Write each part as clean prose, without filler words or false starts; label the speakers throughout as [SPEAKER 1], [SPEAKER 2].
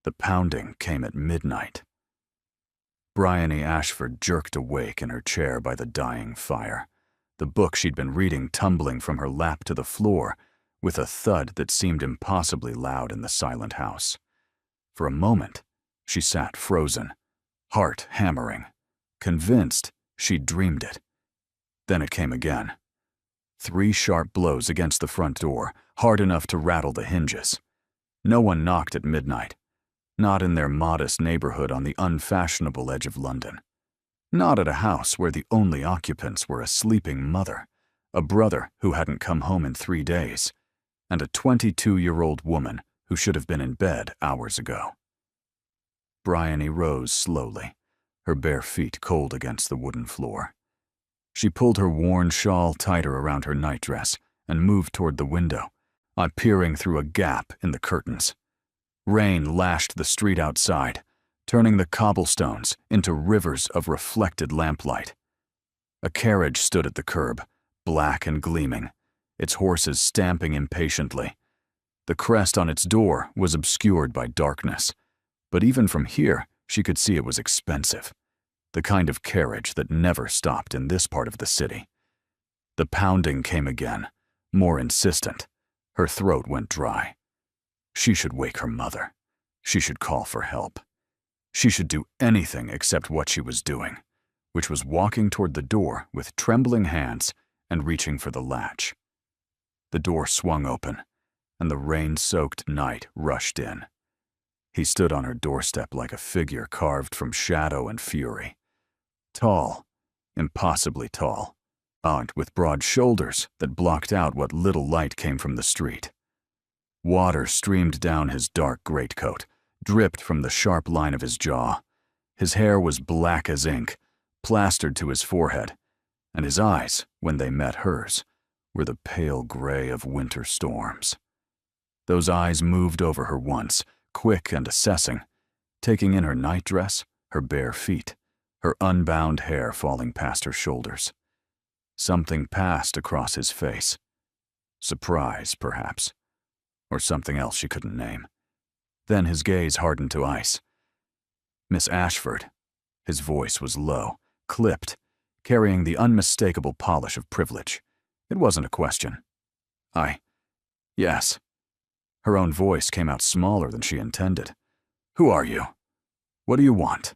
[SPEAKER 1] The pounding came at midnight. Bryony Ashford jerked awake in her chair by the dying fire, the book she'd been reading tumbling from her lap to the floor with a thud that seemed impossibly loud in the silent house. For a moment, she sat frozen, heart hammering, convinced she'd dreamed it. Then it came again. 3 sharp blows against the front door, hard enough to rattle the hinges. No one knocked at midnight. Not in their modest neighborhood on the unfashionable edge of London. Not at a house where the only occupants were a sleeping mother, a brother who hadn't come home in 3 days, and a 22-year-old woman who should have been in bed hours ago. Bryony rose slowly, her bare feet cold against the wooden floor. She pulled her worn shawl tighter around her nightdress and moved toward the window, peering through a gap in the curtains. Rain lashed the street outside, turning the cobblestones into rivers of reflected lamplight. A carriage stood at the curb, black and gleaming, its horses stamping impatiently. The crest on its door was obscured by darkness, but even from here she could see it was expensive, the kind of carriage that never stopped in this part of the city. The pounding came again, more insistent. Her throat went dry. She should wake her mother. She should call for help. She should do anything except what she was doing, which was walking toward the door with trembling hands and reaching for the latch. The door swung open, and the rain-soaked night rushed in. He stood on her doorstep like a figure carved from shadow and fury. Tall, impossibly tall, gaunt with broad shoulders that blocked out what little light came from the street. Water streamed down his dark greatcoat, dripped from the sharp line of his jaw. His hair was black as ink, plastered to his forehead, and his eyes, when they met hers, were the pale gray of winter storms. Those eyes moved over her once, quick and assessing, taking in her nightdress, her bare feet, her unbound hair falling past her shoulders. Something passed across his face. Surprise, perhaps, or something else she couldn't name. Then his gaze hardened to ice. Miss Ashford. His voice was low, clipped, carrying the unmistakable polish of privilege. It wasn't a question. Yes. Her own voice came out smaller than she intended. Who are you? What do you want?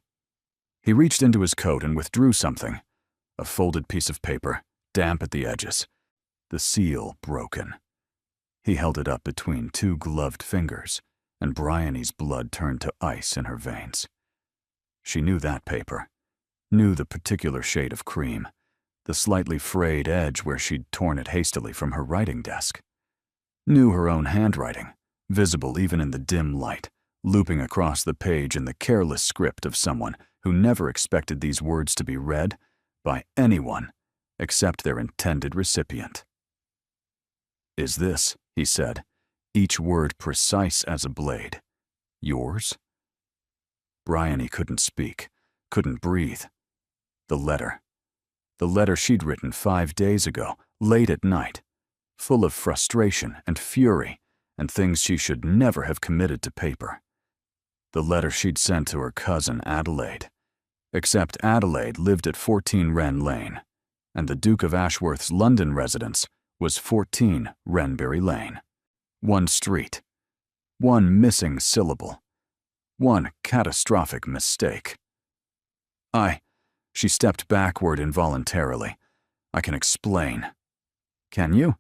[SPEAKER 1] He reached into his coat and withdrew something, a folded piece of paper, damp at the edges, the seal broken. He held it up between 2 gloved fingers, and Bryony's blood turned to ice in her veins. She knew that paper, knew the particular shade of cream, the slightly frayed edge where she'd torn it hastily from her writing desk. Knew her own handwriting, visible even in the dim light, looping across the page in the careless script of someone who never expected these words to be read by anyone except their intended recipient. "Is this," he said, each word precise as a blade, "yours?" Bryony couldn't speak, couldn't breathe. The letter she'd written 5 days ago, late at night, full of frustration and fury and things she should never have committed to paper. The letter she'd sent to her cousin Adelaide, except Adelaide lived at 14 Wren Lane, and the Duke of Ashworth's London residence was 14 Wrenbury Lane. 1 street, 1 missing syllable, 1 catastrophic mistake. She stepped backward involuntarily. "I can explain." "Can you?"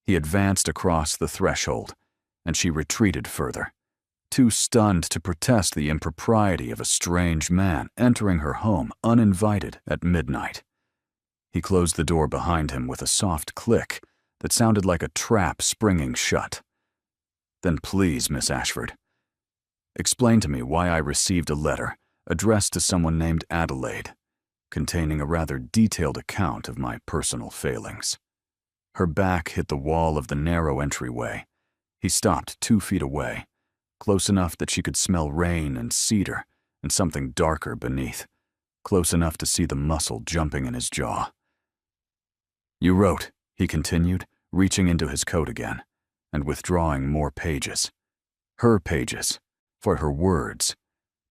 [SPEAKER 1] He advanced across the threshold, and she retreated further, too stunned to protest the impropriety of a strange man entering her home uninvited at midnight. He closed the door behind him with a soft click that sounded like a trap springing shut. "Then please, Miss Ashford, explain to me why I received a letter addressed to someone named Adelaide, containing a rather detailed account of my personal failings." Her back hit the wall of the narrow entryway. He stopped 2 feet away, close enough that she could smell rain and cedar and something darker beneath, close enough to see the muscle jumping in his jaw. "You wrote," he continued, reaching into his coat again and withdrawing more pages. Her pages, for her words,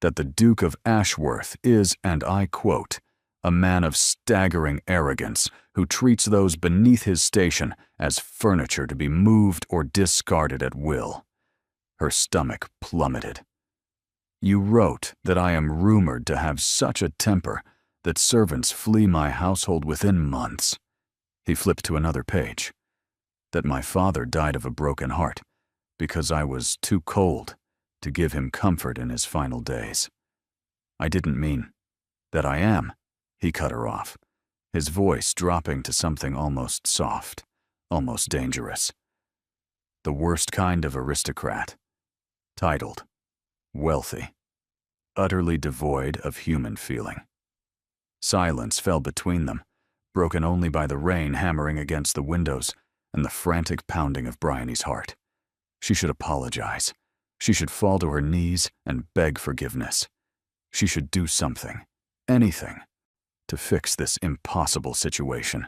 [SPEAKER 1] that the Duke of Ashworth is, and I quote, a man of staggering arrogance who treats those beneath his station as furniture to be moved or discarded at will. Her stomach plummeted. You wrote that I am rumored to have such a temper that servants flee my household within months. He flipped to another page. That my father died of a broken heart because I was too cold to give him comfort in his final days. I didn't mean that I am, he cut her off, his voice dropping to something almost soft, almost dangerous. The worst kind of aristocrat. Titled, wealthy, utterly devoid of human feeling. Silence fell between them, broken only by the rain hammering against the windows and the frantic pounding of Bryony's heart. She should apologize. She should fall to her knees and beg forgiveness. She should do something, anything, to fix this impossible situation.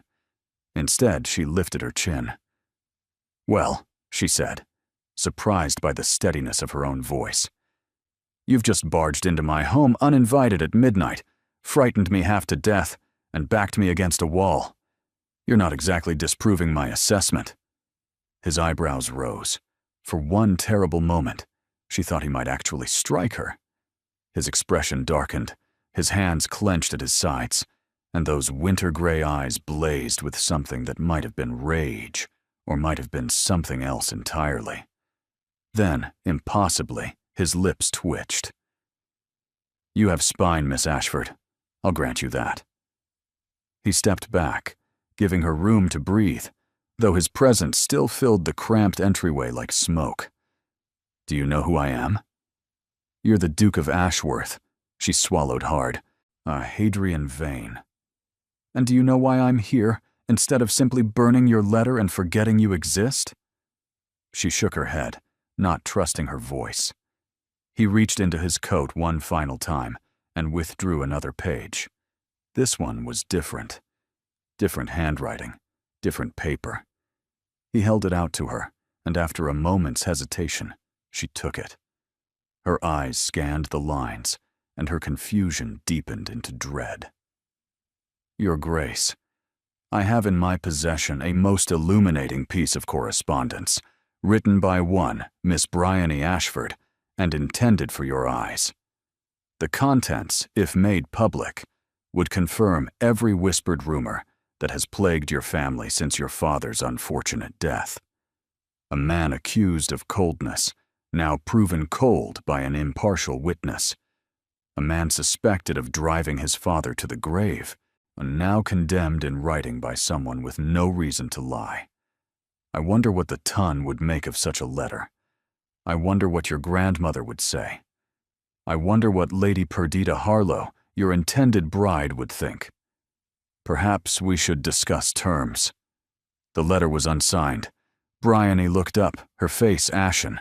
[SPEAKER 1] Instead, she lifted her chin. Well, she said, surprised by the steadiness of her own voice. You've just barged into my home uninvited at midnight, frightened me half to death, and backed me against a wall. You're not exactly disproving my assessment. His eyebrows rose. For one terrible moment, she thought he might actually strike her. His expression darkened, his hands clenched at his sides, and those winter-gray eyes blazed with something that might have been rage, or might have been something else entirely. Then, impossibly, his lips twitched. You have spine, Miss Ashford. I'll grant you that. He stepped back, giving her room to breathe, though his presence still filled the cramped entryway like smoke. Do you know who I am? You're the Duke of Ashworth. She swallowed hard. A Hadrian Vane. And do you know why I'm here, instead of simply burning your letter and forgetting you exist? She shook her head, not trusting her voice. He reached into his coat one final time and withdrew another page. This one was different. Different handwriting, different paper. He held it out to her, and after a moment's hesitation, she took it. Her eyes scanned the lines, and her confusion deepened into dread. Your Grace, I have in my possession a most illuminating piece of correspondence, written by one, Miss Bryony Ashford, and intended for your eyes. The contents, if made public, would confirm every whispered rumor that has plagued your family since your father's unfortunate death. A man accused of coldness, now proven cold by an impartial witness. A man suspected of driving his father to the grave, and now condemned in writing by someone with no reason to lie. I wonder what the ton would make of such a letter. I wonder what your grandmother would say. I wonder what Lady Perdita Harlow, your intended bride, would think. Perhaps we should discuss terms. The letter was unsigned. Bryony looked up, her face ashen.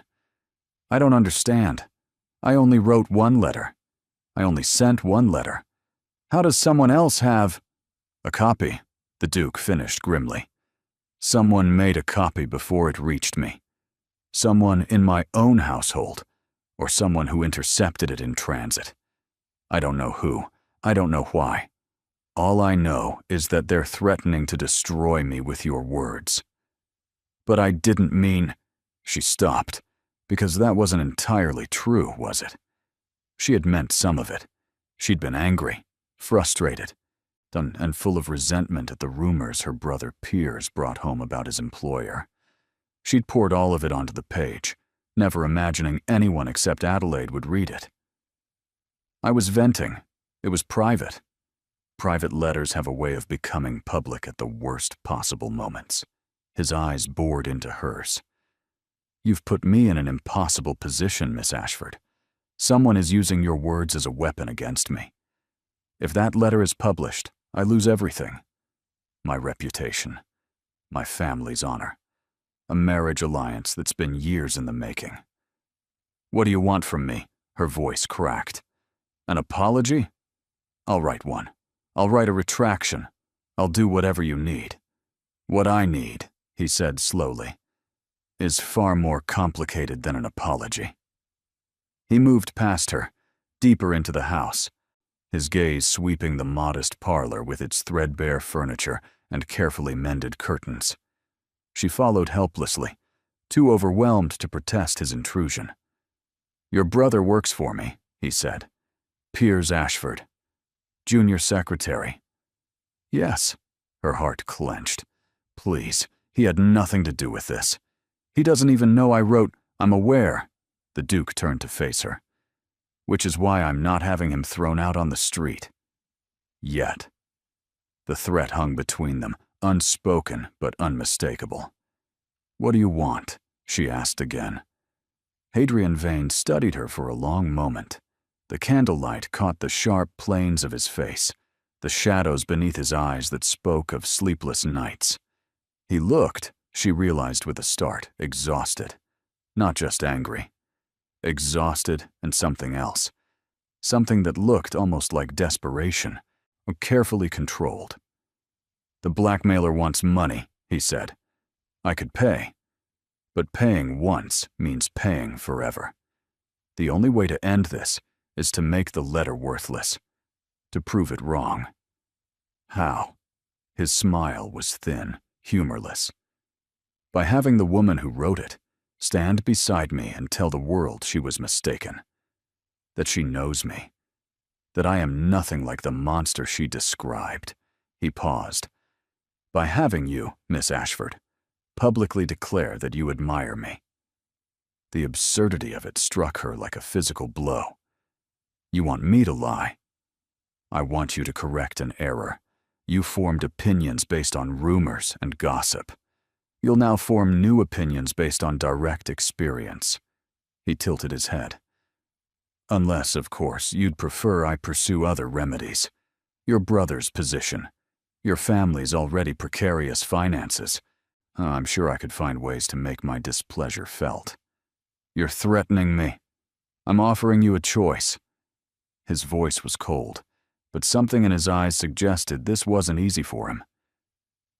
[SPEAKER 1] I don't understand. I only wrote one letter. I only sent one letter. How does someone else have a copy? The Duke finished grimly. Someone made a copy before it reached me. Someone in my own household, or someone who intercepted it in transit. I don't know who. I don't know why. All I know is that they're threatening to destroy me with your words. But I didn't mean... She stopped, because that wasn't entirely true, was it? She had meant some of it. She'd been angry, frustrated, and full of resentment at the rumors her brother Piers brought home about his employer. She'd poured all of it onto the page, never imagining anyone except Adelaide would read it. I was venting. It was private. Private letters have a way of becoming public at the worst possible moments. His eyes bored into hers. You've put me in an impossible position, Miss Ashford. Someone is using your words as a weapon against me. If that letter is published, I lose everything. My reputation, my family's honor, a marriage alliance that's been years in the making. What do you want from me? Her voice cracked. An apology? I'll write one. I'll write a retraction. I'll do whatever you need. What I need, he said slowly, is far more complicated than an apology. He moved past her, deeper into the house, his gaze sweeping the modest parlor with its threadbare furniture and carefully mended curtains. She followed helplessly, too overwhelmed to protest his intrusion. "Your brother works for me," he said. "Piers Ashford. Junior secretary." "Yes." Her heart clenched. "Please, he had nothing to do with this. He doesn't even know I wrote, 'I'm aware.'" The Duke turned to face her. "Which is why I'm not having him thrown out on the street. Yet." The threat hung between them, unspoken but unmistakable. "What do you want?" she asked again. Hadrian Vane studied her for a long moment. The candlelight caught the sharp planes of his face, the shadows beneath his eyes that spoke of sleepless nights. He looked, she realized with a start, exhausted. Not just angry. Exhausted and something else. Something that looked almost like desperation, carefully controlled. "The blackmailer wants money," he said. "I could pay. But paying once means paying forever. The only way to end this is to make the letter worthless, to prove it wrong." "How?" His smile was thin, humorless. "By having the woman who wrote it stand beside me and tell the world she was mistaken. That she knows me. That I am nothing like the monster she described." He paused. "By having you, Miss Ashford, publicly declare that you admire me." The absurdity of it struck her like a physical blow. "You want me to lie?" "I want you to correct an error. You formed opinions based on rumors and gossip. You'll now form new opinions based on direct experience." He tilted his head. "Unless, of course, you'd prefer I pursue other remedies. Your brother's position. Your family's already precarious finances. I'm sure I could find ways to make my displeasure felt." "You're threatening me. I'm offering you a choice." His voice was cold, but something in his eyes suggested this wasn't easy for him.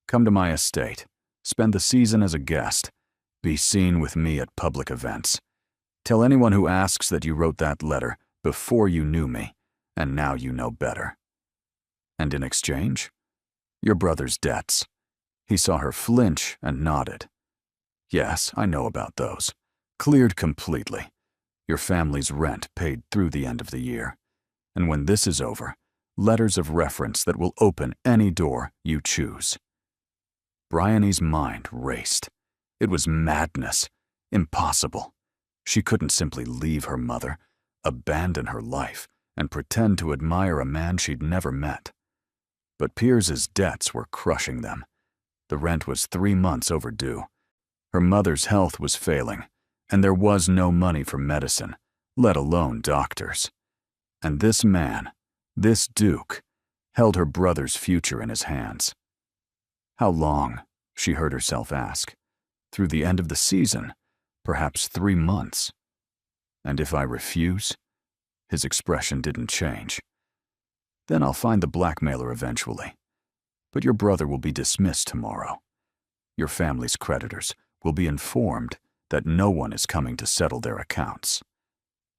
[SPEAKER 1] "Come to my estate. Spend the season as a guest. Be seen with me at public events. Tell anyone who asks that you wrote that letter before you knew me, and now you know better." "And in exchange?" "Your brother's debts." He saw her flinch and nodded. "Yes, I know about those. Cleared completely. Your family's rent paid through the end of the year. And when this is over, letters of reference that will open any door you choose." Bryony's mind raced. It was madness. Impossible. She couldn't simply leave her mother, abandon her life, and pretend to admire a man she'd never met. But Piers's debts were crushing them. The rent was 3 months overdue. Her mother's health was failing, and there was no money for medicine, let alone doctors. And this man, this Duke, held her brother's future in his hands. How long, she heard herself ask. Through the end of the season, perhaps 3 months. And if I refuse? His expression didn't change. Then I'll find the blackmailer eventually. But your brother will be dismissed tomorrow. Your family's creditors will be informed that no one is coming to settle their accounts.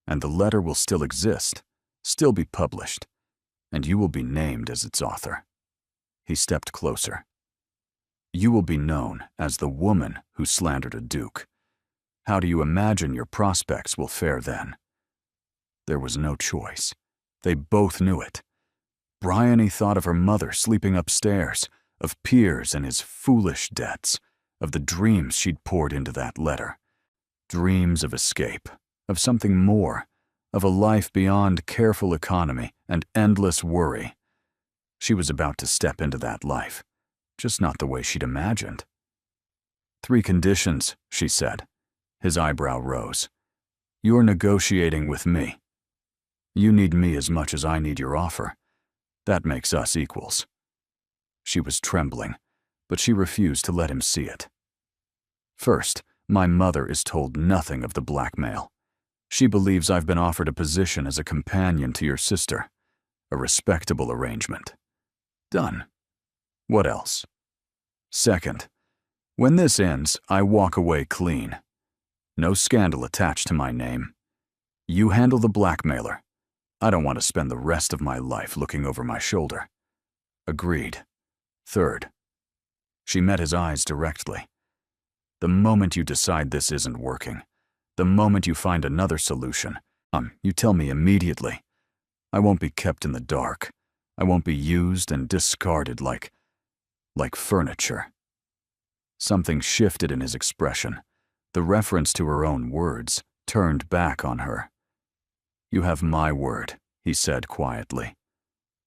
[SPEAKER 1] And the letter will still exist, still be published, and you will be named as its author. He stepped closer. You will be known as the woman who slandered a duke. How do you imagine your prospects will fare then? There was no choice. They both knew it. Bryony thought of her mother sleeping upstairs, of Piers and his foolish debts, of the dreams she'd poured into that letter. Dreams of escape, of something more, of a life beyond careful economy and endless worry. She was about to step into that life, just not the way she'd imagined. 3 conditions, she said. His eyebrow rose. You're negotiating with me. You need me as much as I need your offer. That makes us equals. She was trembling, but she refused to let him see it. First, my mother is told nothing of the blackmail. She believes I've been offered a position as a companion to your sister. A respectable arrangement. Done. What else? Second, when this ends, I walk away clean. No scandal attached to my name. You handle the blackmailer. I don't want to spend the rest of my life looking over my shoulder. Agreed. Third. She met his eyes directly. The moment you decide this isn't working, the moment you find another solution, you tell me immediately. I won't be kept in the dark. I won't be used and discarded like furniture. Something shifted in his expression. The reference to her own words turned back on her. You have my word, he said quietly.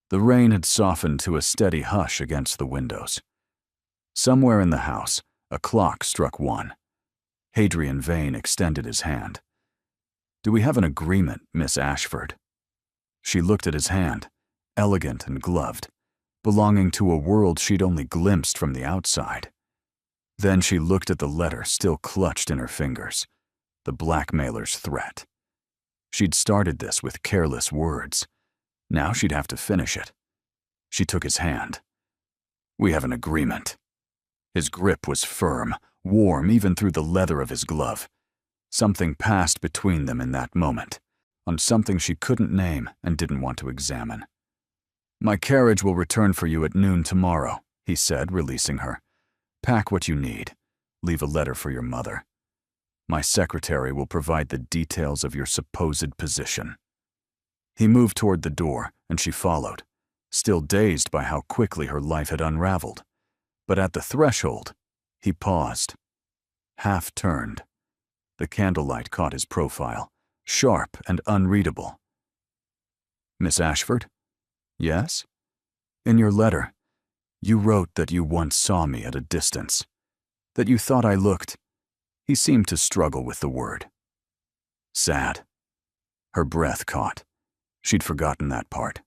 [SPEAKER 1] The rain had softened to a steady hush against the windows. Somewhere in the house, a clock struck 1. Hadrian Vane extended his hand. Do we have an agreement, Miss Ashford? She looked at his hand, elegant and gloved, belonging to a world she'd only glimpsed from the outside. Then she looked at the letter still clutched in her fingers, the blackmailer's threat. She'd started this with careless words. Now she'd have to finish it. She took his hand. We have an agreement. His grip was firm, warm even through the leather of his glove. Something passed between them in that moment, on something she couldn't name and didn't want to examine. My carriage will return for you at noon tomorrow, he said, releasing her. Pack what you need. Leave a letter for your mother. My secretary will provide the details of your supposed position. He moved toward the door, and she followed, still dazed by how quickly her life had unraveled. But at the threshold, he paused, half-turned. The candlelight caught his profile, sharp and unreadable. Miss Ashford? Yes? In your letter, you wrote that you once saw me at a distance, that you thought I looked. He seemed to struggle with the word. Sad. Her breath caught. She'd forgotten that part,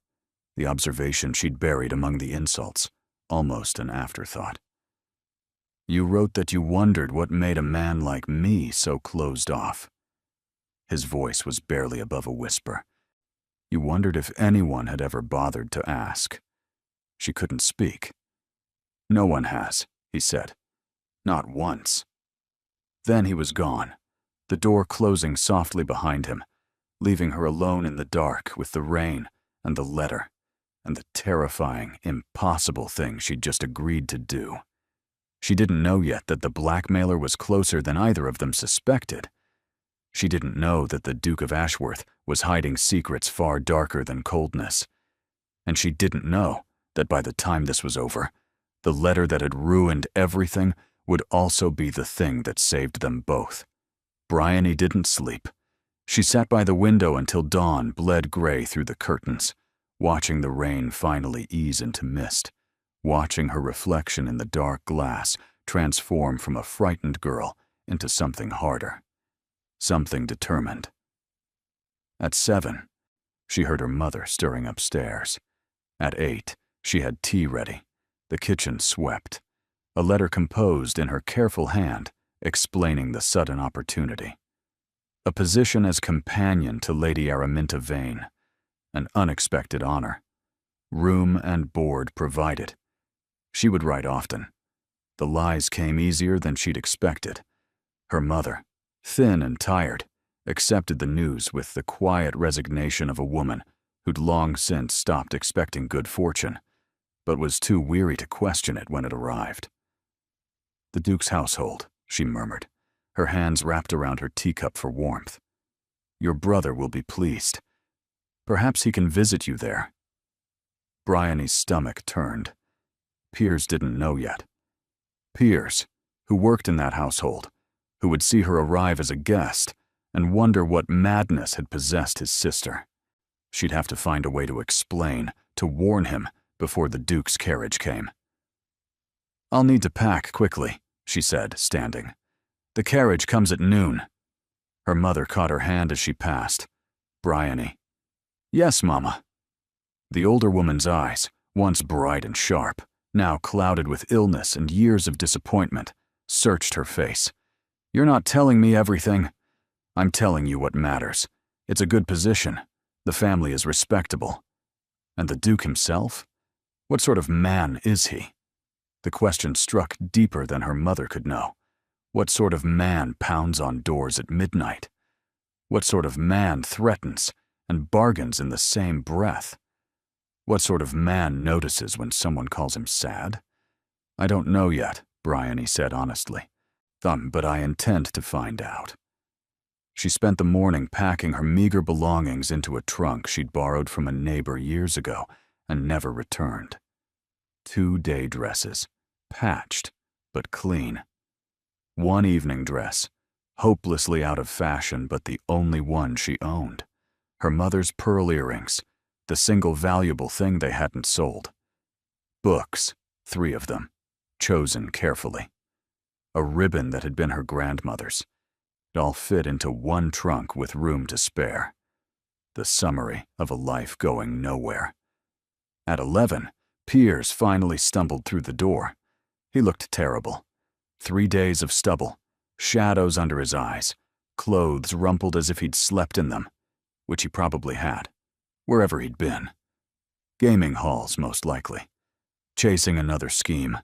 [SPEAKER 1] the observation she'd buried among the insults, almost an afterthought. You wrote that you wondered what made a man like me so closed off. His voice was barely above a whisper. You wondered if anyone had ever bothered to ask. She couldn't speak. No one has, he said. Not once. Then he was gone, the door closing softly behind him, leaving her alone in the dark with the rain and the letter and the terrifying, impossible thing she'd just agreed to do. She didn't know yet that the blackmailer was closer than either of them suspected. She didn't know that the Duke of Ashworth was hiding secrets far darker than coldness. And she didn't know that by the time this was over, the letter that had ruined everything would also be the thing that saved them both. Bryony didn't sleep. She sat by the window until dawn bled gray through the curtains, watching the rain finally ease into mist, watching her reflection in the dark glass transform from a frightened girl into something harder, something determined. At 7, she heard her mother stirring upstairs. At 8, she had tea ready, the kitchen swept, a letter composed in her careful hand explaining the sudden opportunity. A position as companion to Lady Araminta Vane, an unexpected honor. Room and board provided. She would write often. The lies came easier than she'd expected. Her mother, thin and tired, accepted the news with the quiet resignation of a woman who'd long since stopped expecting good fortune, but was too weary to question it when it arrived. The Duke's household, she murmured, her hands wrapped around her teacup for warmth. Your brother will be pleased. Perhaps he can visit you there. Bryony's stomach turned. Piers didn't know yet. Piers, who worked in that household, who would see her arrive as a guest and wonder what madness had possessed his sister. She'd have to find a way to explain, to warn him, before the Duke's carriage came. I'll need to pack quickly, she said, standing. The carriage comes at noon. Her mother caught her hand as she passed. Bryony. Yes, Mama. The older woman's eyes, once bright and sharp, now clouded with illness and years of disappointment, searched her face. You're not telling me everything. I'm telling you what matters. It's a good position. The family is respectable. And the Duke himself? What sort of man is he? The question struck deeper than her mother could know. What sort of man pounds on doors at midnight? What sort of man threatens and bargains in the same breath? What sort of man notices when someone calls him sad? I don't know yet, Bryony said honestly. But I intend to find out. She spent the morning packing her meager belongings into a trunk she'd borrowed from a neighbor years ago and never returned. 2 day dresses, patched but clean. 1 evening dress, hopelessly out of fashion but the only one she owned. Her mother's pearl earrings, the single valuable thing they hadn't sold. Books, 3 of them, chosen carefully. A ribbon that had been her grandmother's. It all fit into one trunk with room to spare. The summary of a life going nowhere. At 11, Piers finally stumbled through the door. He looked terrible. 3 days of stubble, shadows under his eyes, clothes rumpled as if he'd slept in them, which he probably had, wherever he'd been. Gaming halls, most likely. Chasing another scheme,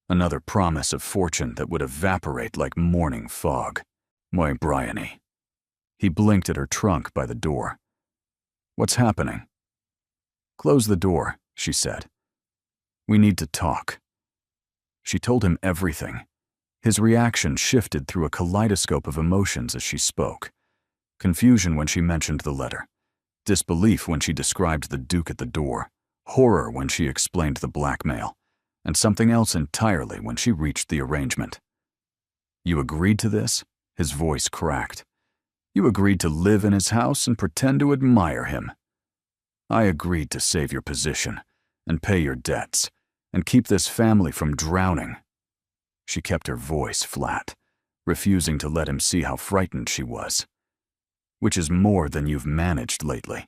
[SPEAKER 1] another promise of fortune that would evaporate like morning fog. My Bryony. He blinked at her trunk by the door. What's happening? Close the door, she said. We need to talk. She told him everything. His reaction shifted through a kaleidoscope of emotions as she spoke. Confusion when she mentioned the letter. Disbelief when she described the Duke at the door. Horror when she explained the blackmail. And something else entirely when she reached the arrangement. You agreed to this? His voice cracked. You agreed to live in his house and pretend to admire him. I agreed to save your position and pay your debts and keep this family from drowning. She kept her voice flat, refusing to let him see how frightened she was. Which is more than you've managed lately.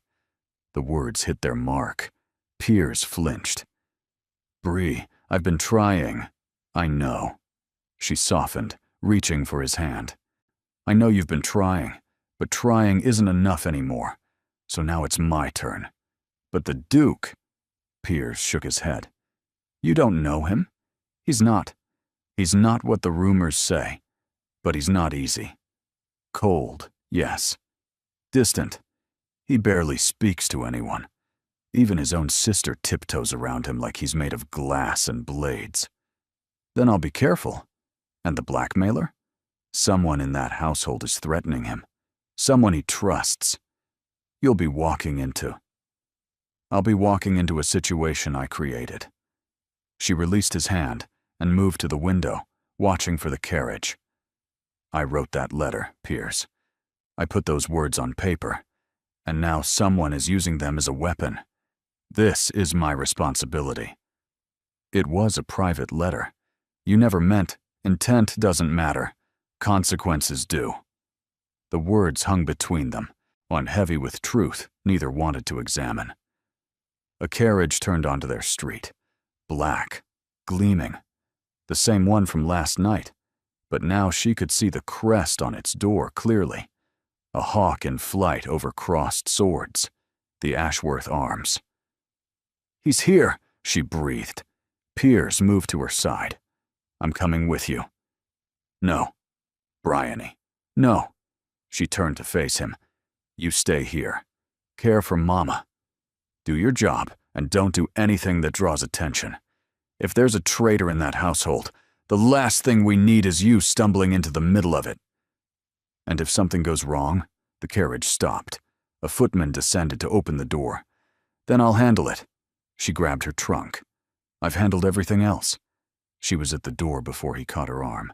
[SPEAKER 1] The words hit their mark. Piers flinched. Bree, I've been trying. I know. She softened, reaching for his hand. I know you've been trying, but trying isn't enough anymore. So now it's my turn. But the Duke... Piers shook his head. You don't know him? He's not what the rumors say. But he's not easy. Cold, yes. Distant. He barely speaks to anyone. Even his own sister tiptoes around him like he's made of glass and blades. Then I'll be careful. And the blackmailer? Someone in that household is threatening him. Someone he trusts. I'll be walking into a situation I created. She released his hand and moved to the window, watching for the carriage. I wrote that letter, Piers. I put those words on paper, and now someone is using them as a weapon. This is my responsibility. It was a private letter. You never meant. Intent doesn't matter. Consequences do. The words hung between them, on heavy with truth neither wanted to examine. A carriage turned onto their street, black, gleaming, the same one from last night, but now she could see the crest on its door clearly. A hawk in flight over crossed swords, the Ashworth arms. He's here, she breathed. Piers moved to her side. I'm coming with you. No. Bryony. No. She turned to face him. You stay here. Care for Mama. Do your job, and don't do anything that draws attention. If there's a traitor in that household, the last thing we need is you stumbling into the middle of it. And if something goes wrong, the carriage stopped. A footman descended to open the door. Then I'll handle it. She grabbed her trunk. I've handled everything else. She was at the door before he caught her arm.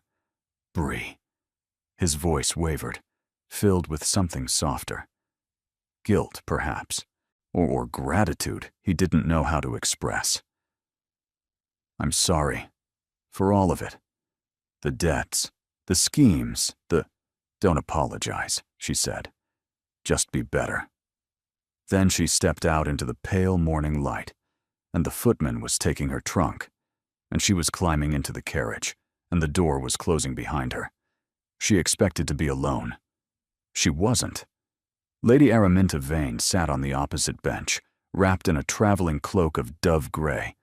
[SPEAKER 1] Bree. His voice wavered, filled with something softer. Guilt, perhaps, or gratitude he didn't know how to express. I'm sorry. For all of it. The debts, the schemes, Don't apologize, she said. Just be better. Then she stepped out into the pale morning light, and the footman was taking her trunk, and she was climbing into the carriage, and the door was closing behind her. She expected to be alone. She wasn't. Lady Araminta Vane sat on the opposite bench, wrapped in a traveling cloak of dove gray,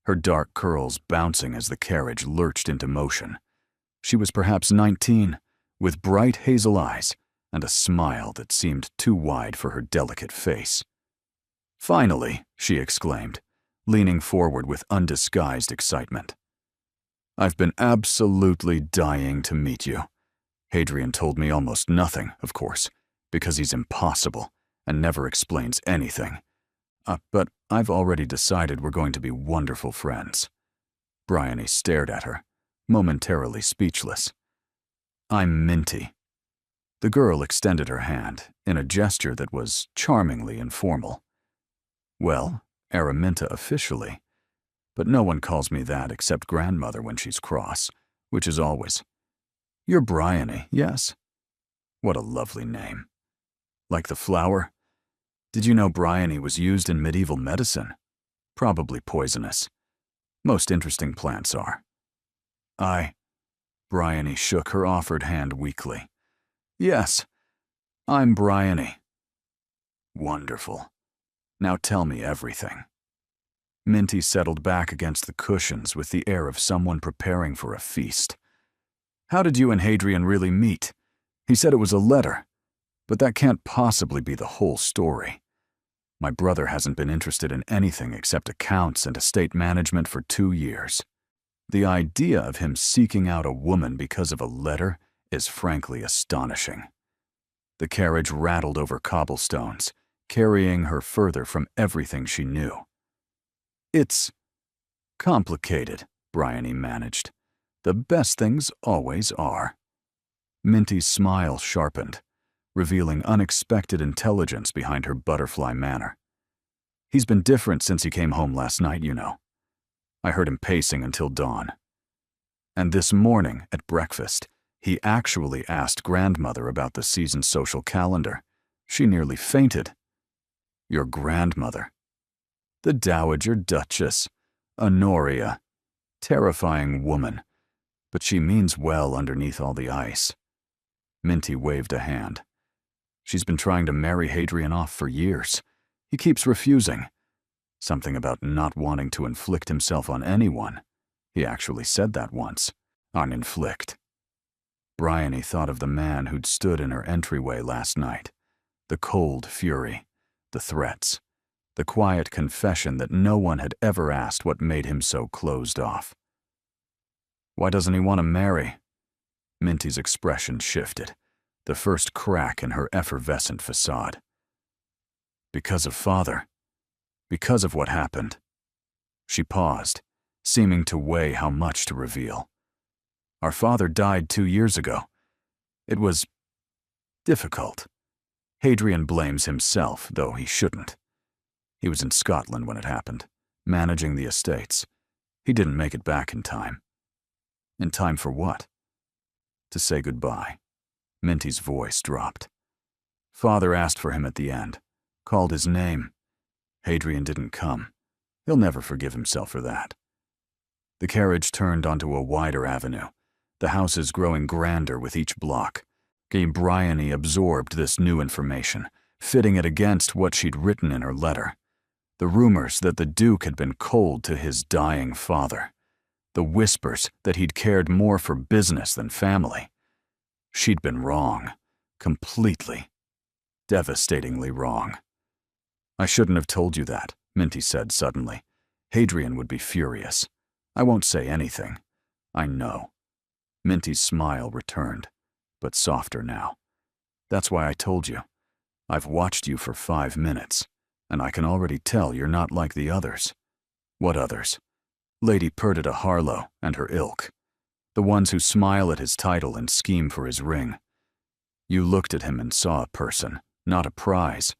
[SPEAKER 1] her dark curls bouncing as the carriage lurched into motion. She was perhaps 19, with bright hazel eyes and a smile that seemed too wide for her delicate face. "Finally," she exclaimed, leaning forward with undisguised excitement. "I've been absolutely dying to meet you. Hadrian told me almost nothing, of course, because he's impossible and never explains anything. But I've already decided we're going to be wonderful friends." Bryony stared at her, momentarily speechless. "I'm Minty." The girl extended her hand in a gesture that was charmingly informal. "Well, Araminta officially, but no one calls me that except grandmother when she's cross, which is always. You're Bryony, yes? What a lovely name. Like the flower? Did you know Bryony was used in medieval medicine? Probably poisonous. Most interesting plants are." Bryony shook her offered hand weakly. "Yes, I'm Bryony." "Wonderful. Now tell me everything." Minty settled back against the cushions with the air of someone preparing for a feast. "How did you and Hadrian really meet? He said it was a letter, but that can't possibly be the whole story. My brother hasn't been interested in anything except accounts and estate management for 2 years. The idea of him seeking out a woman because of a letter is frankly astonishing." The carriage rattled over cobblestones, carrying her further from everything she knew. "It's complicated," Bryony managed. "The best things always are." Minty's smile sharpened, revealing unexpected intelligence behind her butterfly manner. "He's been different since he came home last night, you know. I heard him pacing until dawn. And this morning, at breakfast, he actually asked grandmother about the season's social calendar. She nearly fainted." "Your grandmother?" "The Dowager Duchess, Honoria. Terrifying woman, but she means well underneath all the ice." Minty waved a hand. "She's been trying to marry Hadrian off for years. He keeps refusing. Something about not wanting to inflict himself on anyone. He actually said that once. On inflict." Bryony thought of the man who'd stood in her entryway last night. The cold fury, the threats, the quiet confession that no one had ever asked what made him so closed off. "Why doesn't he want to marry?" Minty's expression shifted, the first crack in her effervescent facade. "Because of father. Because of what happened." She paused, seeming to weigh how much to reveal. "Our father died 2 years ago. It was difficult. Hadrian blames himself, though he shouldn't. He was in Scotland when it happened, managing the estates. He didn't make it back in time." "In time for what?" "To say goodbye." Minty's voice dropped. "Father asked for him at the end, called his name. Hadrian didn't come. He'll never forgive himself for that." The carriage turned onto a wider avenue, the houses growing grander with each block. Bryony absorbed this new information, fitting it against what she'd written in her letter. The rumors that the Duke had been cold to his dying father. The whispers that he'd cared more for business than family. She'd been wrong. Completely. Devastatingly wrong. "I shouldn't have told you that," Minty said suddenly. "Hadrian would be furious. I won't say anything. I know." Minty's smile returned, but softer now. "That's why I told you. I've watched you for 5 minutes, and I can already tell you're not like the others." "What others?" "Lady Perdita Harlow and her ilk. The ones who smile at his title and scheme for his ring. You looked at him and saw a person, not a prize.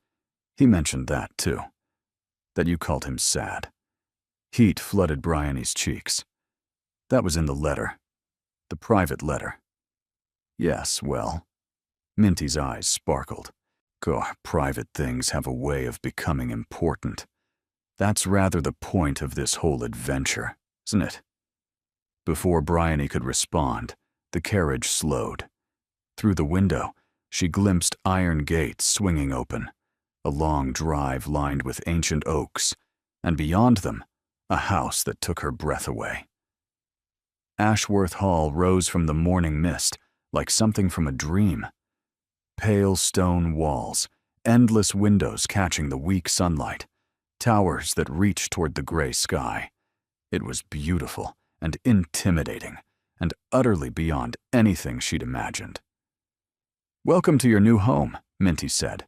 [SPEAKER 1] He mentioned that, too. That you called him sad." Heat flooded Bryony's cheeks. "That was in the letter. The private letter." "Yes, well." Minty's eyes sparkled. Private things have a way of becoming important. That's rather the point of this whole adventure, isn't it?" Before Bryony could respond, the carriage slowed. Through the window, she glimpsed iron gates swinging open, a long drive lined with ancient oaks, and beyond them, a house that took her breath away. Ashworth Hall rose from the morning mist like something from a dream. Pale stone walls, endless windows catching the weak sunlight, towers that reached toward the gray sky. It was beautiful and intimidating, and utterly beyond anything she'd imagined. "Welcome to your new home," Minty said.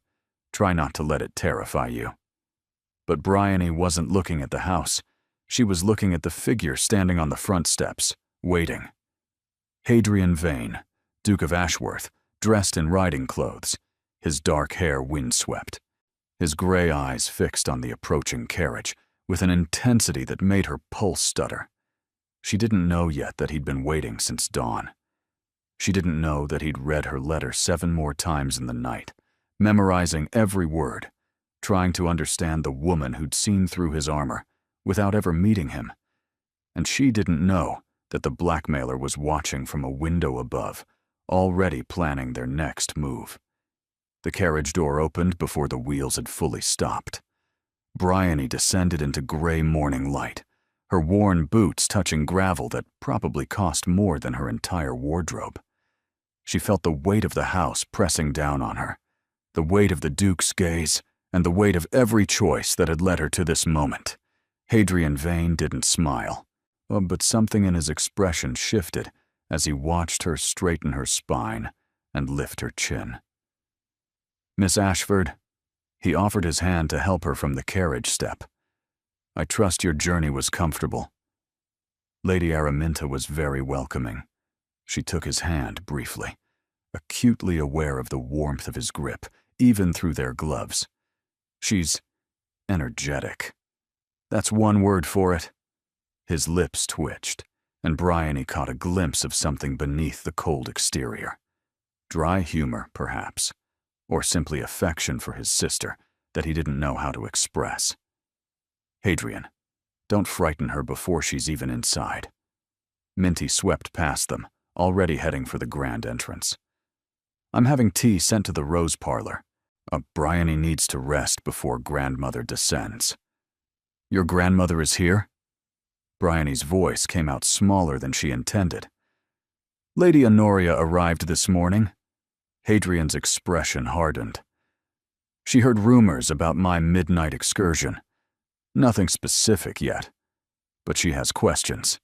[SPEAKER 1] "Try not to let it terrify you." But Bryony wasn't looking at the house. She was looking at the figure standing on the front steps, waiting. Hadrian Vane, Duke of Ashworth, dressed in riding clothes, his dark hair windswept, his gray eyes fixed on the approaching carriage with an intensity that made her pulse stutter. She didn't know yet that he'd been waiting since dawn. She didn't know that he'd read her letter 7 more times in the night, memorizing every word, trying to understand the woman who'd seen through his armor without ever meeting him. And she didn't know that the blackmailer was watching from a window above, already planning their next move. The carriage door opened before the wheels had fully stopped. Bryony descended into gray morning light, her worn boots touching gravel that probably cost more than her entire wardrobe. She felt the weight of the house pressing down on her, the weight of the Duke's gaze, and the weight of every choice that had led her to this moment. Hadrian Vane didn't smile, but something in his expression shifted as he watched her straighten her spine and lift her chin. "Miss Ashford," he offered his hand to help her from the carriage step. "I trust your journey was comfortable." Lady Araminta was very welcoming. She took his hand briefly, acutely aware of the warmth of his grip, even through their gloves. "She's energetic. That's one word for it." His lips twitched, and Bryony caught a glimpse of something beneath the cold exterior. Dry humor, perhaps, or simply affection for his sister that he didn't know how to express. "Hadrian, don't frighten her before she's even inside." Minty swept past them, already heading for the grand entrance. "I'm having tea sent to the Rose Parlor. Bryony needs to rest before grandmother descends." "Your grandmother is here?" Bryony's voice came out smaller than she intended. "Lady Honoria arrived this morning." Hadrian's expression hardened. "She heard rumors about my midnight excursion. Nothing specific yet, but she has questions.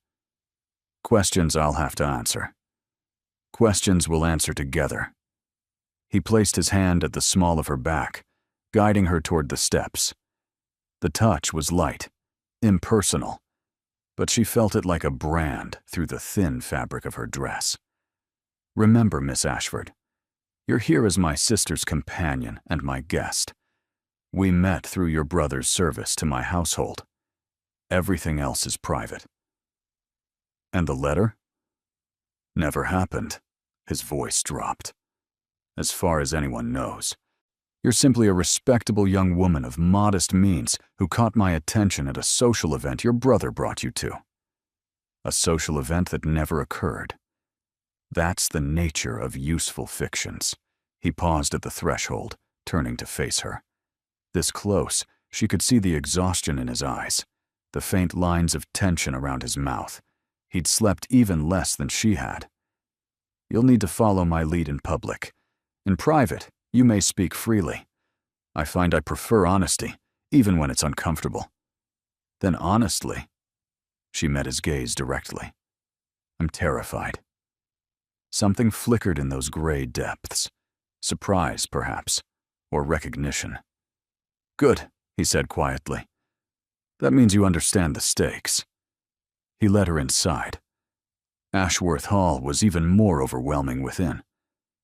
[SPEAKER 1] Questions I'll have to answer. Questions we'll answer together." He placed his hand at the small of her back, guiding her toward the steps. The touch was light, impersonal, but she felt it like a brand through the thin fabric of her dress. "Remember, Miss Ashford, you're here as my sister's companion and my guest. We met through your brother's service to my household. Everything else is private." "And the letter?" "Never happened." His voice dropped. "As far as anyone knows. You're simply a respectable young woman of modest means who caught my attention at a social event your brother brought you to. A social event that never occurred. That's the nature of useful fictions." He paused at the threshold, turning to face her. This close, she could see the exhaustion in his eyes, the faint lines of tension around his mouth. He'd slept even less than she had. "You'll need to follow my lead in public. In private, you may speak freely. I find I prefer honesty, even when it's uncomfortable." "Then honestly." She met his gaze directly. "I'm terrified." Something flickered in those gray depths. Surprise, perhaps, or recognition. "Good," he said quietly. "That means you understand the stakes." He led her inside. Ashworth Hall was even more overwhelming within.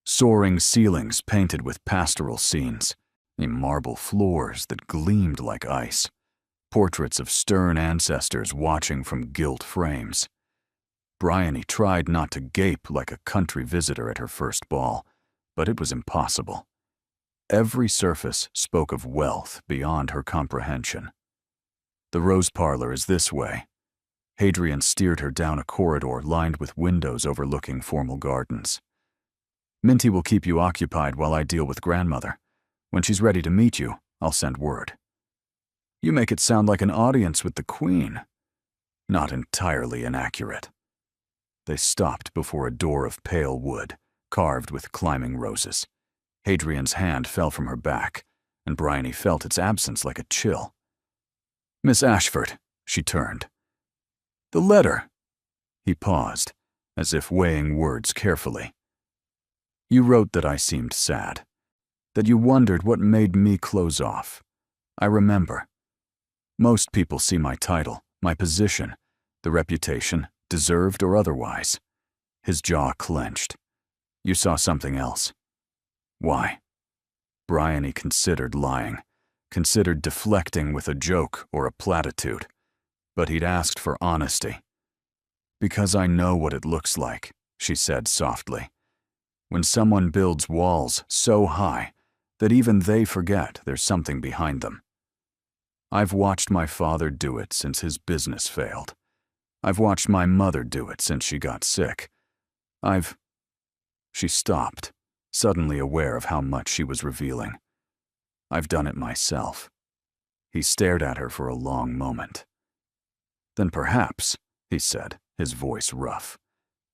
[SPEAKER 1] Soaring ceilings painted with pastoral scenes, marble floors that gleamed like ice, portraits of stern ancestors watching from gilt frames. Bryony tried not to gape like a country visitor at her first ball, but it was impossible. Every surface spoke of wealth beyond her comprehension. "The Rose Parlor is this way." Hadrian steered her down a corridor lined with windows overlooking formal gardens. "Minty will keep you occupied while I deal with grandmother. When she's ready to meet you, I'll send word." "You make it sound like an audience with the Queen." Not entirely inaccurate. They stopped before a door of pale wood, carved with climbing roses. Hadrian's hand fell from her back, and Bryony felt its absence like a chill. "Miss Ashford," she turned. "The letter." He paused, as if weighing words carefully. "You wrote that I seemed sad, that you wondered what made me close off. I remember. Most people see my title, my position, the reputation, deserved or otherwise." His jaw clenched. "You saw something else. Why?" Bryony considered lying, considered deflecting with a joke or a platitude, but he'd asked for honesty. "Because I know what it looks like," she said softly, "when someone builds walls so high that even they forget there's something behind them. I've watched my father do it since his business failed. I've watched my mother do it since she got sick. She stopped, suddenly aware of how much she was revealing. "I've done it myself." He stared at her for a long moment. "Then perhaps," he said, his voice rough,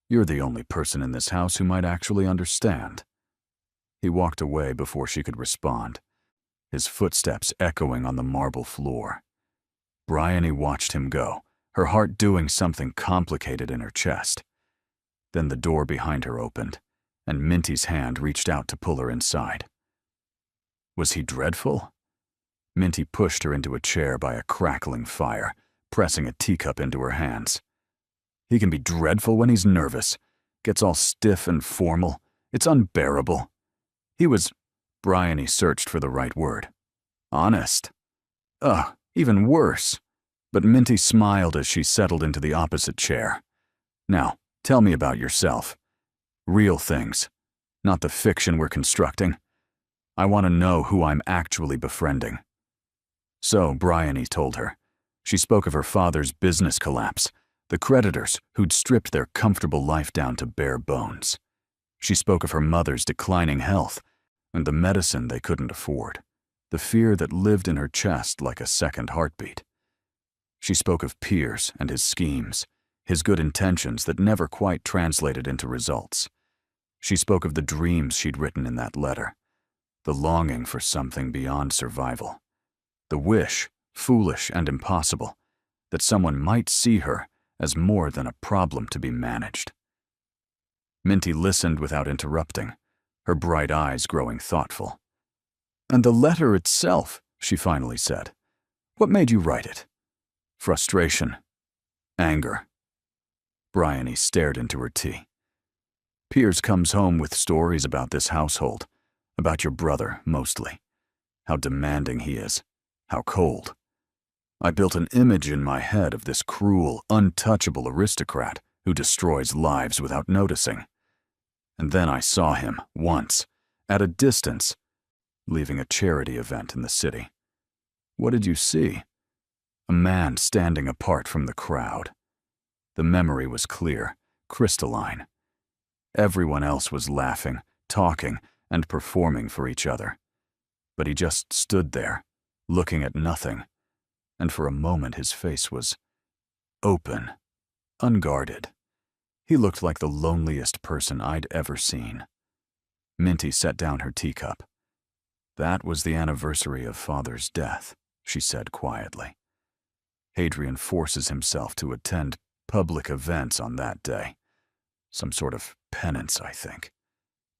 [SPEAKER 1] "you're the only person in this house who might actually understand." He walked away before she could respond, his footsteps echoing on the marble floor. Bryony watched him go, her heart doing something complicated in her chest. Then the door behind her opened, and Minty's hand reached out to pull her inside. Was he dreadful? Minty pushed her into a chair by a crackling fire, pressing a teacup into her hands. "He can be dreadful when he's nervous. Gets all stiff and formal. It's unbearable. He was—" Bryony searched for the right word. "Honest. Ugh, even worse." But Minty smiled as she settled into the opposite chair. "Now, tell me about yourself. Real things, not the fiction we're constructing. I want to know who I'm actually befriending." So Bryony told her. She spoke of her father's business collapse, the creditors who'd stripped their comfortable life down to bare bones. She spoke of her mother's declining health and the medicine they couldn't afford, the fear that lived in her chest like a second heartbeat. She spoke of Piers and his schemes, his good intentions that never quite translated into results. She spoke of the dreams she'd written in that letter, the longing for something beyond survival, the wish, foolish and impossible, that someone might see her as more than a problem to be managed. Minty listened without interrupting, her bright eyes growing thoughtful. "And the letter itself," she finally said. "What made you write it?" "Frustration. Anger." Bryony stared into her tea. "Piers comes home with stories about this household, about your brother, mostly. How demanding he is, how cold. I built an image in my head of this cruel, untouchable aristocrat who destroys lives without noticing. And then I saw him, once, at a distance, leaving a charity event in the city. What did you see? A man standing apart from the crowd. The memory was clear, crystalline. Everyone else was laughing, talking, and performing for each other. But he just stood there, looking at nothing, and for a moment his face was open, unguarded. He looked like the loneliest person I'd ever seen." Minty set down her teacup. "That was the anniversary of Father's death," she said quietly. "Hadrian forces himself to attend public events on that day. Some sort of penance, I think.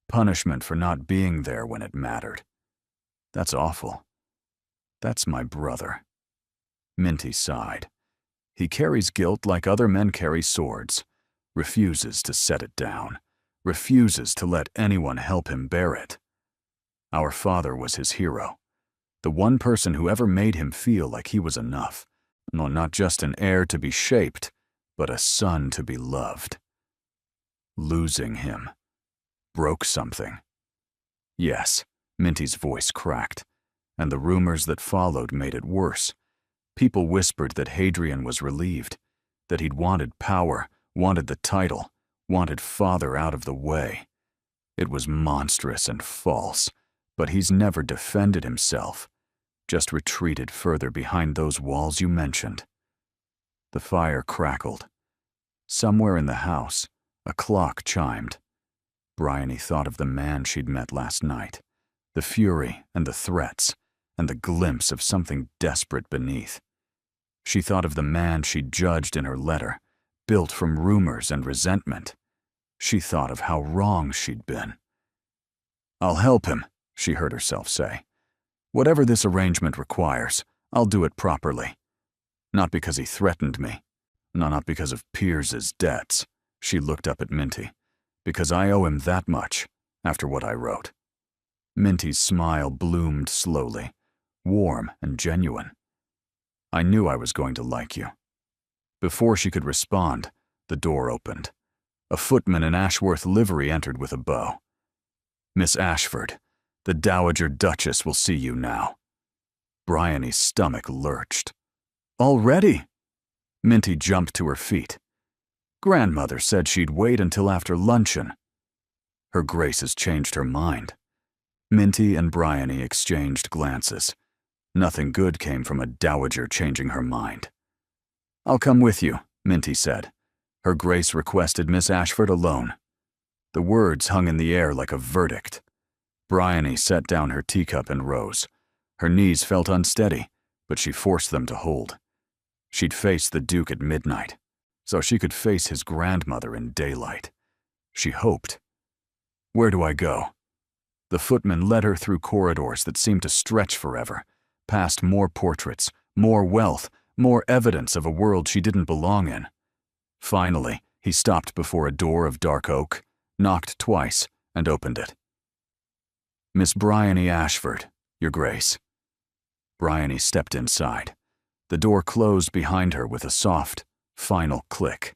[SPEAKER 1] Punishment for not being there when it mattered. That's awful. That's my brother." Minty sighed. "He carries guilt like other men carry swords, refuses to set it down, refuses to let anyone help him bear it. Our father was his hero, the one person who ever made him feel like he was enough, no, not just an heir to be shaped, but a son to be loved. Losing him broke something." "Yes," Minty's voice cracked, and the rumors that followed made it worse. People whispered that Hadrian was relieved, that he'd wanted power, wanted the title, wanted Father out of the way. It was monstrous and false, but he's never defended himself, just retreated further behind those walls you mentioned." The fire crackled. Somewhere in the house, a clock chimed. Bryony thought of the man she'd met last night, the fury and the threats, and the glimpse of something desperate beneath. She thought of the man she'd judged in her letter, built from rumors and resentment. She thought of how wrong she'd been. "I'll help him," she heard herself say. "Whatever this arrangement requires, I'll do it properly. Not because he threatened me. No, not because of Piers's debts." She looked up at Minty. "Because I owe him that much, after what I wrote." Minty's smile bloomed slowly, warm and genuine. "I knew I was going to like you." Before she could respond, the door opened. A footman in Ashworth livery entered with a bow. "Miss Ashford, the Dowager Duchess will see you now." Bryony's stomach lurched. "Already?" Minty jumped to her feet. "Grandmother said she'd wait until after luncheon." Her Grace has changed her mind. Minty and Bryony exchanged glances. Nothing good came from a dowager changing her mind. "I'll come with you," Minty said. Her Grace requested Miss Ashford alone. The words hung in the air like a verdict. Bryony set down her teacup and rose. Her knees felt unsteady, but she forced them to hold. She'd face the Duke at midnight, so she could face his grandmother in daylight. She hoped. "Where do I go?" The footman led her through corridors that seemed to stretch forever, past more portraits, more wealth, more evidence of a world she didn't belong in. Finally, he stopped before a door of dark oak, knocked twice, and opened it. "Miss Bryony Ashford, Your Grace." Bryony stepped inside. The door closed behind her with a soft, final click.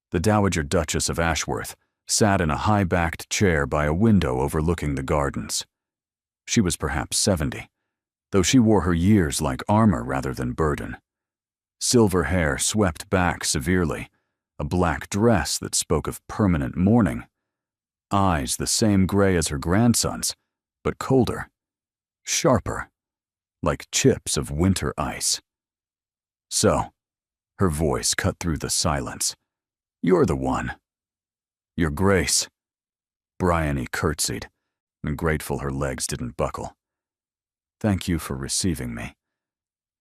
[SPEAKER 1] The Dowager Duchess of Ashworth sat in a high-backed chair by a window overlooking the gardens. She was perhaps 70, though she wore her years like armor rather than burden. Silver hair swept back severely, a black dress that spoke of permanent mourning. Eyes the same gray as her grandson's, but colder, sharper, like chips of winter ice. "So," her voice cut through the silence, "you're the one." "Your Grace." Bryony curtsied, and grateful her legs didn't buckle. "Thank you for receiving me."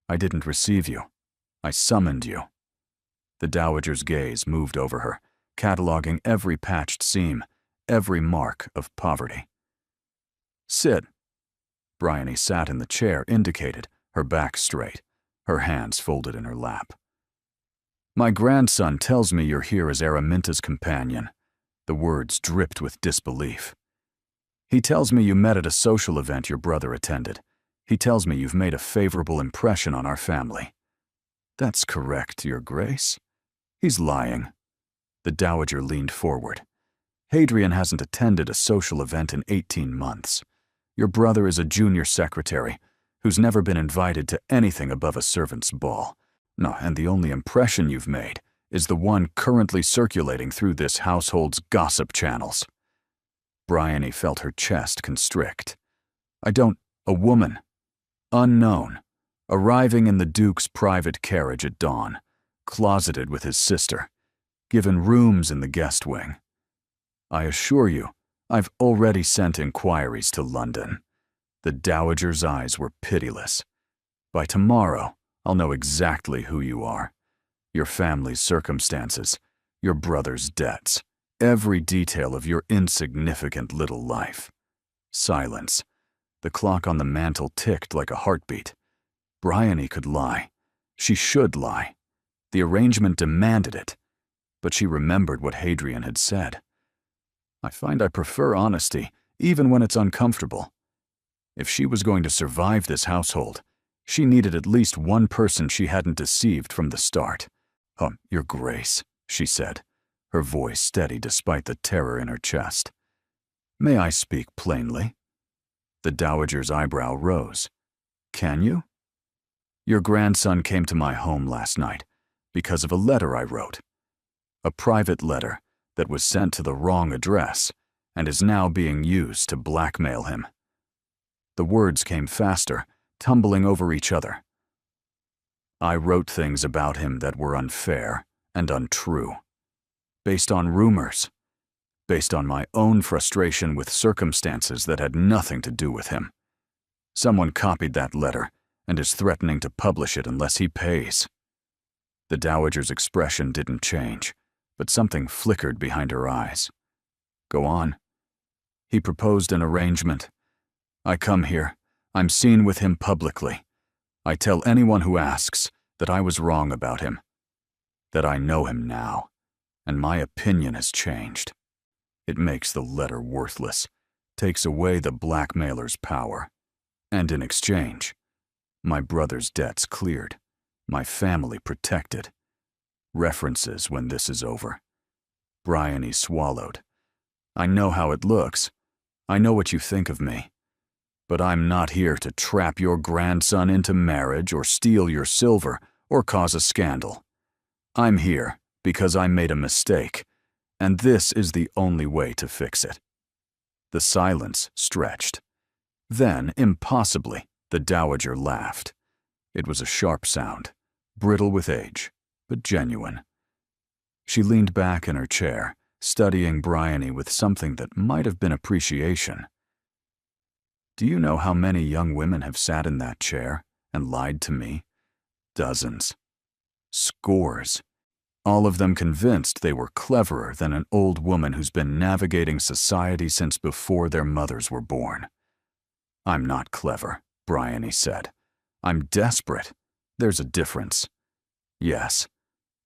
[SPEAKER 1] "I didn't receive you. I summoned you." The dowager's gaze moved over her, cataloging every patched seam, every mark of poverty. "Sit." Bryony sat in the chair indicated, her back straight, her hands folded in her lap. "My grandson tells me you're here as Araminta's companion." The words dripped with disbelief. "He tells me you met at a social event your brother attended. He tells me you've made a favorable impression on our family." "That's correct, Your Grace." "He's lying." The dowager leaned forward. "Hadrian hasn't attended a social event in 18 months. Your brother is a junior secretary who's never been invited to anything above a servant's ball. No, and the only impression you've made is the one currently circulating through this household's gossip channels." Bryony felt her chest constrict. A woman, unknown, arriving in the Duke's private carriage at dawn, closeted with his sister, given rooms in the guest wing. "I assure you, I've already sent inquiries to London." The dowager's eyes were pitiless. "By tomorrow, I'll know exactly who you are. Your family's circumstances, your brother's debts, every detail of your insignificant little life." Silence. The clock on the mantel ticked like a heartbeat. Bryony could lie. She should lie. The arrangement demanded it. But she remembered what Hadrian had said. "I find I prefer honesty, even when it's uncomfortable." If she was going to survive this household, she needed at least one person she hadn't deceived from the start. Your Grace," she said, her voice steady despite the terror in her chest. "May I speak plainly?" The dowager's eyebrow rose. "Can you?" "Your grandson came to my home last night because of a letter I wrote. A private letter that was sent to the wrong address and is now being used to blackmail him." The words came faster, tumbling over each other. "I wrote things about him that were unfair and untrue, based on rumors, based on my own frustration with circumstances that had nothing to do with him. Someone copied that letter and is threatening to publish it unless he pays." The Dowager's expression didn't change, but something flickered behind her eyes. "Go on." "He proposed an arrangement. I come here. I'm seen with him publicly. I tell anyone who asks that I was wrong about him, that I know him now, and my opinion has changed. It makes the letter worthless, takes away the blackmailer's power. And in exchange, my brother's debts cleared, my family protected. References when this is over." Bryony swallowed. "I know how it looks. I know what you think of me. But I'm not here to trap your grandson into marriage or steal your silver or cause a scandal. I'm here because I made a mistake, and this is the only way to fix it." The silence stretched. Then, impossibly, the Dowager laughed. It was a sharp sound, brittle with age, but genuine. She leaned back in her chair, studying Bryony with something that might have been appreciation. "Do you know how many young women have sat in that chair and lied to me? Dozens. Scores. All of them convinced they were cleverer than an old woman who's been navigating society since before their mothers were born." "I'm not clever," Bryony said. "I'm desperate. There's a difference." "Yes."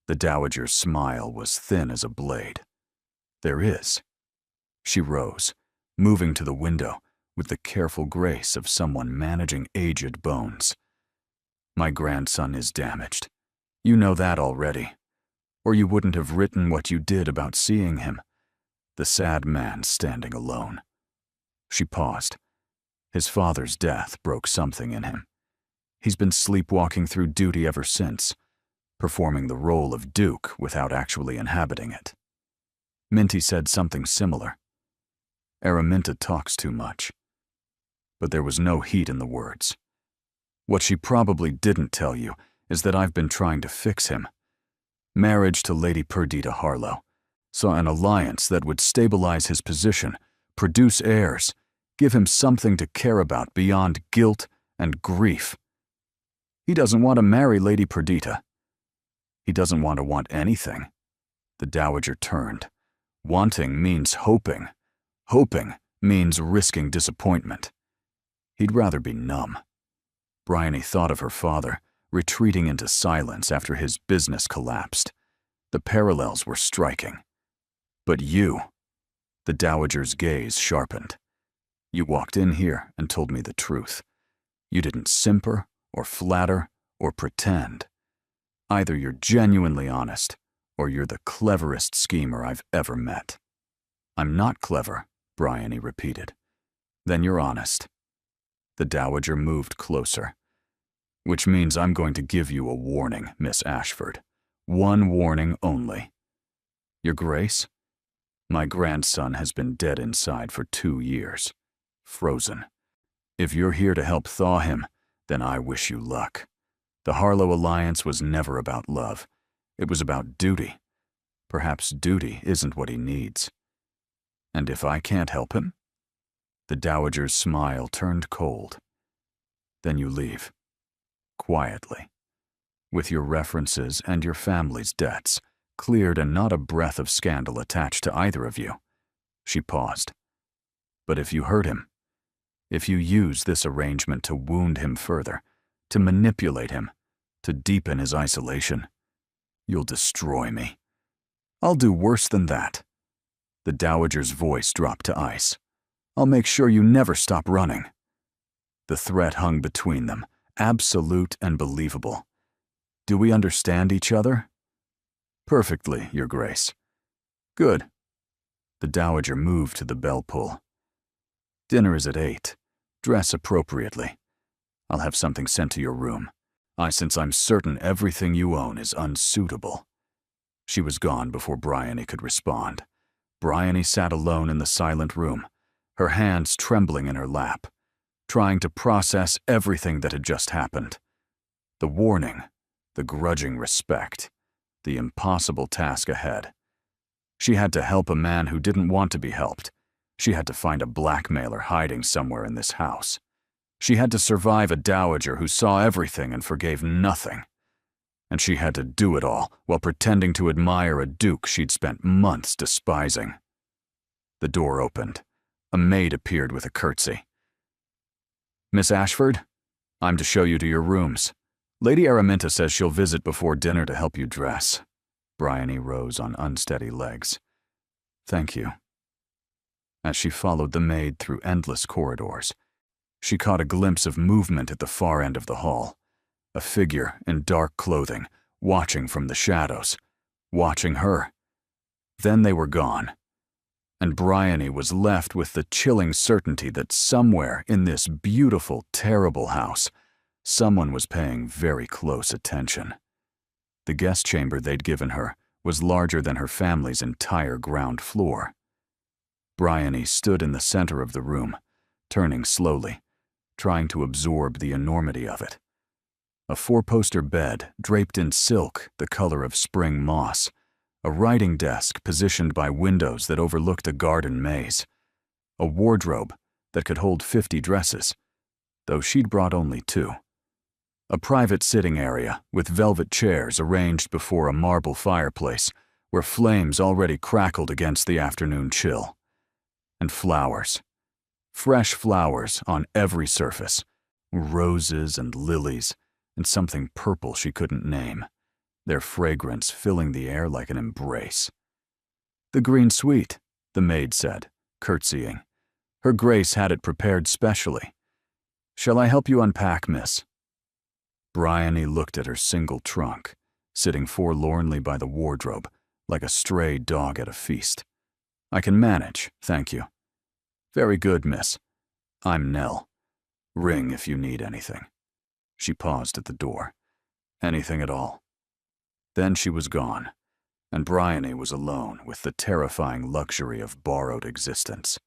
[SPEAKER 1] The Dowager's smile was thin as a blade. "There is." She rose, moving to the window with the careful grace of someone managing aged bones. "My grandson is damaged. You know that already, or you wouldn't have written what you did about seeing him. The sad man standing alone." She paused. His father's death broke something in him. He's been sleepwalking through duty ever since, performing the role of Duke without actually inhabiting it. Minty said something similar. Araminta talks too much. But there was no heat in the words. What she probably didn't tell you is that I've been trying to fix him. Marriage to Lady Perdita Harlow saw an alliance that would stabilize his position, produce heirs, give him something to care about beyond guilt and grief. He doesn't want to marry Lady Perdita. He doesn't want to want anything. The Dowager turned. Wanting means hoping. Hoping means risking disappointment. He'd rather be numb. Bryony thought of her father, retreating into silence after his business collapsed. The parallels were striking. But you, the Dowager's gaze sharpened. You walked in here and told me the truth. You didn't simper or flatter or pretend. Either you're genuinely honest, or you're the cleverest schemer I've ever met. I'm not clever, Bryony repeated. Then you're honest. The Dowager moved closer. Which means I'm going to give you a warning, Miss Ashford. One warning only. Your Grace, my grandson has been dead inside for 2 years. Frozen. If you're here to help thaw him, then I wish you luck. The Harlow alliance was never about love. It was about duty. Perhaps duty isn't what he needs. And if I can't help him? The Dowager's smile turned cold. Then you leave. Quietly. With your references and your family's debts cleared and not a breath of scandal attached to either of you. She paused. But if you hurt him, if you use this arrangement to wound him further, to manipulate him, to deepen his isolation, you'll destroy me. I'll do worse than that. The Dowager's voice dropped to ice. I'll make sure you never stop running. The threat hung between them, absolute and believable. Do we understand each other? Perfectly, Your Grace. Good. The Dowager moved to the bell pull. Dinner is at 8. Dress appropriately. I'll have something sent to your room. Since I'm certain everything you own is unsuitable. She was gone before Bryony could respond. Bryony sat alone in the silent room, her hands trembling in her lap, trying to process everything that had just happened. The warning, the grudging respect, the impossible task ahead. She had to help a man who didn't want to be helped. She had to find a blackmailer hiding somewhere in this house. She had to survive a dowager who saw everything and forgave nothing. And she had to do it all while pretending to admire a duke she'd spent months despising. The door opened. A maid appeared with a curtsy. "Miss Ashford, I'm to show you to your rooms. Lady Araminta says she'll visit before dinner to help you dress." Bryony rose on unsteady legs. "Thank you." As she followed the maid through endless corridors, she caught a glimpse of movement at the far end of the hall. A figure in dark clothing, watching from the shadows, watching her. Then they were gone, and Bryony was left with the chilling certainty that somewhere in this beautiful, terrible house, someone was paying very close attention. The guest chamber they'd given her was larger than her family's entire ground floor. Bryony stood in the center of the room, turning slowly, trying to absorb the enormity of it. A four-poster bed draped in silk the color of spring moss, a writing desk positioned by windows that overlooked a garden maze, a wardrobe that could hold 50 dresses, though she'd brought only 2. A private sitting area with velvet chairs arranged before a marble fireplace where flames already crackled against the afternoon chill. And flowers. Fresh flowers on every surface. Roses and lilies, and something purple she couldn't name, their fragrance filling the air like an embrace. "The green suite," the maid said, curtsying. Her Grace had it prepared specially. "Shall I help you unpack, miss?" Bryony looked at her single trunk, sitting forlornly by the wardrobe, like a stray dog at a feast. "I can manage, thank you." "Very good, miss. I'm Nell. Ring if you need anything." She paused at the door. "Anything at all." Then she was gone, and Bryony was alone with the terrifying luxury of borrowed existence.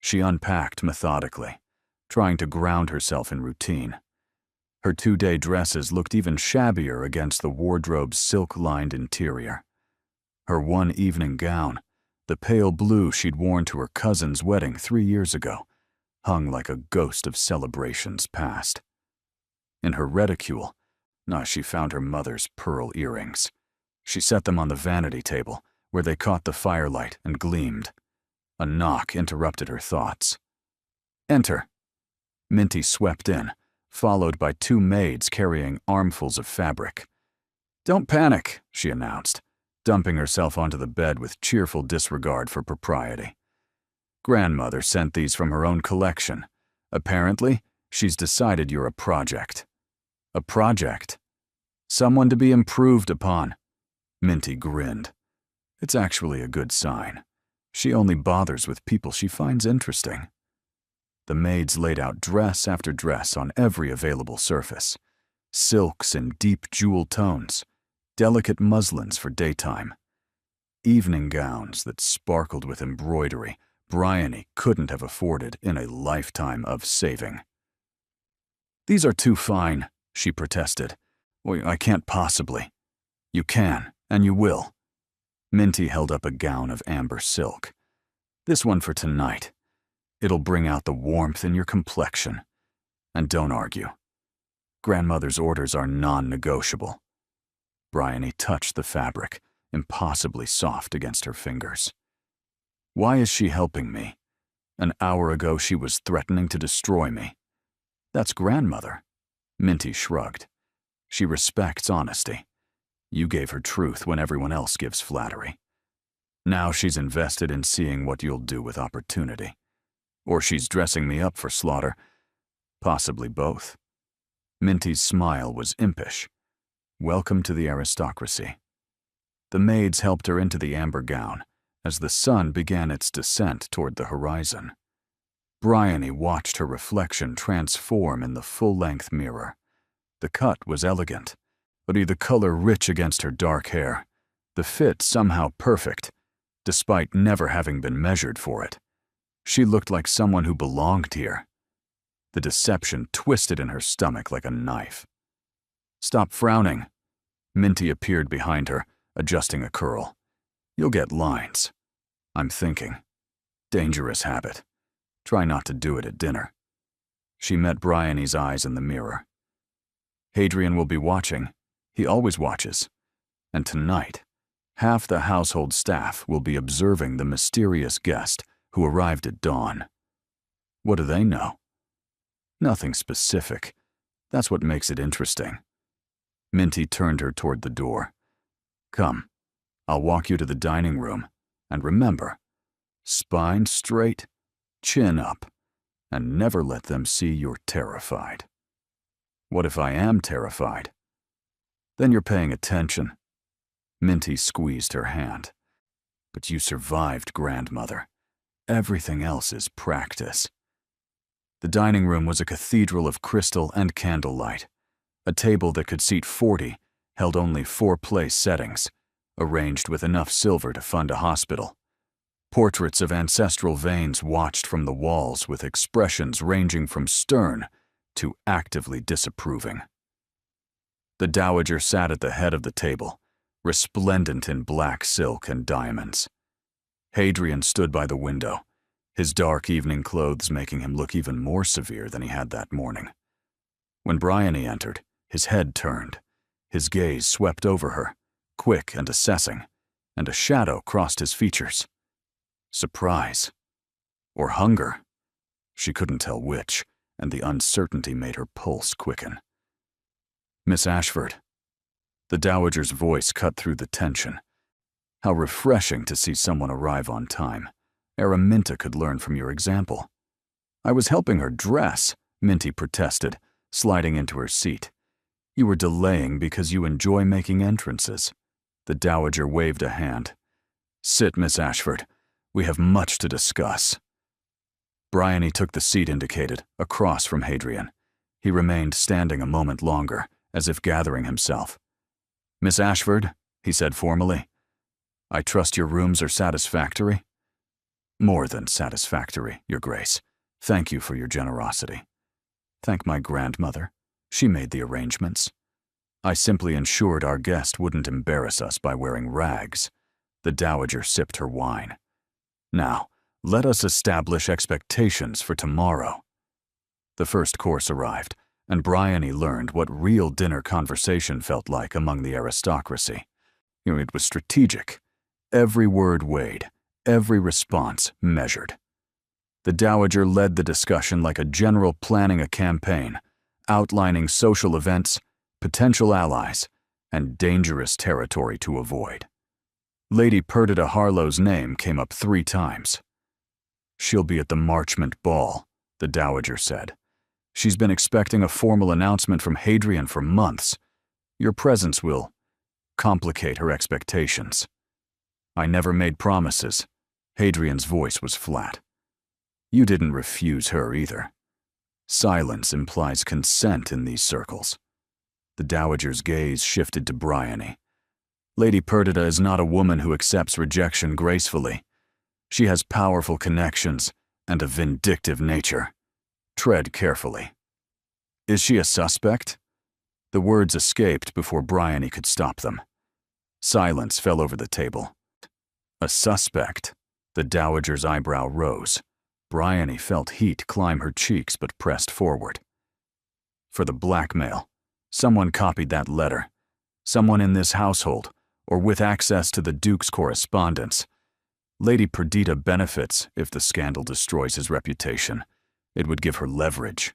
[SPEAKER 1] She unpacked methodically, trying to ground herself in routine. Her 2-day dresses looked even shabbier against the wardrobe's silk-lined interior. Her one evening gown, the pale blue she'd worn to her cousin's wedding 3 years ago, hung like a ghost of celebrations past. In her reticule, she found her mother's pearl earrings. She set them on the vanity table, where they caught the firelight and gleamed. A knock interrupted her thoughts. "Enter." Minty swept in, followed by 2 maids carrying armfuls of fabric. "Don't panic," she announced, dumping herself onto the bed with cheerful disregard for propriety. "Grandmother sent these from her own collection. Apparently, she's decided you're a project." "A project? Someone to be improved upon." Minty grinned. "It's actually a good sign. She only bothers with people she finds interesting." The maids laid out dress after dress on every available surface. Silks in deep jewel tones, delicate muslins for daytime, evening gowns that sparkled with embroidery Bryony couldn't have afforded in a lifetime of saving. "These are too fine," she protested. "I can't possibly." "You can, and you will." Minty held up a gown of amber silk. "This one for tonight. It'll bring out the warmth in your complexion. And don't argue. Grandmother's orders are non-negotiable." Bryony touched the fabric, impossibly soft against her fingers. "Why is she helping me? An hour ago she was threatening to destroy me." "That's grandmother." Minty shrugged. "She respects honesty. You gave her truth when everyone else gives flattery. Now she's invested in seeing what you'll do with opportunity. Or she's dressing me up for slaughter. Possibly both." Minty's smile was impish. Welcome to the aristocracy. The maids helped her into the amber gown as the sun began its descent toward the horizon. Bryony watched her reflection transform in the full-length mirror. The cut was elegant, but the color rich against her dark hair, the fit somehow perfect, despite never having been measured for it. She looked like someone who belonged here. The deception twisted in her stomach like a knife. "Stop frowning." Minty appeared behind her, adjusting a curl. You'll get lines. I'm thinking. Dangerous habit. Try not to do it at dinner. She met Bryony's eyes in the mirror. Hadrian will be watching. He always watches. And tonight, half the household staff will be observing the mysterious guest who arrived at dawn. What do they know? Nothing specific. That's what makes it interesting. Minty turned her toward the door. Come, I'll walk you to the dining room. And remember, spine straight, chin up, and never let them see you're terrified. What if I am terrified? Then you're paying attention. Minty squeezed her hand. But you survived, grandmother. Everything else is practice. The dining room was a cathedral of crystal and candlelight. A table that could seat 40 held only 4 place settings, arranged with enough silver to fund a hospital. Portraits of ancestral veins watched from the walls with expressions ranging from stern to actively disapproving. The dowager sat at the head of the table, resplendent in black silk and diamonds. Hadrian stood by the window, his dark evening clothes making him look even more severe than he had that morning. When Bryony entered, his head turned. His gaze swept over her, quick and assessing, and a shadow crossed his features. Surprise. Or hunger. She couldn't tell which, and the uncertainty made her pulse quicken. Miss Ashford. The dowager's voice cut through the tension. How refreshing to see someone arrive on time. Araminta could learn from your example. I was helping her dress, Minty protested, sliding into her seat. You were delaying because you enjoy making entrances. The dowager waved a hand. Sit, Miss Ashford. We have much to discuss. Bryony took the seat indicated, across from Hadrian. He remained standing a moment longer, as if gathering himself. Miss Ashford, he said formally, I trust your rooms are satisfactory? More than satisfactory, Your Grace. Thank you for your generosity. Thank my grandmother. She made the arrangements. I simply ensured our guest wouldn't embarrass us by wearing rags. The dowager sipped her wine. Now, let us establish expectations for tomorrow. The first course arrived, and Bryony learned what real dinner conversation felt like among the aristocracy. It was strategic. Every word weighed, every response measured. The dowager led the discussion like a general planning a campaign, outlining social events, potential allies, and dangerous territory to avoid. Lady Perdita Harlow's name came up 3 times. She'll be at the Marchmont Ball, the dowager said. She's been expecting a formal announcement from Hadrian for months. Your presence will complicate her expectations. I never made promises. Hadrian's voice was flat. You didn't refuse her either. Silence implies consent in these circles. The dowager's gaze shifted to Bryony. Lady Perdita is not a woman who accepts rejection gracefully. She has powerful connections and a vindictive nature. Tread carefully. Is she a suspect? The words escaped before Bryony could stop them. Silence fell over the table. A suspect? The dowager's eyebrow rose. Bryony felt heat climb her cheeks but pressed forward. For the blackmail. Someone copied that letter. Someone in this household, or with access to the Duke's correspondence. Lady Perdita benefits if the scandal destroys his reputation. It would give her leverage.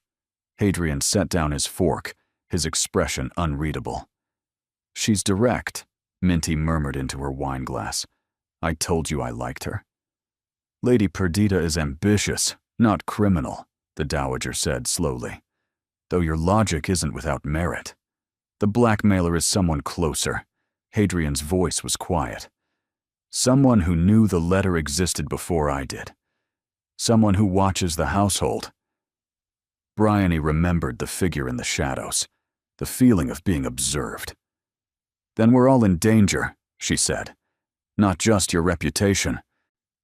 [SPEAKER 1] Hadrian set down his fork, his expression unreadable. She's direct, Minty murmured into her wineglass. I told you I liked her. Lady Perdita is ambitious, not criminal, the dowager said slowly. Though your logic isn't without merit. The blackmailer is someone closer. Hadrian's voice was quiet. Someone who knew the letter existed before I did. Someone who watches the household. Bryony remembered the figure in the shadows, the feeling of being observed. Then we're all in danger, she said. Not just your reputation.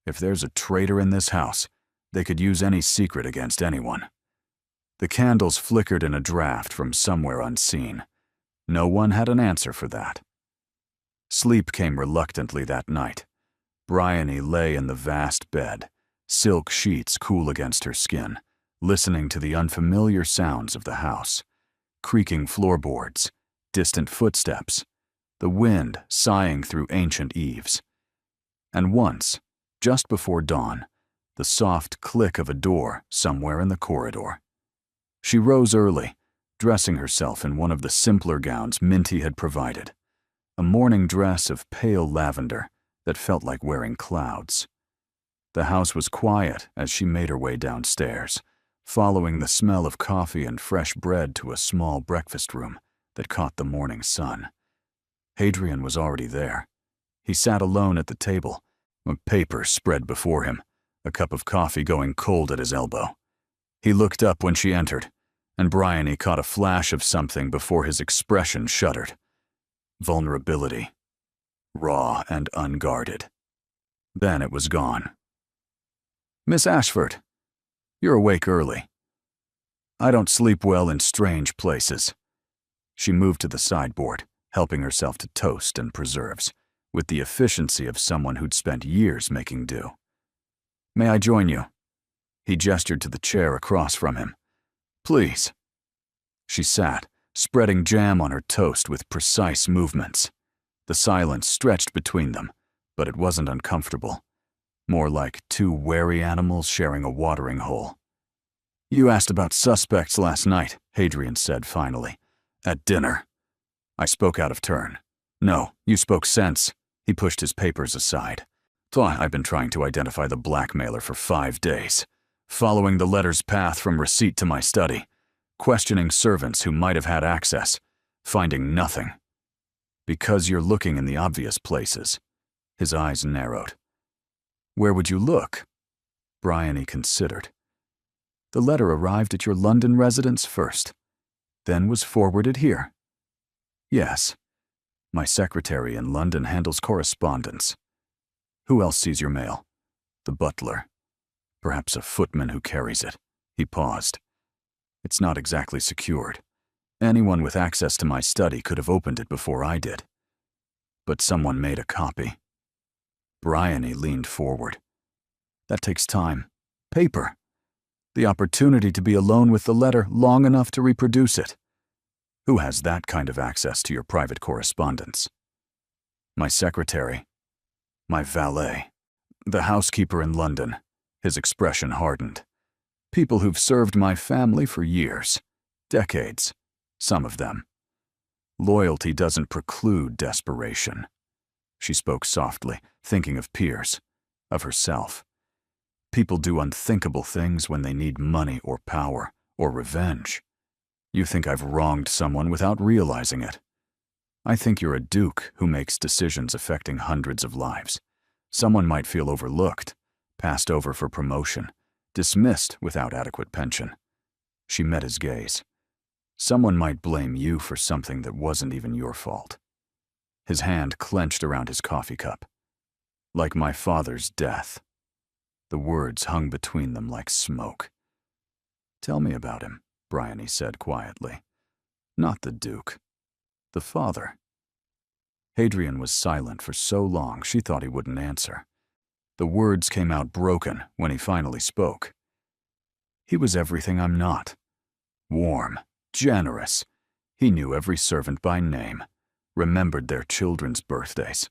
[SPEAKER 1] If there's a traitor in this house, they could use any secret against anyone. The candles flickered in a draft from somewhere unseen. No one had an answer for that. Sleep came reluctantly that night. Bryony lay in the vast bed, silk sheets cool against her skin, listening to the unfamiliar sounds of the house. Creaking floorboards, distant footsteps, the wind sighing through ancient eaves. And once, just before dawn, the soft click of a door somewhere in the corridor. She rose early, dressing herself in one of the simpler gowns Minty had provided, a morning dress of pale lavender that felt like wearing clouds. The house was quiet as she made her way downstairs, following the smell of coffee and fresh bread to a small breakfast room that caught the morning sun. Hadrian was already there. He sat alone at the table, a paper spread before him, a cup of coffee going cold at his elbow. He looked up when she entered, and Bryony caught a flash of something before his expression shuddered. Vulnerability. Raw and unguarded. Then it was gone. "Miss Ashford, you're awake early. I don't sleep well in strange places." She moved to the sideboard, helping herself to toast and preserves, with the efficiency of someone who'd spent years making do. "May I join you?" He gestured to the chair across from him. "Please." She sat, spreading jam on her toast with precise movements. The silence stretched between them, but it wasn't uncomfortable. More like two wary animals sharing a watering hole. "You asked about suspects last night," Hadrian said finally. "At dinner." I spoke out of turn. "No, you spoke sense." He pushed his papers aside. "I've been trying to identify the blackmailer for 5 days, following the letter's path from receipt to my study, questioning servants who might have had access, finding nothing. Because you're looking in the obvious places." His eyes narrowed. "Where would you look?" Bryony considered. "The letter arrived at your London residence first, then was forwarded here." "Yes. My secretary in London handles correspondence." "Who else sees your mail?" "The butler. Perhaps a footman who carries it." He paused. "It's not exactly secured. Anyone with access to my study could have opened it before I did. But someone made a copy." Bryony leaned forward. "That takes time. Paper. The opportunity to be alone with the letter long enough to reproduce it. Who has that kind of access to your private correspondence?" "My secretary. My valet. The housekeeper in London." His expression hardened. "People who've served my family for years. Decades. Some of them. Loyalty doesn't preclude desperation." She spoke softly, thinking of Piers, of herself. "People do unthinkable things when they need money or power or revenge. You think I've wronged someone without realizing it. I think you're a duke who makes decisions affecting hundreds of lives. Someone might feel overlooked, passed over for promotion, dismissed without adequate pension." She met his gaze. "Someone might blame you for something that wasn't even your fault." His hand clenched around his coffee cup. "Like my father's death." The words hung between them like smoke. "Tell me about him," Bryony said quietly. "Not the Duke. The father." Hadrian was silent for so long she thought he wouldn't answer. The words came out broken when he finally spoke. "He was everything I'm not. Warm, generous. He knew every servant by name, remembered their children's birthdays,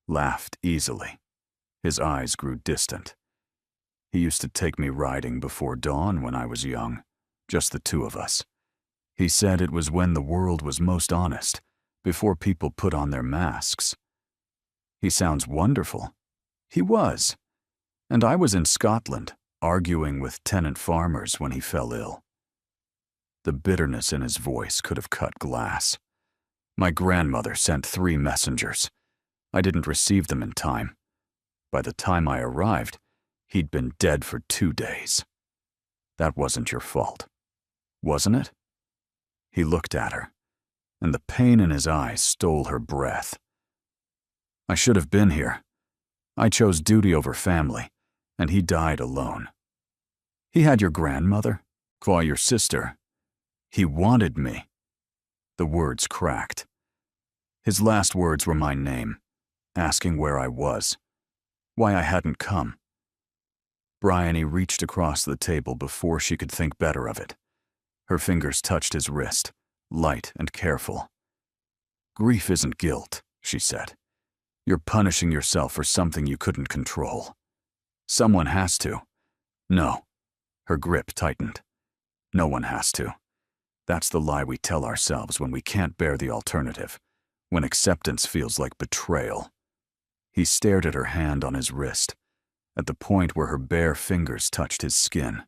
[SPEAKER 1] laughed easily. His eyes grew distant. He used to take me riding before dawn when I was young, just the two of us. He said it was when the world was most honest, before people put on their masks. He sounds wonderful. He was. And I was in Scotland, arguing with tenant farmers when he fell ill." The bitterness in his voice could have cut glass. "My grandmother sent 3 messengers. I didn't receive them in time. By the time I arrived, he'd been dead for 2 days. That wasn't your fault, wasn't it?" He looked at her, and the pain in his eyes stole her breath. "I should have been here. I chose duty over family, and he died alone. He had your grandmother, your sister. He wanted me." The words cracked. "His last words were my name, asking where I was. why I hadn't come. Bryony reached across the table before she could think better of it. Her fingers touched his wrist, light and careful. Grief isn't guilt, she said. You're punishing yourself for something you couldn't control. Someone has to. No. Her grip tightened. No one has to. That's the lie we tell ourselves when we can't bear the alternative, when acceptance feels like betrayal. He stared at her hand on his wrist, at the point where her bare fingers touched his skin.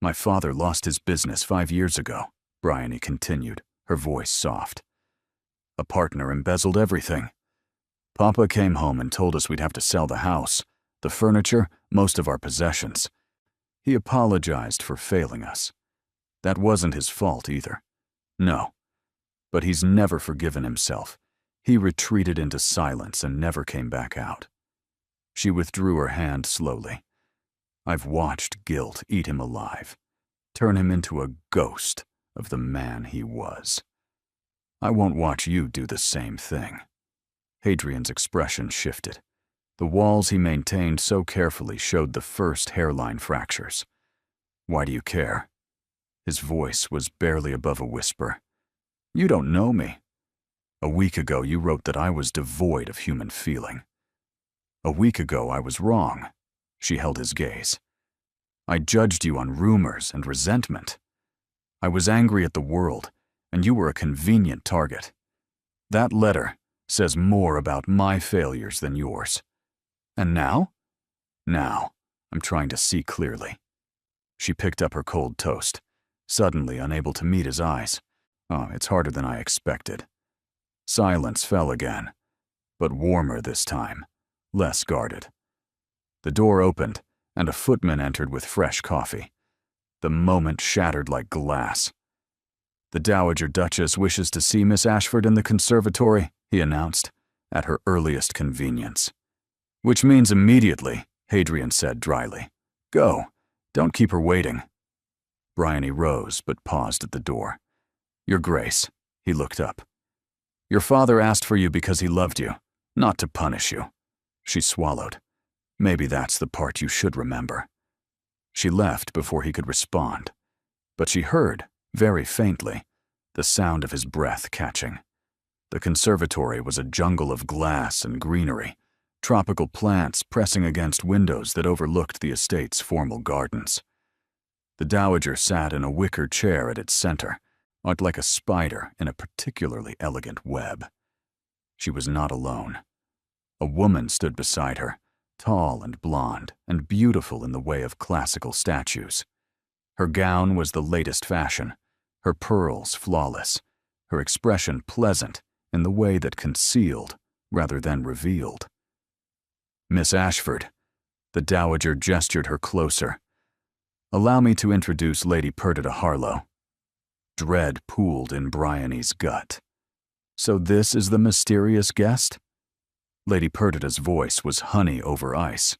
[SPEAKER 1] My father lost his business 5 years ago, Bryony continued, her voice soft. A partner embezzled everything. Papa came home and told us we'd have to sell the house, the furniture, most of our possessions. He apologized for failing us. That wasn't his fault either. No. But he's never forgiven himself. He retreated into silence and never came back out. She withdrew her hand slowly. I've watched guilt eat him alive, turn him into a ghost of the man he was. I won't watch you do the same thing. Hadrian's expression shifted. The walls he maintained so carefully showed the first hairline fractures. Why do you care? His voice was barely above a whisper. You don't know me. A week ago you wrote that I was devoid of human feeling. A week ago I was wrong. She held his gaze. I judged you on rumors and resentment. I was angry at the world, and you were a convenient target. That letter says more about my failures than yours. And now? Now, I'm trying to see clearly. She picked up her cold toast, suddenly unable to meet his eyes. Oh, it's harder than I expected. Silence fell again, but warmer this time, less guarded. The door opened, and a footman entered with fresh coffee. The moment shattered like glass. The Dowager Duchess wishes to see Miss Ashford in the conservatory, he announced, at her earliest convenience. Which means immediately, Hadrian said dryly. Go. Don't keep her waiting. Bryony rose, but paused at the door. Your Grace, he looked up. Your father asked for you because he loved you, not to punish you. She swallowed. Maybe that's the part you should remember. She left before he could respond, but she heard, very faintly, the sound of his breath catching. The conservatory was a jungle of glass and greenery, tropical plants pressing against windows that overlooked the estate's formal gardens. The dowager sat in a wicker chair at its center, arched like a spider in a particularly elegant web. She was not alone. A woman stood beside her, tall and blonde and beautiful in the way of classical statues. Her gown was the latest fashion, her pearls flawless, her expression pleasant in the way that concealed rather than revealed. Miss Ashford, the dowager gestured her closer. Allow me to introduce Lady Perdita Harlow. Dread pooled in Bryony's gut. So this is the mysterious guest? Lady Perdita's voice was honey over ice.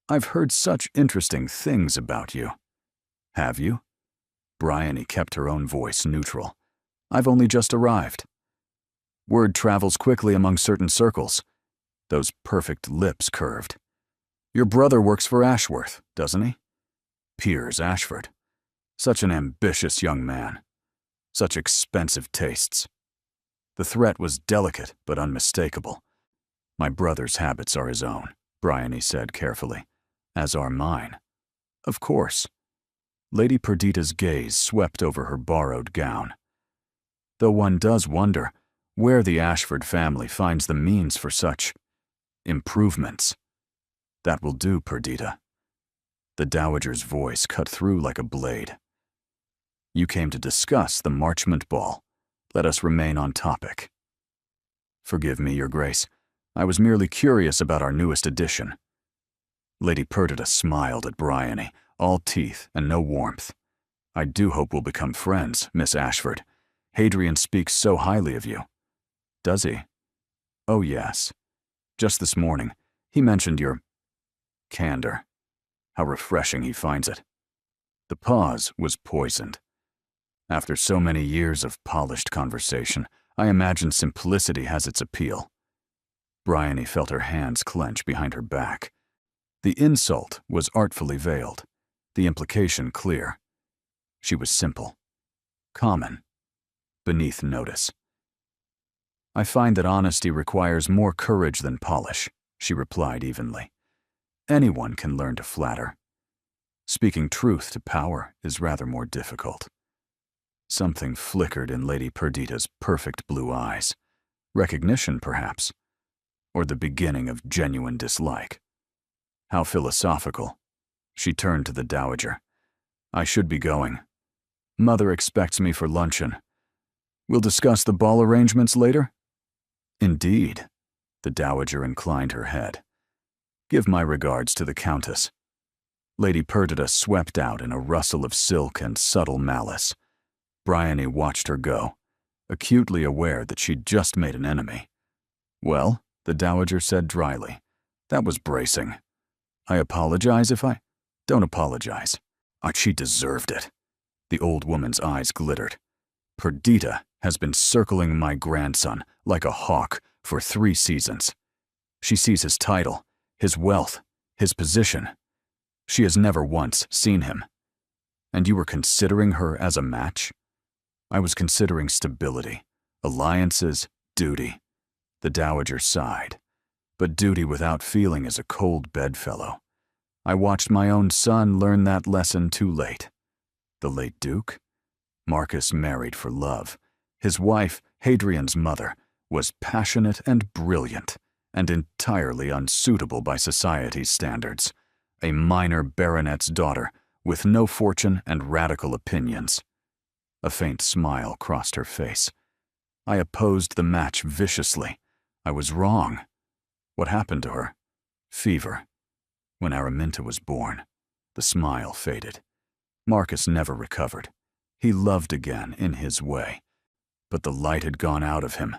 [SPEAKER 1] I've heard such interesting things about you. Have you? Bryony kept her own voice neutral. I've only just arrived. Word travels quickly among certain circles. Those perfect lips curved. Your brother works for Ashworth, doesn't he? Piers Ashford. Such an ambitious young man. Such expensive tastes. The threat was delicate but unmistakable. My brother's habits are his own, Bryony said carefully, as are mine. Of course. Lady Perdita's gaze swept over her borrowed gown. Though one does wonder where the Ashford family finds the means for such improvements. That will do, Perdita. The dowager's voice cut through like a blade. You came to discuss the Marchmont Ball. Let us remain on topic. Forgive me, Your Grace. I was merely curious about our newest addition. Lady Perdita smiled at Bryony, all teeth and no warmth. I do hope we'll become friends, Miss Ashford. Hadrian speaks so highly of you. Does he? Oh, yes. Just this morning, he mentioned your candor. How refreshing he finds it. The pause was poisoned. After so many years of polished conversation, I imagine simplicity has its appeal. Bryony felt her hands clench behind her back. The insult was artfully veiled, the implication clear. She was simple, common, beneath notice. "I find that honesty requires more courage than polish," she replied evenly. "Anyone can learn to flatter. Speaking truth to power is rather more difficult." Something flickered in Lady Perdita's perfect blue eyes. Recognition, perhaps, or the beginning of genuine dislike. How philosophical. She turned to the dowager. "I should be going. Mother expects me for luncheon. We'll discuss the ball arrangements later?" "Indeed." The dowager inclined her head. "Give my regards to the Countess." Lady Perdita swept out in a rustle of silk and subtle malice. Bryony watched her go, acutely aware that she'd just made an enemy. "Well," the dowager said dryly, "that was bracing. I apologize if I—" "Don't apologize. She deserved it." The old woman's eyes glittered. "Perdita has been circling my grandson like a hawk for 3 seasons. She sees his title, his wealth, his position. She has never once seen him. And you were considering her as a match?" "I was considering stability, alliances, duty." The dowager sighed. "But duty without feeling is a cold bedfellow. I watched my own son learn that lesson too late." "The late Duke?" "Marcus married for love. His wife, Hadrian's mother, was passionate and brilliant, and entirely unsuitable by society's standards. A minor baronet's daughter, with no fortune and radical opinions." A faint smile crossed her face. "I opposed the match viciously. I was wrong. What happened to her?" "Fever. When Araminta was born." The smile faded. "Marcus never recovered. He loved again in his way. But the light had gone out of him.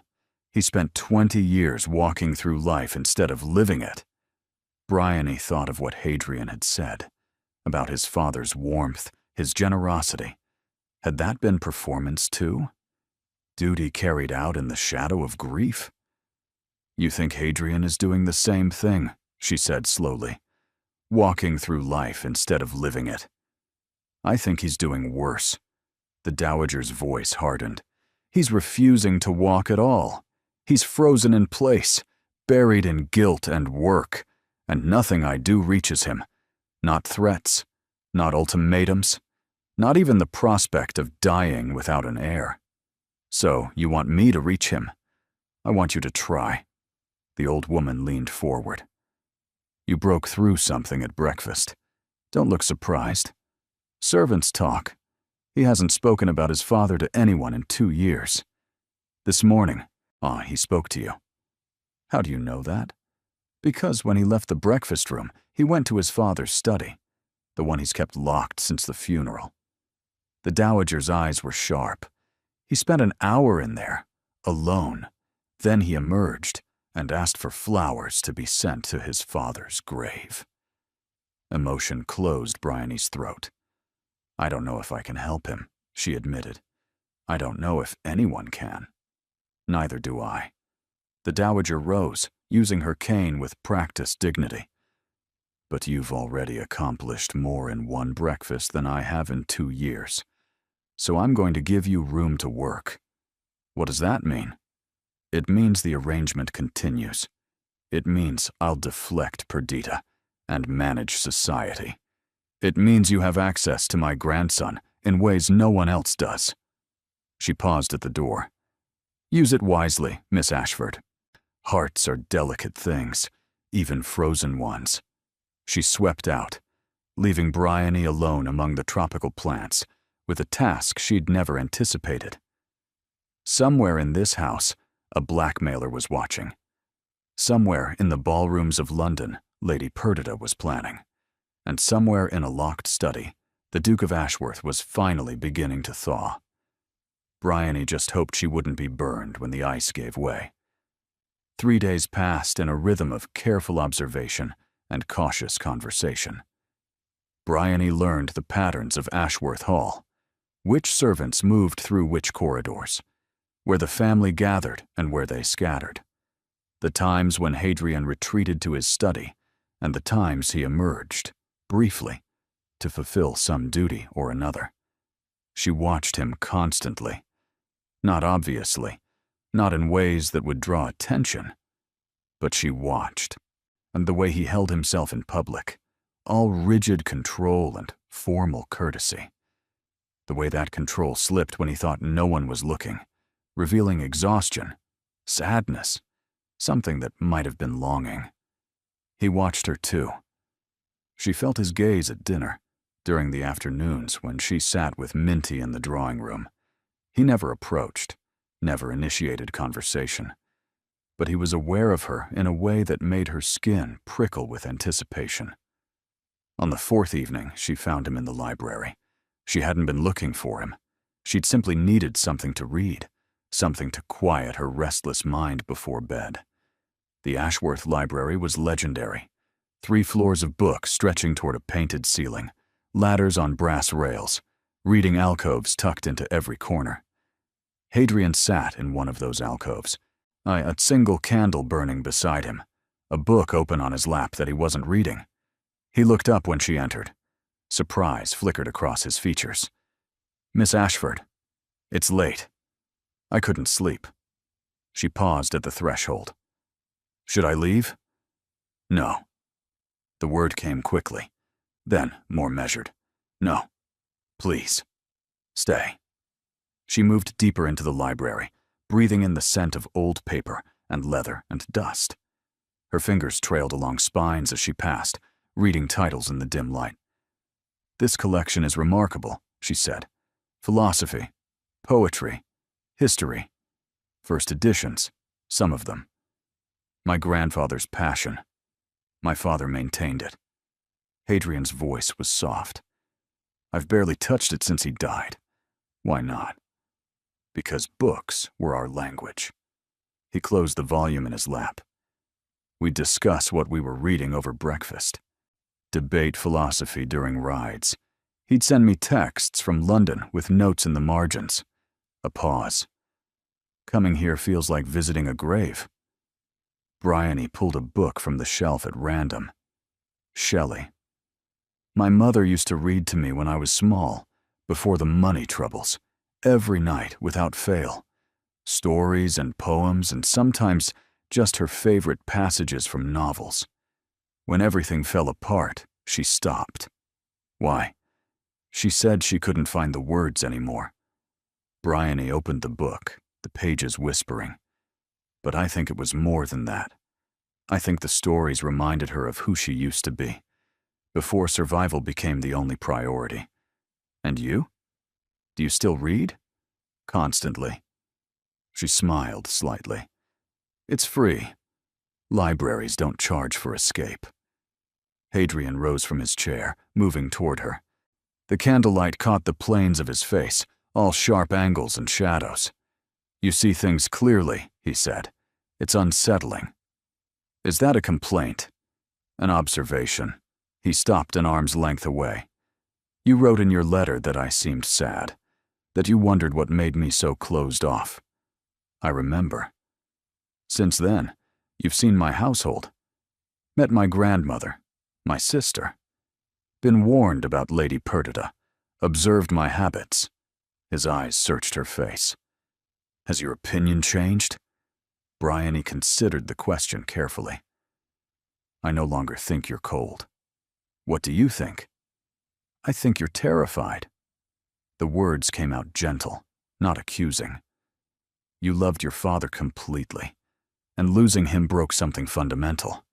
[SPEAKER 1] He spent 20 years walking through life instead of living it." Bryony thought of what Hadrian had said, about his father's warmth, his generosity. Had that been performance too? Duty carried out in the shadow of grief? "You think Hadrian is doing the same thing," she said slowly. "Walking through life instead of living it." "I think he's doing worse." The dowager's voice hardened. "He's refusing to walk at all. He's frozen in place, buried in guilt and work, and nothing I do reaches him. Not threats, not ultimatums, not even the prospect of dying without an heir. So you want me to reach him? I want you to try." The old woman leaned forward. "You broke through something at breakfast. Don't look surprised. Servants talk. He hasn't spoken about his father to anyone in 2 years. This morning, he spoke to you." "How do you know that?" "Because when he left the breakfast room, he went to his father's study, the one he's kept locked since the funeral." The dowager's eyes were sharp. "He spent an hour in there, alone. Then he emerged and asked for flowers to be sent to his father's grave." Emotion closed Bryony's throat. "I don't know if I can help him," she admitted. "I don't know if anyone can." "Neither do I." The dowager rose, using her cane with practiced dignity. "But you've already accomplished more in 1 breakfast than I have in 2 years. So I'm going to give you room to work." "What does that mean?" "It means the arrangement continues. It means I'll deflect Perdita and manage society. It means you have access to my grandson in ways no one else does." She paused at the door. "Use it wisely, Miss Ashford. Hearts are delicate things, even frozen ones." She swept out, leaving Bryony alone among the tropical plants, with a task she'd never anticipated. Somewhere in this house, a blackmailer was watching. Somewhere in the ballrooms of London, Lady Perdita was planning. And somewhere in a locked study, the Duke of Ashworth was finally beginning to thaw. Bryony just hoped she wouldn't be burned when the ice gave way. 3 days passed in a rhythm of careful observation and cautious conversation. Bryony learned the patterns of Ashworth Hall, which servants moved through which corridors, where the family gathered and where they scattered. The times when Hadrian retreated to his study, and the times he emerged, briefly, to fulfill some duty or another. She watched him constantly. Not obviously, not in ways that would draw attention, but she watched. And the way he held himself in public, all rigid control and formal courtesy. The way that control slipped when he thought no one was looking, revealing exhaustion, sadness, something that might have been longing. He watched her too. She felt his gaze at dinner, during the afternoons when she sat with Minty in the drawing room. He never approached, never initiated conversation. But he was aware of her in a way that made her skin prickle with anticipation. On the fourth evening, she found him in the library. She hadn't been looking for him. She'd simply needed something to read, something to quiet her restless mind before bed. The Ashworth Library was legendary. 3 floors of books stretching toward a painted ceiling, ladders on brass rails, reading alcoves tucked into every corner. Hadrian sat in one of those alcoves, a single candle burning beside him, a book open on his lap that he wasn't reading. He looked up when she entered. Surprise flickered across his features. "Miss Ashford, it's late. I couldn't sleep." She paused at the threshold. "Should I leave?" "No." The word came quickly, then more measured. "No. Please. Stay." She moved deeper into the library, breathing in the scent of old paper and leather and dust. Her fingers trailed along spines as she passed, reading titles in the dim light. "This collection is remarkable," she said. "Philosophy, poetry, history. First editions, some of them. My grandfather's passion. My father maintained it." Hadrian's voice was soft. "I've barely touched it since he died. Why not?" "Because books were our language." He closed the volume in his lap. We'd discuss what we were reading over breakfast. Debate philosophy during rides. He'd send me texts from London with notes in the margins. A pause. "Coming here feels like visiting a grave." Bryony pulled a book from the shelf at random. Shelley. "My mother used to read to me when I was small, before the money troubles, every night without fail. Stories and poems and sometimes just her favorite passages from novels. When everything fell apart, she stopped. Why? She said she couldn't find the words anymore." Bryony opened the book, the pages whispering. "But I think it was more than that. I think the stories reminded her of who she used to be, before survival became the only priority. And you? Do you still read?" "Constantly." She smiled slightly. "It's free. Libraries don't charge for escape." Hadrian rose from his chair, moving toward her. The candlelight caught the planes of his face, all sharp angles and shadows. "You see things clearly," he said. "It's unsettling." "Is that a complaint?" "An observation." He stopped an arm's length away. "You wrote in your letter that I seemed sad, that you wondered what made me so closed off." "I remember." "Since then, you've seen my household, met my grandmother, my sister, been warned about Lady Perdita, observed my habits." His eyes searched her face. "Has your opinion changed?" Bryony considered the question carefully. "I no longer think you're cold." "What do you think?" "I think you're terrified." The words came out gentle, not accusing. "You loved your father completely, and losing him broke something fundamental.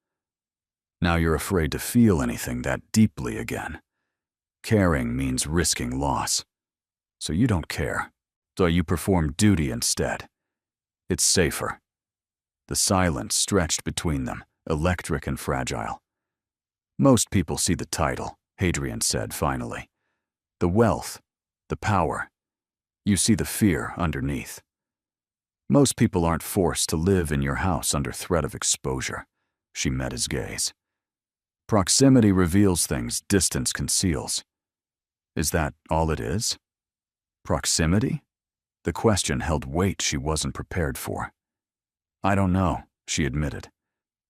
[SPEAKER 1] Now you're afraid to feel anything that deeply again. Caring means risking loss. So you don't care, so you perform duty instead. It's safer." The silence stretched between them, electric and fragile. "Most people see the title," Hadrian said finally. "The wealth, the power. You see the fear underneath. Most people aren't forced to live in your house under threat of exposure." She met his gaze. "Proximity reveals things distance conceals." "Is that all it is?" "Proximity?" The question held weight she wasn't prepared for. "I don't know," she admitted.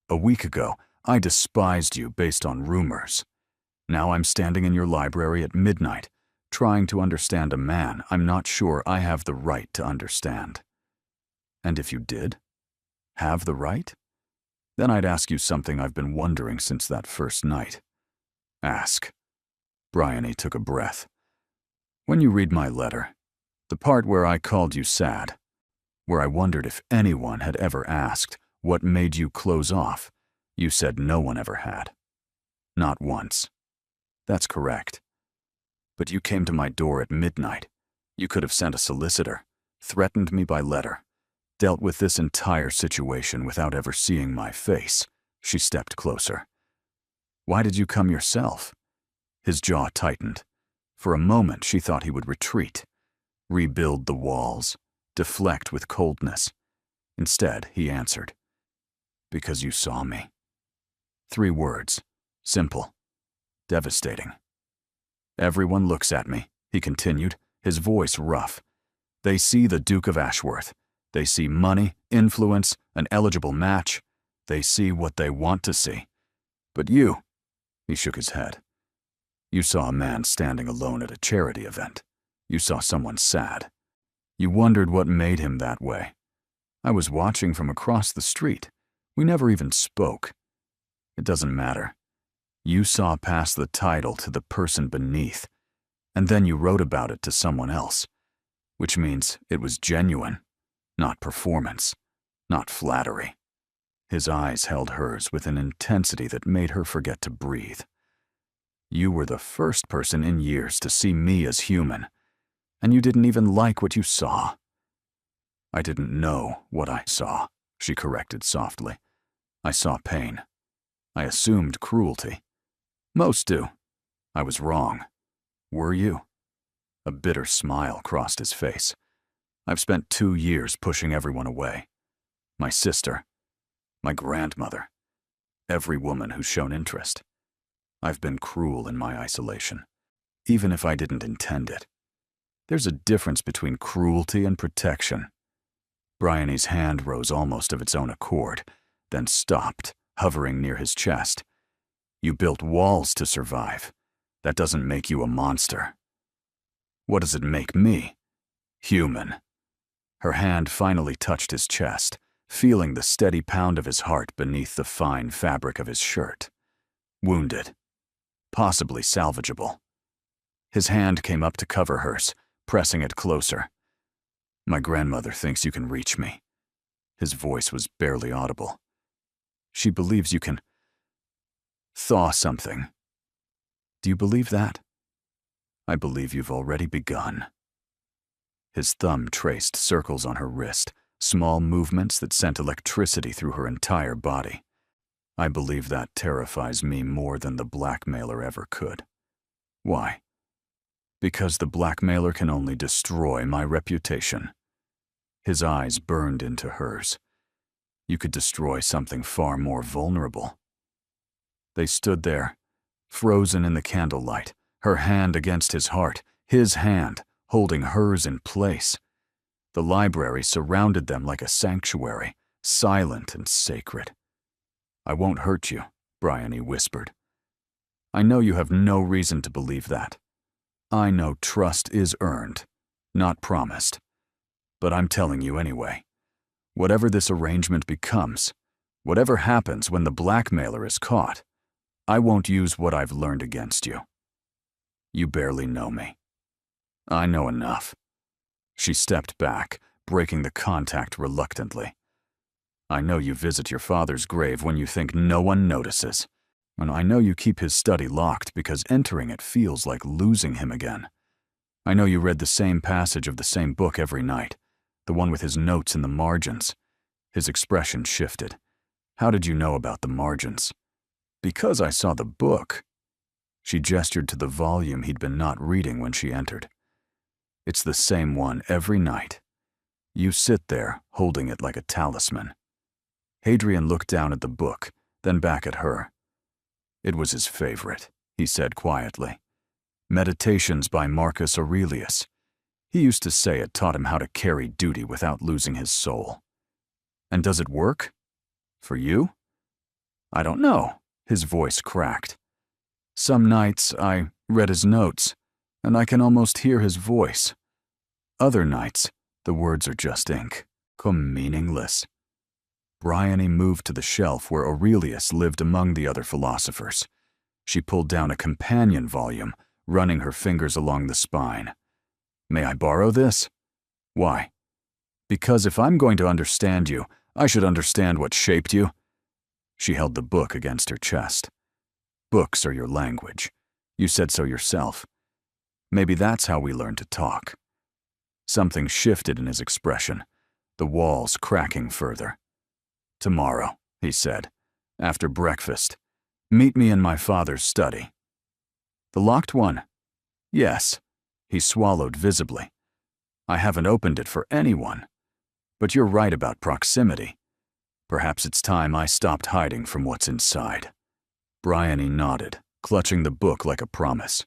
[SPEAKER 1] A week ago, I despised you based on rumors. Now I'm standing in your library at midnight, trying to understand a man I'm not sure I have the right to understand. And if you did have the right, then I'd ask you something I've been wondering since that first night. Ask. Bryony took a breath. When you read my letter, the part where I called you sad, where I wondered if anyone had ever asked what made you close off, you said no one ever had. Not once. That's correct. But you came to my door at midnight. You could have sent a solicitor, threatened me by letter, dealt with this entire situation without ever seeing my face. She stepped closer. Why did you come yourself? His jaw tightened. For a moment she thought he would retreat, rebuild the walls, deflect with coldness. Instead, he answered, because you saw me. 3 words, simple, devastating. Everyone looks at me, he continued, his voice rough. They see the Duke of Ashworth. They see money, influence, an eligible match. They see what they want to see. But you, he shook his head. You saw a man standing alone at a charity event. You saw someone sad. You wondered what made him that way. I was watching from across the street. We never even spoke. It doesn't matter. You saw past the title to the person beneath, and then you wrote about it to someone else, which means it was genuine, not performance, not flattery. His eyes held hers with an intensity that made her forget to breathe. You were the first person in years to see me as human, and you didn't even like what you saw. I didn't know what I saw, she corrected softly. I saw pain. I assumed cruelty. Most do. I was wrong. Were you? A bitter smile crossed his face. I've spent 2 years pushing everyone away. My sister, my grandmother, every woman who's shown interest. I've been cruel in my isolation, even if I didn't intend it. There's a difference between cruelty and protection. Bryony's hand rose almost of its own accord, then stopped, hovering near his chest. You built walls to survive. That doesn't make you a monster. What does it make me? Human. Her hand finally touched his chest, feeling the steady pound of his heart beneath the fine fabric of his shirt. Wounded. Possibly salvageable. His hand came up to cover hers, pressing it closer. My grandmother thinks you can reach me. His voice was barely audible. She believes you can thaw something. Do you believe that? I believe you've already begun. His thumb traced circles on her wrist, small movements that sent electricity through her entire body. I believe that terrifies me more than the blackmailer ever could. Why? Because the blackmailer can only destroy my reputation. His eyes burned into hers. You could destroy something far more vulnerable. They stood there, frozen in the candlelight, her hand against his heart, his hand holding hers in place. The library surrounded them like a sanctuary, silent and sacred. I won't hurt you, Bryony whispered. I know you have no reason to believe that. I know trust is earned, not promised. But I'm telling you anyway. Whatever this arrangement becomes, whatever happens when the blackmailer is caught, I won't use what I've learned against you. You barely know me. I know enough. She stepped back, breaking the contact reluctantly. I know you visit your father's grave when you think no one notices. And I know you keep his study locked because entering it feels like losing him again. I know you read the same passage of the same book every night, the one with his notes in the margins. His expression shifted. How did you know about the margins? Because I saw the book. She gestured to the volume he'd been not reading when she entered. It's the same one every night. You sit there, holding it like a talisman. Hadrian looked down at the book, then back at her. It was his favorite, he said quietly. Meditations by Marcus Aurelius. He used to say it taught him how to carry duty without losing his soul. And does it work? For you? I don't know. His voice cracked. Some nights I read his notes, and I can almost hear his voice. Other nights, the words are just ink, come meaningless. Bryony moved to the shelf where Aurelius lived among the other philosophers. She pulled down a companion volume, running her fingers along the spine. May I borrow this? Why? Because if I'm going to understand you, I should understand what shaped you. She held the book against her chest. Books are your language. You said so yourself. Maybe that's how we learn to talk. Something shifted in his expression, the walls cracking further. Tomorrow, he said, after breakfast. Meet me in my father's study. The locked one? Yes. He swallowed visibly. I haven't opened it for anyone. But you're right about proximity. Perhaps it's time I stopped hiding from what's inside. Bryony nodded, clutching the book like a promise.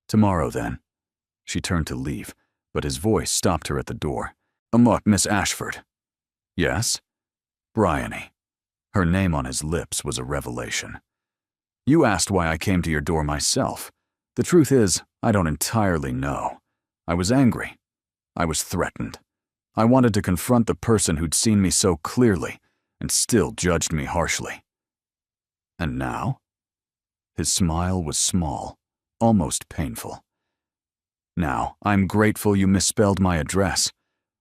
[SPEAKER 1] Tomorrow, then. She turned to leave, but his voice stopped her at the door. Miss Ashford. Yes? Bryony. Her name on his lips was a revelation. You asked why I came to your door myself. The truth is, I don't entirely know. I was angry. I was threatened. I wanted to confront the person who'd seen me so clearly and still judged me harshly. And now? His smile was small, almost painful. Now, I'm grateful you misspelled my address.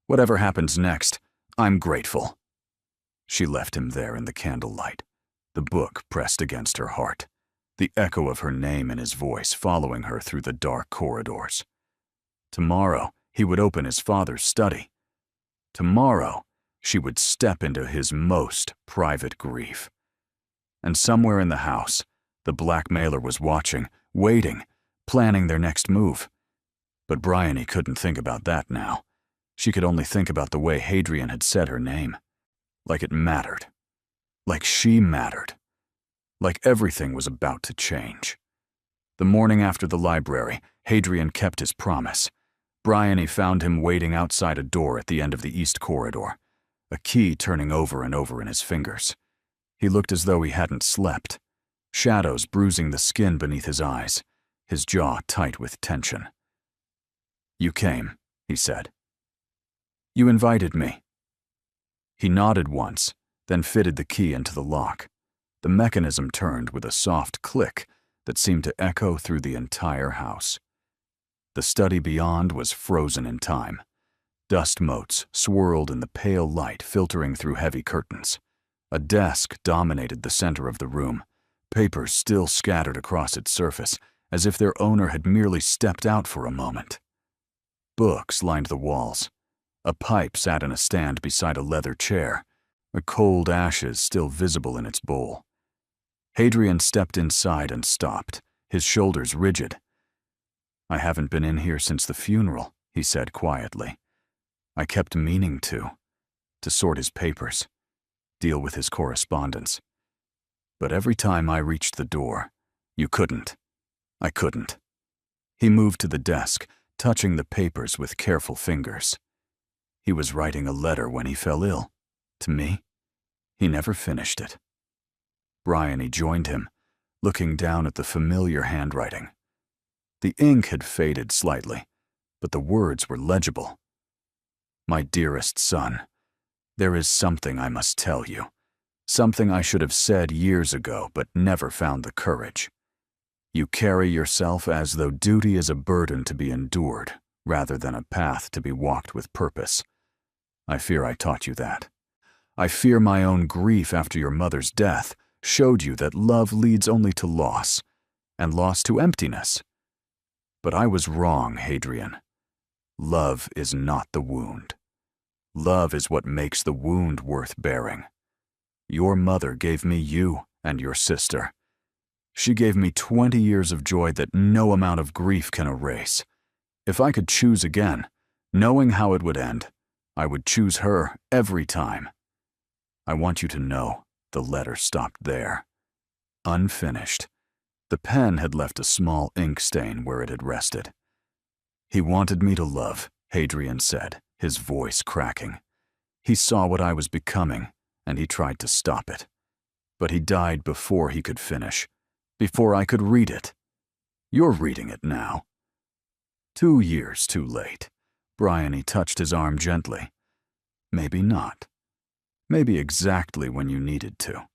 [SPEAKER 1] Whatever happens next, I'm grateful. She left him there in the candlelight, the book pressed against her heart, the echo of her name in his voice following her through the dark corridors. Tomorrow, he would open his father's study. Tomorrow, she would step into his most private grief. And somewhere in the house, the blackmailer was watching, waiting, planning their next move. But Bryony couldn't think about that now. She could only think about the way Hadrian had said her name. Like it mattered. Like she mattered. Like everything was about to change. The morning after the library, Hadrian kept his promise. Bryony found him waiting outside a door at the end of the east corridor, a key turning over and over in his fingers. He looked as though he hadn't slept, shadows bruising the skin beneath his eyes, his jaw tight with tension. You came, he said. You invited me. He nodded once, then fitted the key into the lock. The mechanism turned with a soft click that seemed to echo through the entire house. The study beyond was frozen in time. Dust motes swirled in the pale light filtering through heavy curtains. A desk dominated the center of the room, papers still scattered across its surface, as if their owner had merely stepped out for a moment. Books lined the walls. A pipe sat in a stand beside a leather chair, the cold ashes still visible in its bowl. Hadrian stepped inside and stopped, his shoulders rigid. I haven't been in here since the funeral, he said quietly. I kept meaning to sort his papers, deal with his correspondence. But every time I reached the door, you couldn't. I couldn't. He moved to the desk, touching the papers with careful fingers. He was writing a letter when he fell ill. To me. He never finished it. Bryony joined him, looking down at the familiar handwriting. The ink had faded slightly, but the words were legible. My dearest son, there is something I must tell you. Something I should have said years ago, but never found the courage. You carry yourself as though duty is a burden to be endured, rather than a path to be walked with purpose. I fear I taught you that. I fear my own grief after your mother's death showed you that love leads only to loss, and loss to emptiness. But I was wrong, Hadrian. Love is not the wound. Love is what makes the wound worth bearing. Your mother gave me you and your sister. She gave me 20 years of joy that no amount of grief can erase. If I could choose again, knowing how it would end, I would choose her every time. I want you to know the letter stopped there. Unfinished. The pen had left a small ink stain where it had rested. He wanted me to love, Hadrian said, his voice cracking. He saw what I was becoming, and he tried to stop it. But he died before he could finish, before I could read it. You're reading it now. 2 years too late. Bryony touched his arm gently. Maybe not. Maybe exactly when you needed to.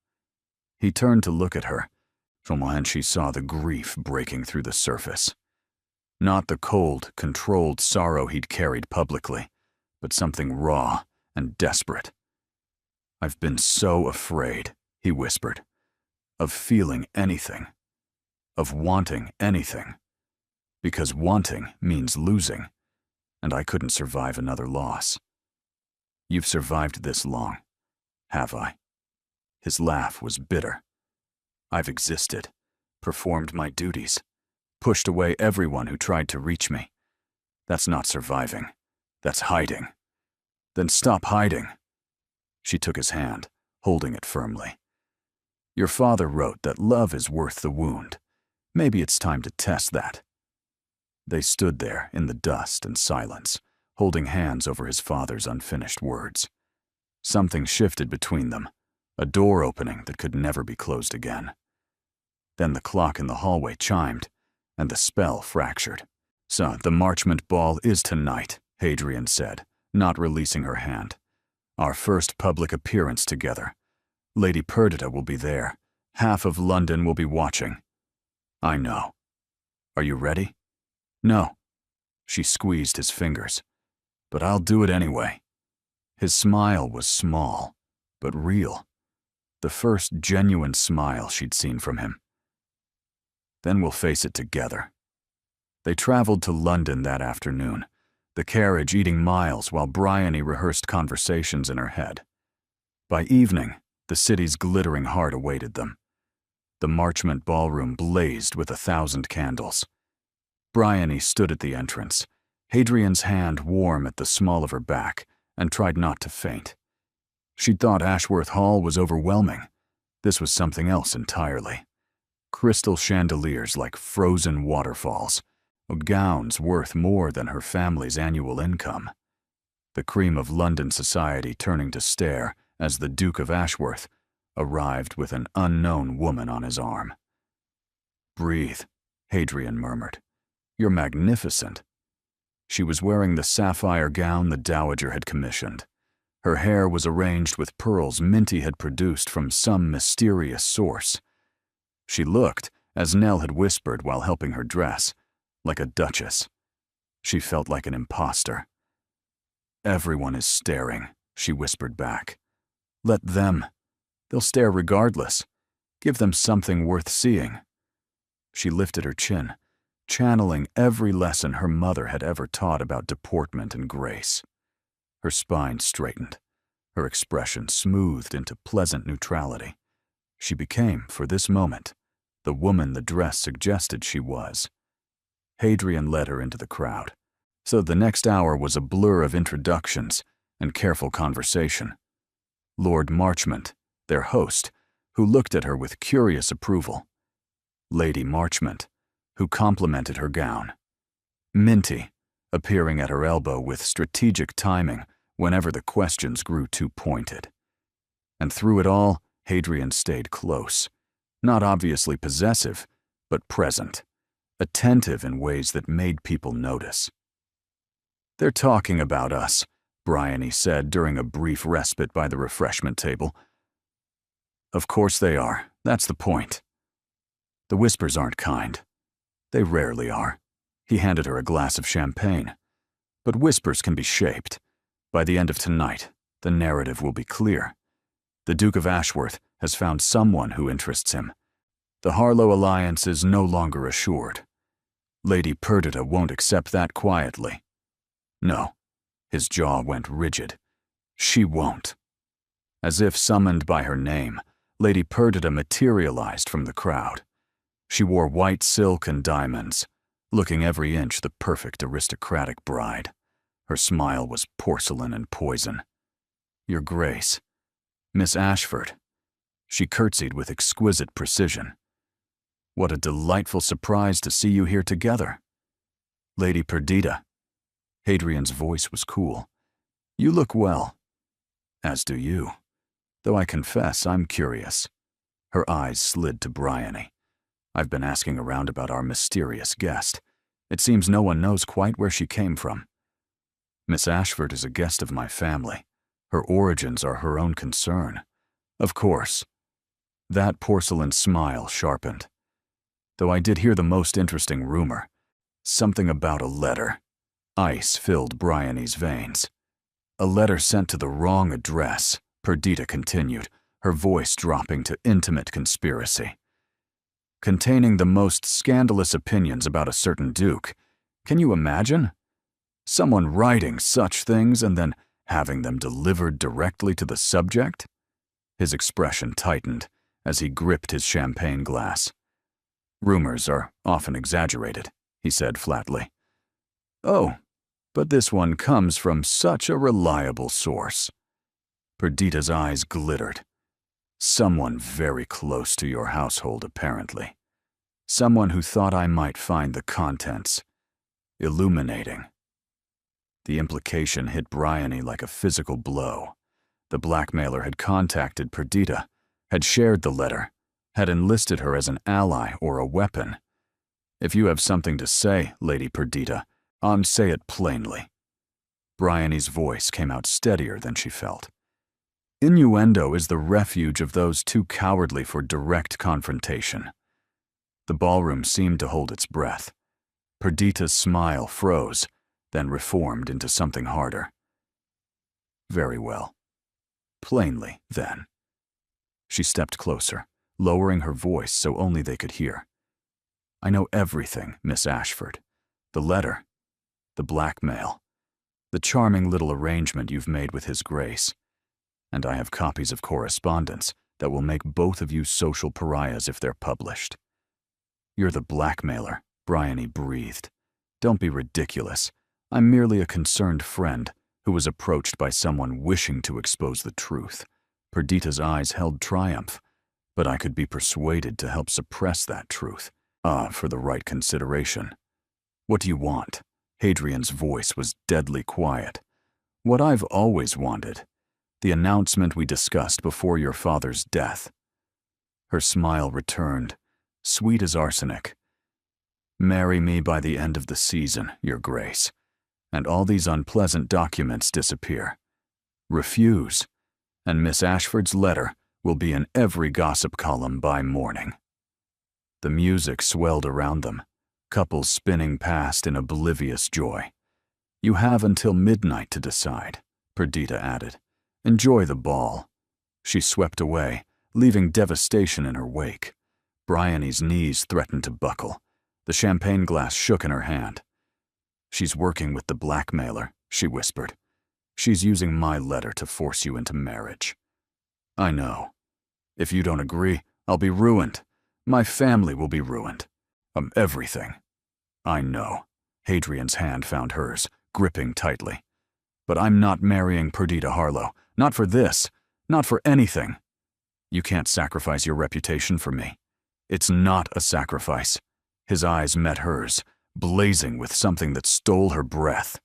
[SPEAKER 1] He turned to look at her, and she saw the grief breaking through the surface. Not the cold, controlled sorrow he'd carried publicly, but something raw and desperate. I've been so afraid, he whispered, of feeling anything, of wanting anything, because wanting means losing, and I couldn't survive another loss. You've survived this long, have I? His laugh was bitter. I've existed, performed my duties, pushed away everyone who tried to reach me. That's not surviving. That's hiding. Then stop hiding. She took his hand, holding it firmly. Your father wrote that love is worth the wound. Maybe it's time to test that. They stood there in the dust and silence, holding hands over his father's unfinished words. Something shifted between them, a door opening that could never be closed again. Then the clock in the hallway chimed, and the spell fractured. So, the Marchment Ball is tonight, Hadrian said, not releasing her hand. Our first public appearance together. Lady Perdita will be there. Half of London will be watching. I know. Are you ready? No. She squeezed his fingers. But I'll do it anyway. His smile was small, but real. The first genuine smile she'd seen from him. Then we'll face it together. They traveled to London that afternoon, the carriage eating miles while Bryony rehearsed conversations in her head. By evening, the city's glittering heart awaited them. The Marchment ballroom blazed with 1,000 candles. Bryony stood at the entrance, Hadrian's hand warm at the small of her back, and tried not to faint. She'd thought Ashworth Hall was overwhelming. This was something else entirely. Crystal chandeliers like frozen waterfalls, gowns worth more than her family's annual income. The cream of London society turning to stare as the Duke of Ashworth arrived with an unknown woman on his arm. Breathe, Hadrian murmured. You're magnificent. She was wearing the sapphire gown the Dowager had commissioned. Her hair was arranged with pearls Minty had produced from some mysterious source. She looked, as Nell had whispered while helping her dress, like a duchess. She felt like an imposter. Everyone is staring, she whispered back. Let them. They'll stare regardless. Give them something worth seeing. She lifted her chin, channeling every lesson her mother had ever taught about deportment and grace. Her spine straightened, her expression smoothed into pleasant neutrality. She became, for this moment, the woman the dress suggested she was. Hadrian led her into the crowd, so the next hour was a blur of introductions and careful conversation. Lord Marchment, their host, who looked at her with curious approval. Lady Marchment, who complimented her gown. Minty, appearing at her elbow with strategic timing whenever the questions grew too pointed. And through it all, Hadrian stayed close, not obviously possessive, but present, attentive in ways that made people notice. They're talking about us, Bryony said during a brief respite by the refreshment table. Of course they are. That's the point. The whispers aren't kind. They rarely are. He handed her a glass of champagne. But whispers can be shaped. By the end of tonight, the narrative will be clear. The Duke of Ashworth has found someone who interests him. The Harlow alliance is no longer assured. Lady Perdita won't accept that quietly. No. His jaw went rigid. She won't. As if summoned by her name, Lady Perdita materialized from the crowd. She wore white silk and diamonds, looking every inch the perfect aristocratic bride. Her smile was porcelain and poison. Your Grace, Miss Ashford. She curtsied with exquisite precision. What a delightful surprise to see you here together. Lady Perdita. Hadrian's voice was cool. You look well. As do you. though I confess I'm curious." Her eyes slid to Bryony. "I've been asking around about our mysterious guest. It seems no one knows quite where she came from." "Miss Ashford is a guest of my family. Her origins are her own concern." "Of course." That porcelain smile sharpened. "Though I did hear the most interesting rumor. Something about a letter." Ice filled Bryony's veins. "A letter sent to the wrong address," Perdita continued, her voice dropping to intimate conspiracy. "Containing the most scandalous opinions about a certain duke. Can you imagine? Someone writing such things and then having them delivered directly to the subject?" His expression tightened as he gripped his champagne glass. "Rumors are often exaggerated," he said flatly. "Oh, but this one comes from such a reliable source." Perdita's eyes glittered. "Someone very close to your household, apparently. Someone who thought I might find the contents illuminating." The implication hit Bryony like a physical blow. The blackmailer had contacted Perdita, had shared the letter, had enlisted her as an ally or a weapon. "If you have something to say, Lady Perdita, say it plainly." Bryony's voice came out steadier than she felt. "Innuendo is the refuge of those too cowardly for direct confrontation." The ballroom seemed to hold its breath. Perdita's smile froze, then reformed into something harder. "Very well. Plainly, then." She stepped closer, lowering her voice so only they could hear. "I know everything, Miss Ashford. The letter, the blackmail, the charming little arrangement you've made with His Grace. And I have copies of correspondence that will make both of you social pariahs if they're published." "You're the blackmailer," Bryony breathed. "Don't be ridiculous. I'm merely a concerned friend who was approached by someone wishing to expose the truth." Perdita's eyes held triumph, but I could be persuaded to help suppress that truth. For the right consideration. "What do you want?" Hadrian's voice was deadly quiet. "What I've always wanted. The announcement we discussed before your father's death." Her smile returned, sweet as arsenic. "Marry me by the end of the season, Your Grace, and all these unpleasant documents disappear. Refuse, and Miss Ashford's letter will be in every gossip column by morning." The music swelled around them, couples spinning past in oblivious joy. "You have until midnight to decide," Perdita added. "Enjoy the ball." She swept away, leaving devastation in her wake. Bryony's knees threatened to buckle. The champagne glass shook in her hand. "She's working with the blackmailer," she whispered. "She's using my letter to force you into marriage." "I know. If you don't agree, I'll be ruined. My family will be ruined. Everything." "I know." Hadrian's hand found hers, gripping tightly. "But I'm not marrying Perdita Harlow. Not for this. Not for anything. You can't sacrifice your reputation for me." "It's not a sacrifice." His eyes met hers, blazing with something that stole her breath.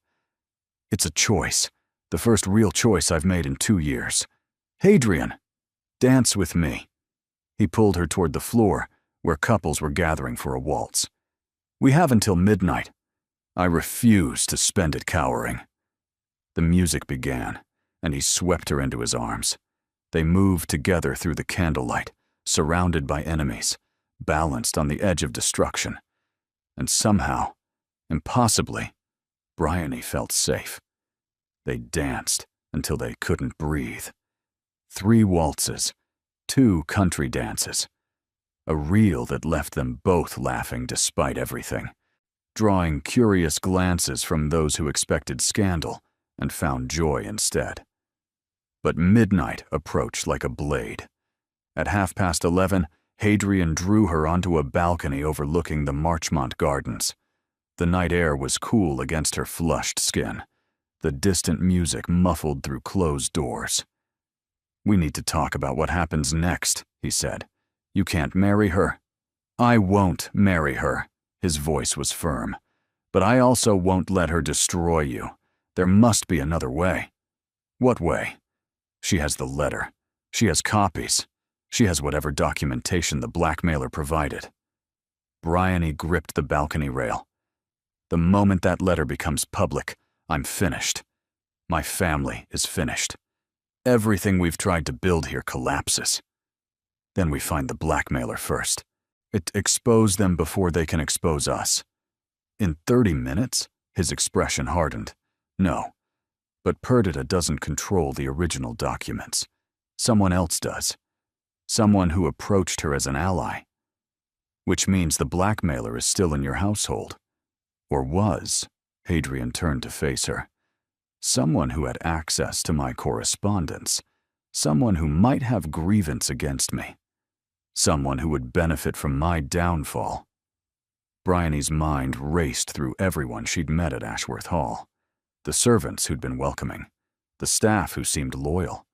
[SPEAKER 1] "It's a choice. The first real choice I've made in 2 years. Hadrian, dance with me." He pulled her toward the floor, where couples were gathering for a waltz. "We have until midnight. I refuse to spend it cowering." The music began, and he swept her into his arms. They moved together through the candlelight, surrounded by enemies, balanced on the edge of destruction. And somehow, impossibly, Bryony felt safe. They danced until they couldn't breathe. 3 waltzes, 2 country dances. A reel that left them both laughing despite everything, drawing curious glances from those who expected scandal and found joy instead. But midnight approached like a blade. At 11:30, Hadrian drew her onto a balcony overlooking the Marchmont Gardens. The night air was cool against her flushed skin, the distant music muffled through closed doors. "We need to talk about what happens next," he said. "You can't marry her." "I won't marry her," his voice was firm. "But I also won't let her destroy you. There must be another way." "What way?" "She has the letter. She has copies. She has whatever documentation the blackmailer provided. Bryony gripped the balcony rail. The moment that letter becomes public, I'm finished. My family is finished. Everything we've tried to build here collapses. Then we find the blackmailer first. It exposed them before they can expose us. In 30 minutes, his expression hardened. No, but Perdita doesn't control the original documents. Someone else does. Someone who approached her as an ally. Which means the blackmailer is still in your household. Or was. Hadrian turned to face her. Someone who had access to my correspondence. Someone who might have grievance against me. Someone who would benefit from my downfall. Bryony's mind raced through everyone she'd met at Ashworth Hall. The servants who'd been welcoming. The staff who seemed loyal.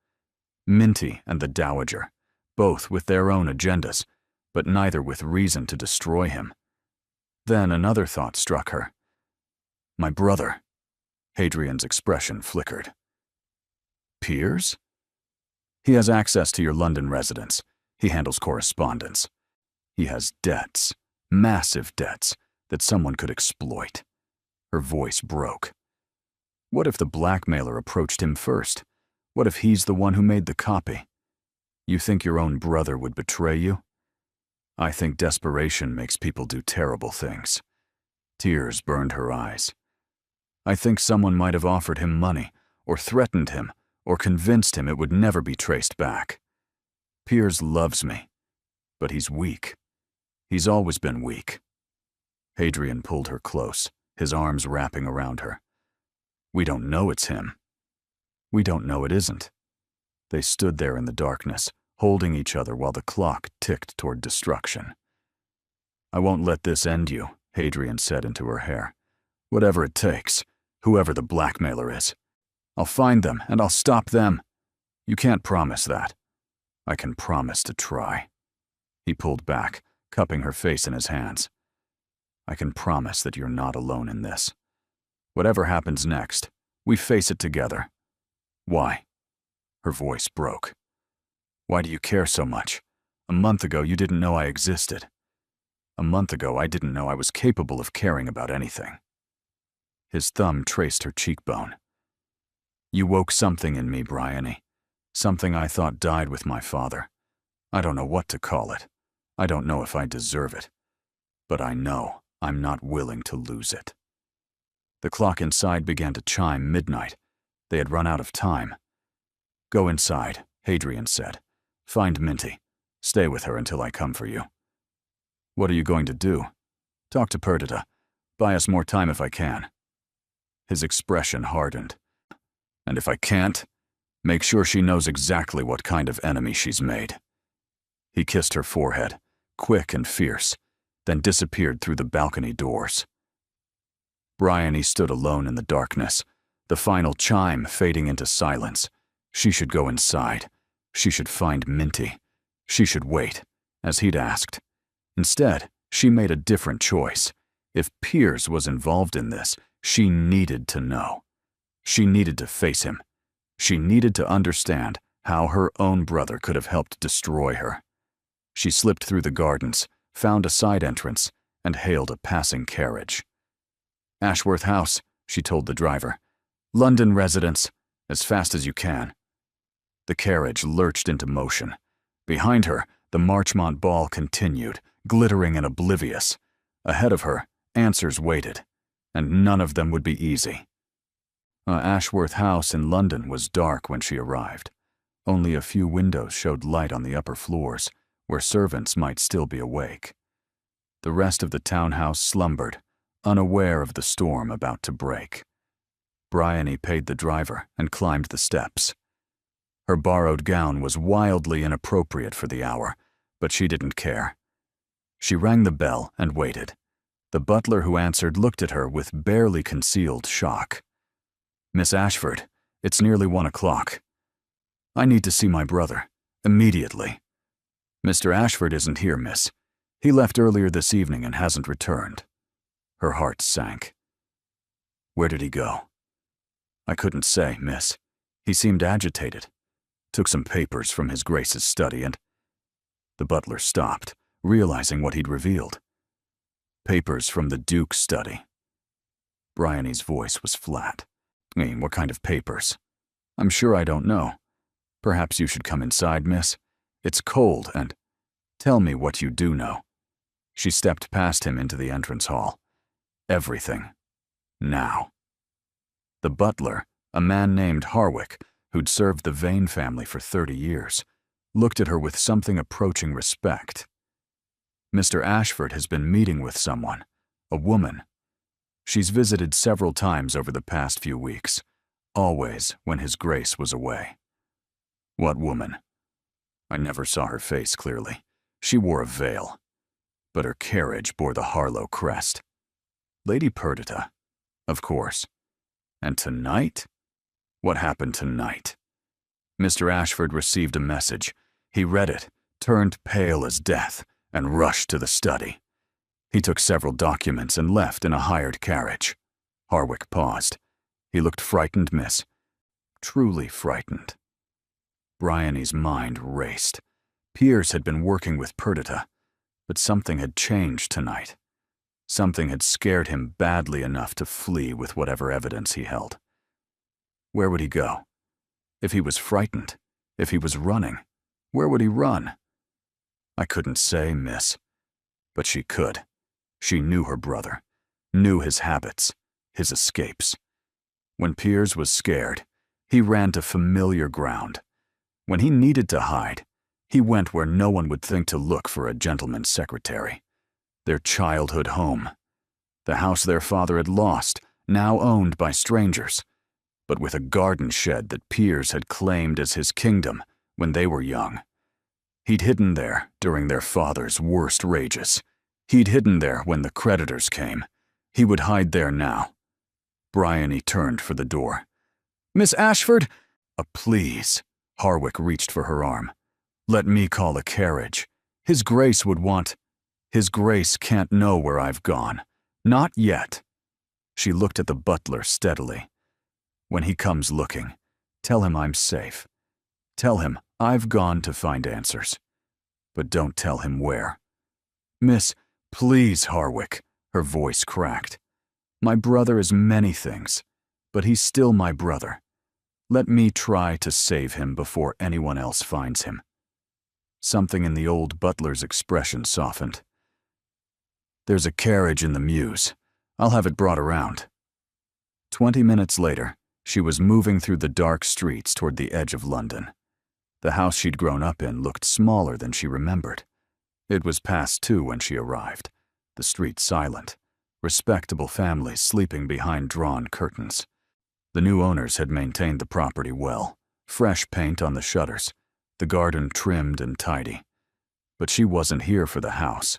[SPEAKER 1] Minty and the Dowager, both with their own agendas, but neither with reason to destroy him. Then another thought struck her. My brother. Hadrian's expression flickered. Piers? He has access to your London residence. He handles correspondence. He has debts, massive debts, that someone could exploit. Her voice broke. What if the blackmailer approached him first? What if he's the one who made the copy? You think your own brother would betray you? I think desperation makes people do terrible things. Tears burned her eyes. I think someone might have offered him money, or threatened him, or convinced him it would never be traced back. Piers loves me, but he's weak. He's always been weak. Hadrian pulled her close, his arms wrapping around her. We don't know it's him. We don't know it isn't. They stood there in the darkness, holding each other while the clock ticked toward destruction. I won't let this end you, Hadrian said into her hair. Whatever it takes, whoever the blackmailer is. I'll find them and I'll stop them. You can't promise that. I can promise to try. He pulled back, cupping her face in his hands. I can promise that you're not alone in this. Whatever happens next, we face it together. Why? Her voice broke. Why do you care so much? A month ago, you didn't know I existed. A month ago, I didn't know I was capable of caring about anything. His thumb traced her cheekbone. You woke something in me, Bryony. Something I thought died with my father. I don't know what to call it. I don't know if I deserve it. But I know I'm not willing to lose it. The clock inside began to chime midnight. They had run out of time. Go inside, Hadrian said. Find Minty. Stay with her until I come for you. What are you going to do? Talk to Perdita. Buy us more time if I can. His expression hardened. And if I can't, make sure she knows exactly what kind of enemy she's made. He kissed her forehead, quick and fierce, then disappeared through the balcony doors. Bryony stood alone in the darkness, the final chime fading into silence. She should go inside. She should find Minty. She should wait, as he'd asked. Instead, she made a different choice. If Piers was involved in this, she needed to know. She needed to face him. She needed to understand how her own brother could have helped destroy her. She slipped through the gardens, found a side entrance, and hailed a passing carriage. Ashworth House, she told the driver. London residence, as fast as you can. The carriage lurched into motion. Behind her, the Marchmont ball continued, glittering and oblivious. Ahead of her, answers waited, and none of them would be easy. Ashworth House in London was dark when she arrived. Only a few windows showed light on the upper floors, where servants might still be awake. The rest of the townhouse slumbered, unaware of the storm about to break. Bryony paid the driver and climbed the steps. Her borrowed gown was wildly inappropriate for the hour, but she didn't care. She rang the bell and waited. The butler who answered looked at her with barely concealed shock. Miss Ashford, it's nearly 1 o'clock. I need to see my brother, immediately. Mr. Ashford isn't here, miss. He left earlier this evening and hasn't returned. Her heart sank. Where did he go? I couldn't say, miss. He seemed agitated. took some papers from His Grace's study and—" The butler stopped, realizing what he'd revealed. "Papers from the Duke's study." Bryony's voice was flat. "What kind of papers?" "I'm sure I don't know. Perhaps you should come inside, miss. It's cold and—" "Tell me what you do know." She stepped past him into the entrance hall. "Everything. Now." The butler, a man named Harwick, who'd served the Vane family for 30 years, looked at her with something approaching respect. "Mr. Ashford has been meeting with someone, a woman. She's visited several times over the past few weeks, always when His Grace was away." "What woman?" "I never saw her face clearly. She wore a veil, but her carriage bore the Harlow crest." "Lady Perdita." "Of course." "And tonight?" "What happened tonight?" Mr. Ashford received a message. He read it, turned pale as death, and rushed to the study. He took several documents and left in a hired carriage. Harwick paused. "He looked frightened, miss." "Truly frightened." Bryony's mind raced. Piers had been working with Perdita, but something had changed tonight. Something had scared him badly enough to flee with whatever evidence he held. Where would he go? If he was frightened, if he was running, where would he run? "I couldn't say, miss." But she could. She knew her brother, knew his habits, his escapes. When Piers was scared, he ran to familiar ground. When he needed to hide, he went where no one would think to look for a gentleman's secretary. Their childhood home. The house their father had lost, now owned by strangers, but with a garden shed that Piers had claimed as his kingdom when they were young. He'd hidden there during their father's worst rages. He'd hidden there when the creditors came. He would hide there now. Bryony turned for the door. "Miss Ashford!" Please." Harwick reached for her arm. "Let me call a carriage. His Grace would want—" "His Grace can't know where I've gone. Not yet." She looked at the butler steadily. "When he comes looking, tell him I'm safe. Tell him I've gone to find answers. But don't tell him where." "Miss, please, Harwick," her voice cracked. "My brother is many things, but he's still my brother. Let me try to save him before anyone else finds him." Something in the old butler's expression softened. "There's a carriage in the mews. I'll have it brought around." 20 minutes later, she was moving through the dark streets toward the edge of London. The house she'd grown up in looked smaller than she remembered. It was past 2 when she arrived, the street silent, respectable families sleeping behind drawn curtains. The new owners had maintained the property well, fresh paint on the shutters, the garden trimmed and tidy. But she wasn't here for the house.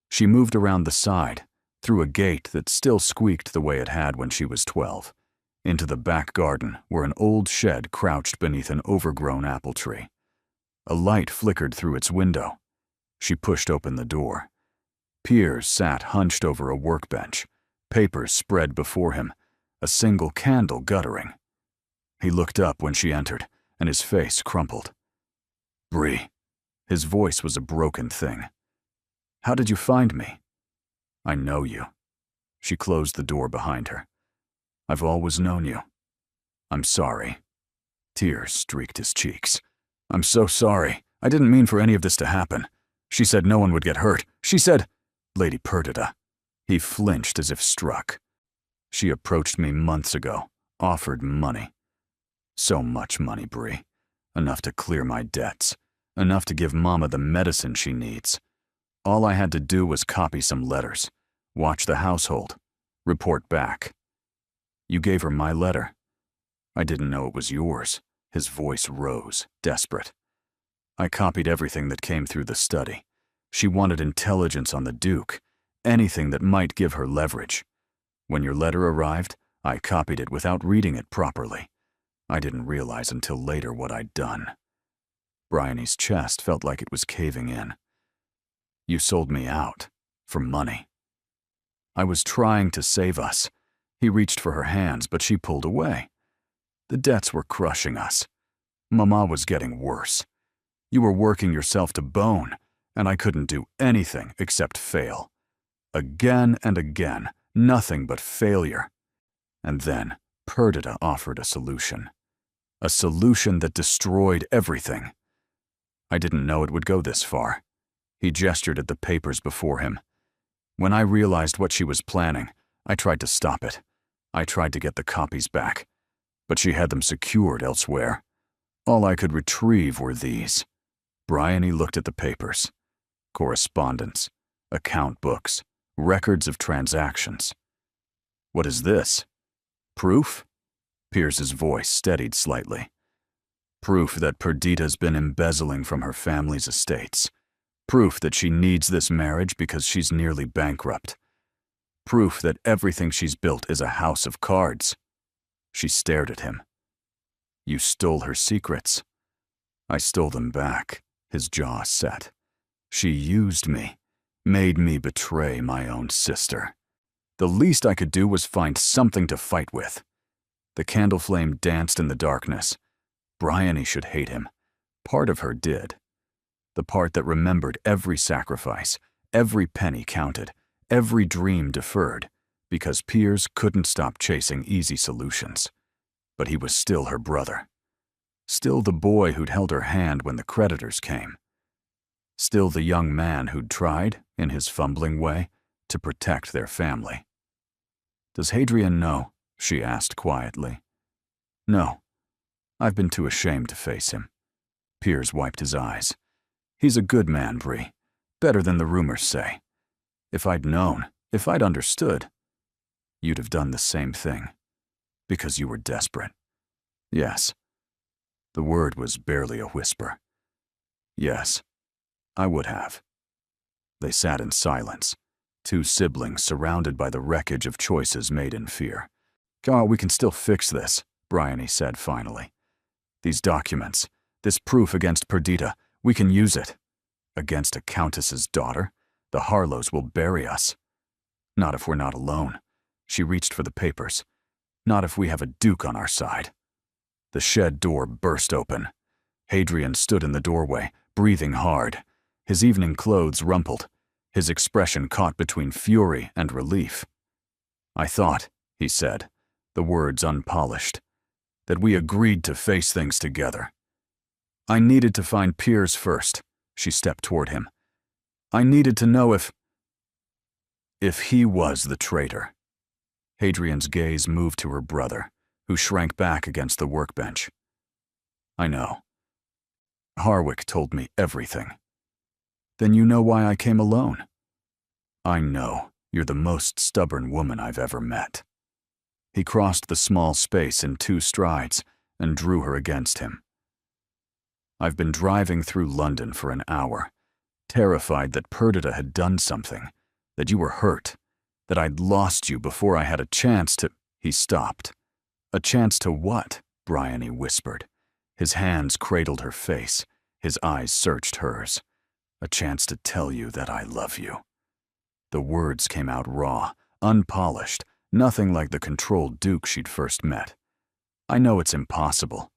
[SPEAKER 1] She moved around the side, through a gate that still squeaked the way it had when she was 12, into the back garden where an old shed crouched beneath an overgrown apple tree. A light flickered through its window. She pushed open the door. Piers sat hunched over a workbench, papers spread before him, a single candle guttering. He looked up when she entered, and his face crumpled. "Bree." His voice was a broken thing. "How did you find me?" "I know you." She closed the door behind her. "I've always known you. I'm sorry." Tears streaked his cheeks. "I'm so sorry. I didn't mean for any of this to happen. She said no one would get hurt. She said—" "Lady Perdita." He flinched as if struck. "She approached me months ago, offered money. So much money, Bree. Enough to clear my debts. Enough to give Mama the medicine she needs. All I had to do was copy some letters, watch the household, report back. You gave her my letter." "I didn't know it was yours." His voice rose, desperate. "I copied everything that came through the study. She wanted intelligence on the Duke, anything that might give her leverage. When your letter arrived, I copied it without reading it properly. I didn't realize until later what I'd done." Bryony's chest felt like it was caving in. "You sold me out. For money." "I was trying to save us." He reached for her hands, but she pulled away. "The debts were crushing us. Mama was getting worse. You were working yourself to bone, and I couldn't do anything except fail. Again and again, nothing but failure. And then Perdita offered a solution. A solution that destroyed everything. I didn't know it would go this far. He gestured at the papers before him. When I realized what she was planning, I tried to stop it. I tried to get the copies back, but she had them secured elsewhere. All I could retrieve were these. Bryony looked at the papers. Correspondence, account books, records of transactions. What is this? Proof? Pierce's voice steadied slightly. Proof that Perdita's been embezzling from her family's estates. Proof that she needs this marriage because she's nearly bankrupt. Proof that everything she's built is a house of cards. She stared at him. You stole her secrets. I stole them back, his jaw set. She used me, made me betray my own sister. The least I could do was find something to fight with. The candle flame danced in the darkness. Bryony should hate him. Part of her did. The part that remembered every sacrifice, every penny counted, every dream deferred, because Piers couldn't stop chasing easy solutions. But he was still her brother. Still the boy who'd held her hand when the creditors came. Still the young man who'd tried, in his fumbling way, to protect their family. Does Hadrian know? She asked quietly. No. I've been too ashamed to face him. Piers wiped his eyes. He's a good man, Bree. Better than the rumors say. If I'd known, if I'd understood, you'd have done the same thing. Because you were desperate. Yes. The word was barely a whisper. Yes, I would have. They sat in silence, two siblings surrounded by the wreckage of choices made in fear. "God, we can still fix this," Bryony said finally. "These documents, this proof against Perdita, we can use it. Against a countess's daughter, the Harlows will bury us. Not if we're not alone." She reached for the papers. "Not if we have a duke on our side." The shed door burst open. Hadrian stood in the doorway, breathing hard, his evening clothes rumpled, his expression caught between fury and relief. "I thought," he said, the words unpolished, "that we agreed to face things together. I needed to find Piers first." She stepped toward him. "I needed to know if he was the traitor." Hadrian's gaze moved to her brother, who shrank back against the workbench. "I know. Harwick told me everything." "Then you know why I came alone?" "I know. You're the most stubborn woman I've ever met." He crossed the small space in 2 strides and drew her against him. "I've been driving through London for an hour, terrified that Perdita had done something, that you were hurt, that I'd lost you before I had a chance to—" He stopped. "A chance to what?" Bryony whispered. His hands cradled her face, his eyes searched hers. "A chance to tell you that I love you." The words came out raw, unpolished, nothing like the controlled Duke she'd first met. "I know it's impossible.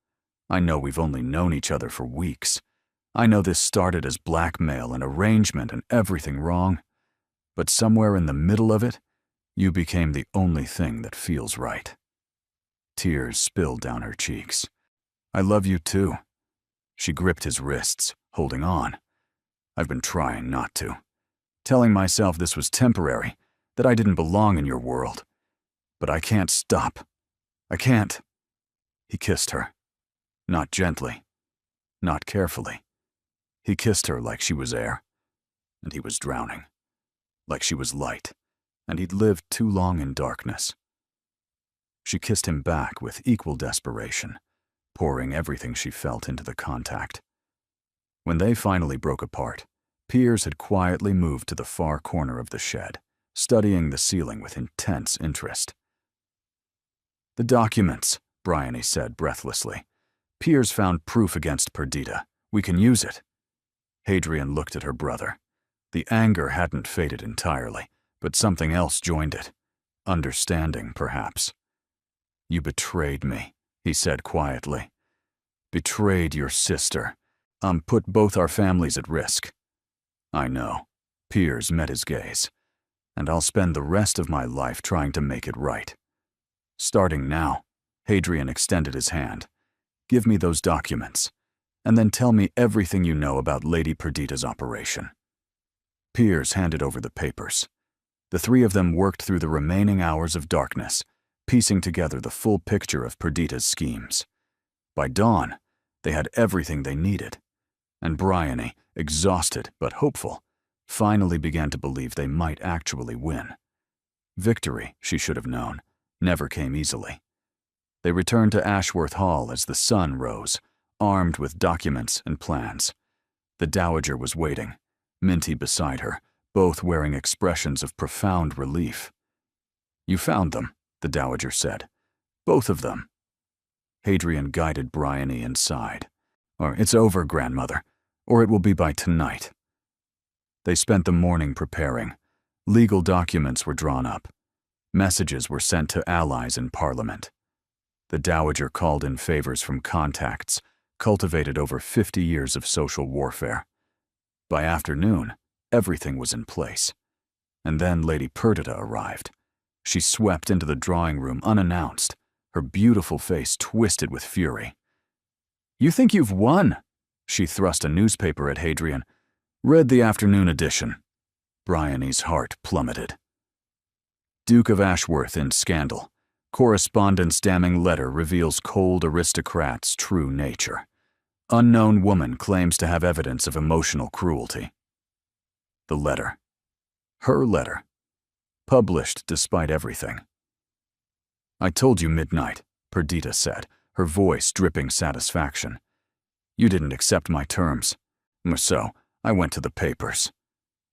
[SPEAKER 1] I know we've only known each other for weeks. I know this started as blackmail and arrangement and everything wrong. But somewhere in the middle of it, you became the only thing that feels right." Tears spilled down her cheeks. "I love you too." She gripped his wrists, holding on. "I've been trying not to. Telling myself this was temporary, that I didn't belong in your world. But I can't stop. I can't." He kissed her. Not gently. Not carefully. He kissed her like she was air, and he was drowning. Like she was light, and he'd lived too long in darkness. She kissed him back with equal desperation, pouring everything she felt into the contact. When they finally broke apart, Piers had quietly moved to the far corner of the shed, studying the ceiling with intense interest. "The documents," Bryony said breathlessly. "Piers found proof against Perdita. We can use it." Hadrian looked at her brother. The anger hadn't faded entirely, but something else joined it. Understanding, perhaps. "You betrayed me," he said quietly. Betrayed your sister. Put both our families at risk. I know. Piers met his gaze. And I'll spend the rest of my life trying to make it right. Starting now, Hadrian extended his hand. Give me those documents, and then tell me everything you know about Lady Perdita's operation. Piers handed over the papers. The three of them worked through the remaining hours of darkness, piecing together the full picture of Perdita's schemes. By dawn, they had everything they needed, and Bryony, exhausted but hopeful, finally began to believe they might actually win. Victory, she should have known, never came easily. They returned to Ashworth Hall as the sun rose, armed with documents and plans. The Dowager was waiting, Minty beside her, both wearing expressions of profound relief. You found them, the Dowager said. Both of them. Hadrian guided Bryony inside. It's over, grandmother, or it will be by tonight. They spent the morning preparing. Legal documents were drawn up. Messages were sent to allies in Parliament. The Dowager called in favors from contacts, cultivated over 50 years of social warfare. By afternoon, everything was in place. And then Lady Perdita arrived. She swept into the drawing room unannounced, her beautiful face twisted with fury. You think you've won? She thrust a newspaper at Hadrian. Read the afternoon edition. Bryony's heart plummeted. Duke of Ashworth in scandal. Correspondence damning letter reveals cold aristocrat's true nature. Unknown woman claims to have evidence of emotional cruelty. The letter. Her letter. Published despite everything. I told you midnight, Perdita said, her voice dripping satisfaction. You didn't accept my terms. So, I went to the papers.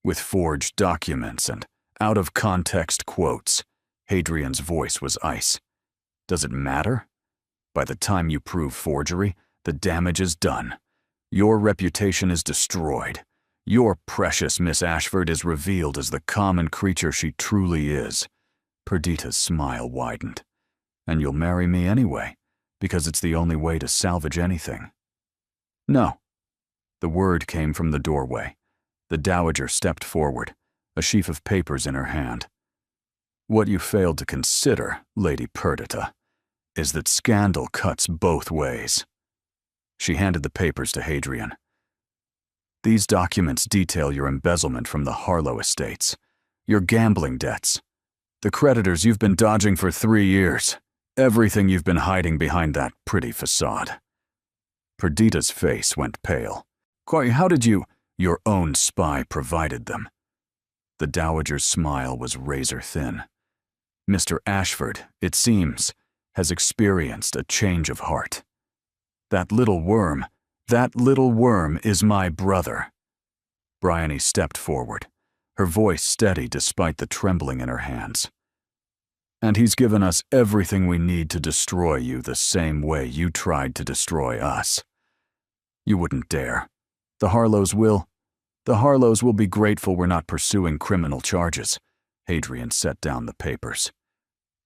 [SPEAKER 1] With forged documents and out-of-context quotes, Hadrian's voice was ice. Does it matter? By the time you prove forgery, the damage is done. Your reputation is destroyed. Your precious Miss Ashford is revealed as the common creature she truly is. Perdita's smile widened. And you'll marry me anyway, because it's the only way to salvage anything. No. The word came from the doorway. The Dowager stepped forward, a sheaf of papers in her hand. What you failed to consider, Lady Perdita, is that scandal cuts both ways. She handed the papers to Hadrian. These documents detail your embezzlement from the Harlow estates, your gambling debts, the creditors you've been dodging for 3 years, everything you've been hiding behind that pretty facade. Perdita's face went pale. How did you? Your own spy provided them. The Dowager's smile was razor-thin. Mr. Ashford, it seems, has experienced a change of heart. That little worm is my brother. Bryony stepped forward, her voice steady despite the trembling in her hands. And he's given us everything we need to destroy you the same way you tried to destroy us. You wouldn't dare. The Harlows will be grateful we're not pursuing criminal charges. Hadrian set down the papers.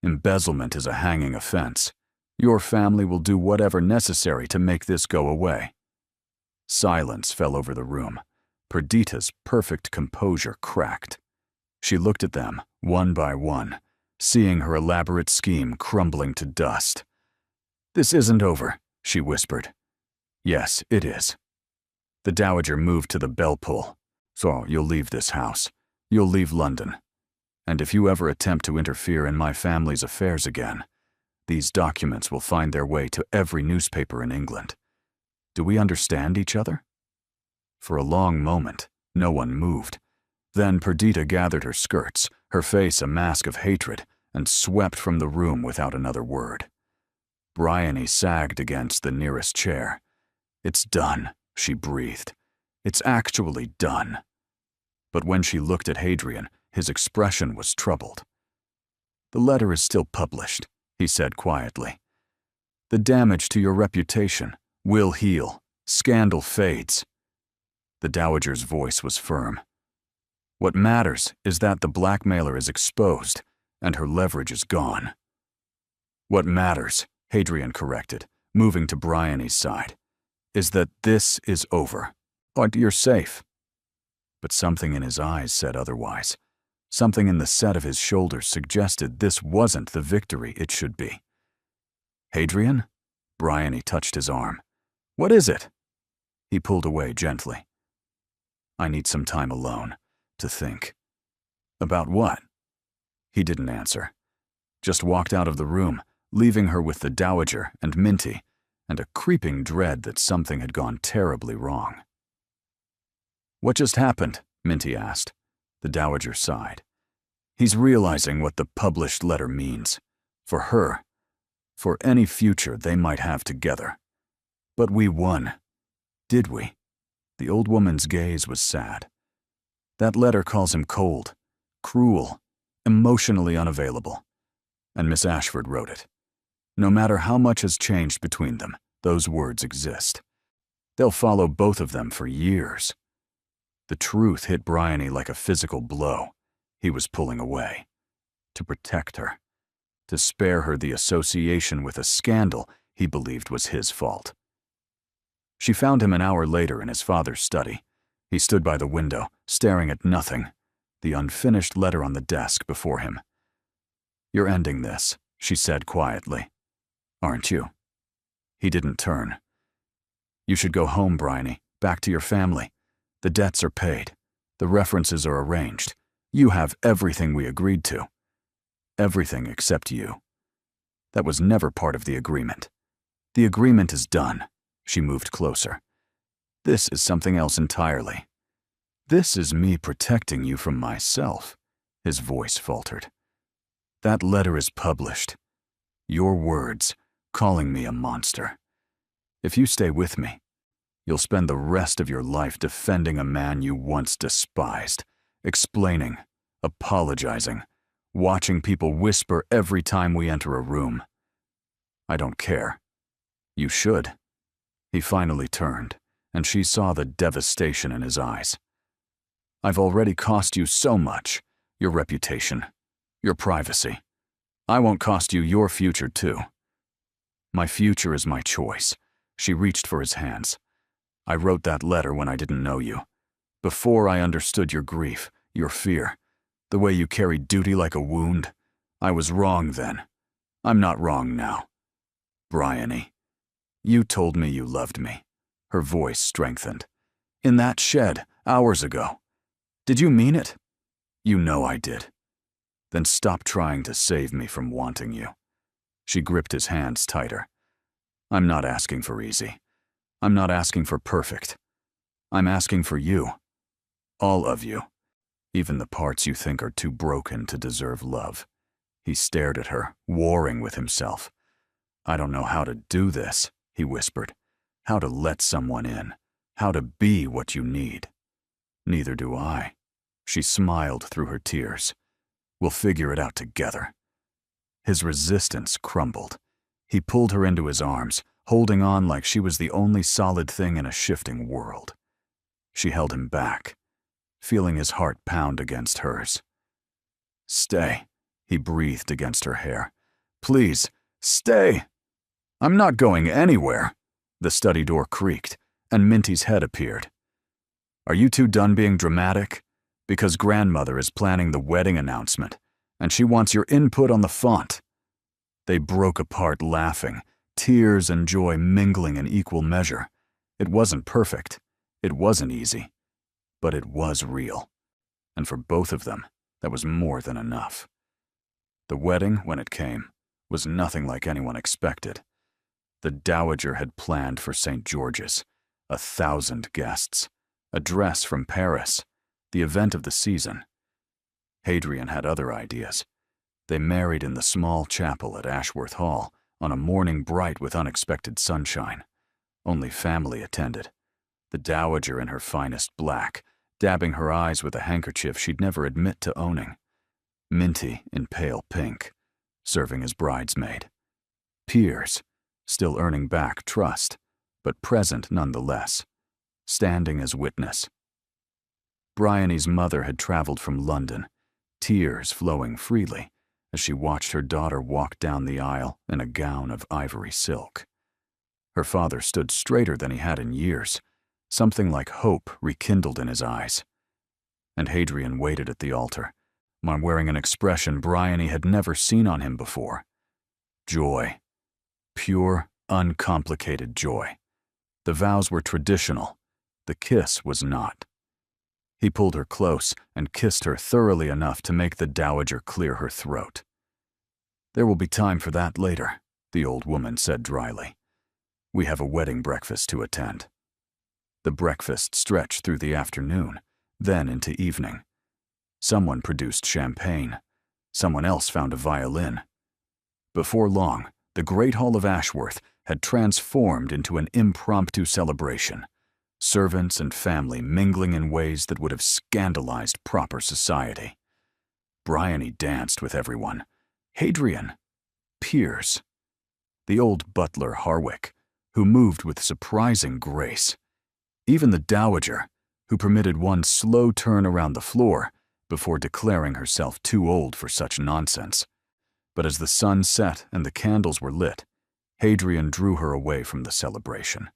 [SPEAKER 1] Embezzlement is a hanging offense. Your family will do whatever necessary to make this go away. Silence fell over the room. Perdita's perfect composure cracked. She looked at them, one by one, seeing her elaborate scheme crumbling to dust. This isn't over, she whispered. Yes, it is. The Dowager moved to the bell pull. So you'll leave this house. You'll leave London. And if you ever attempt to interfere in my family's affairs again, these documents will find their way to every newspaper in England. Do we understand each other? For a long moment, no one moved. Then Perdita gathered her skirts, her face a mask of hatred, and swept from the room without another word. Bryony sagged against the nearest chair. It's done, she breathed. It's actually done. But when she looked at Hadrian, his expression was troubled. The letter is still published, he said quietly. The damage to your reputation will heal. Scandal fades. The Dowager's voice was firm. What matters is that the blackmailer is exposed and her leverage is gone. What matters, Hadrian corrected, moving to Bryony's side, is that this is over. But you're safe. But something in his eyes said otherwise. Something in the set of his shoulders suggested this wasn't the victory it should be. Hadrian? Bryony touched his arm. What is it? He pulled away gently. I need some time alone, to think. About what? He didn't answer. Just walked out of the room, leaving her with the Dowager and Minty, and a creeping dread that something had gone terribly wrong. What just happened? Minty asked. The Dowager sighed. He's realizing what the published letter means. For her. For any future they might have together. But we won. Did we? The old woman's gaze was sad. That letter calls him cold, cruel, emotionally unavailable. And Miss Ashford wrote it. No matter how much has changed between them, those words exist. They'll follow both of them for years. The truth hit Bryony like a physical blow. He was pulling away. To protect her. To spare her the association with a scandal he believed was his fault. She found him an hour later in his father's study. He stood by the window, staring at nothing, the unfinished letter on the desk before him. You're ending this, she said quietly. Aren't you? He didn't turn. You should go home, Bryony, back to your family. The debts are paid. The references are arranged. You have everything we agreed to. Everything except you. That was never part of the agreement. The agreement is done. She moved closer. This is something else entirely. This is me protecting you from myself. His voice faltered. That letter is published. Your words, calling me a monster. If you stay with me, you'll spend the rest of your life defending a man you once despised, explaining, apologizing, watching people whisper every time we enter a room. I don't care. You should. He finally turned, and she saw the devastation in his eyes. I've already cost you so much, your reputation, your privacy. I won't cost you your future, too. My future is my choice. She reached for his hands. I wrote that letter when I didn't know you. Before I understood your grief, your fear, the way you carried duty like a wound. I was wrong then. I'm not wrong now. Bryony, you told me you loved me. Her voice strengthened. In that shed, hours ago. Did you mean it? You know I did. Then stop trying to save me from wanting you. She gripped his hands tighter. I'm not asking for easy. I'm not asking for perfect. I'm asking for you. All of you. Even the parts you think are too broken to deserve love. He stared at her, warring with himself. I don't know how to do this, he whispered. How to let someone in. How to be what you need. Neither do I. She smiled through her tears. We'll figure it out together. His resistance crumbled. He pulled her into his arms, holding on like she was the only solid thing in a shifting world. She held him back, feeling his heart pound against hers. Stay, he breathed against her hair. Please, stay. I'm not going anywhere. The study door creaked, and Minty's head appeared. Are you two done being dramatic? Because grandmother is planning the wedding announcement, and she wants your input on the font. They broke apart laughing, tears and joy mingling in equal measure. It wasn't perfect. It wasn't easy. But it was real. And for both of them, that was more than enough. The wedding, when it came, was nothing like anyone expected. The Dowager had planned for St. George's, 1,000 guests, a dress from Paris, the event of the season. Hadrian had other ideas. They married in the small chapel at Ashworth Hall on a morning bright with unexpected sunshine. Only family attended. The Dowager in her finest black, dabbing her eyes with a handkerchief she'd never admit to owning. Minty in pale pink, serving as bridesmaid. Peers, still earning back trust, but present nonetheless, standing as witness. Bryony's mother had traveled from London, tears flowing freely as she watched her daughter walk down the aisle in a gown of ivory silk. Her father stood straighter than he had in years, something like hope rekindled in his eyes. And Hadrian waited at the altar, wearing an expression Bryony had never seen on him before. Joy. Pure, uncomplicated joy. The vows were traditional. The kiss was not. He pulled her close and kissed her thoroughly enough to make the dowager clear her throat. "There will be time for that later," the old woman said dryly. "We have a wedding breakfast to attend." The breakfast stretched through the afternoon, then into evening. Someone produced champagne. Someone else found a violin. Before long, the Great Hall of Ashworth had transformed into an impromptu celebration, servants and family mingling in ways that would have scandalized proper society. Bryony danced with everyone. Hadrian, Piers, the old butler Harwick, who moved with surprising grace, even the dowager, who permitted one slow turn around the floor before declaring herself too old for such nonsense. But as the sun set and the candles were lit, Hadrian drew her away from the celebration.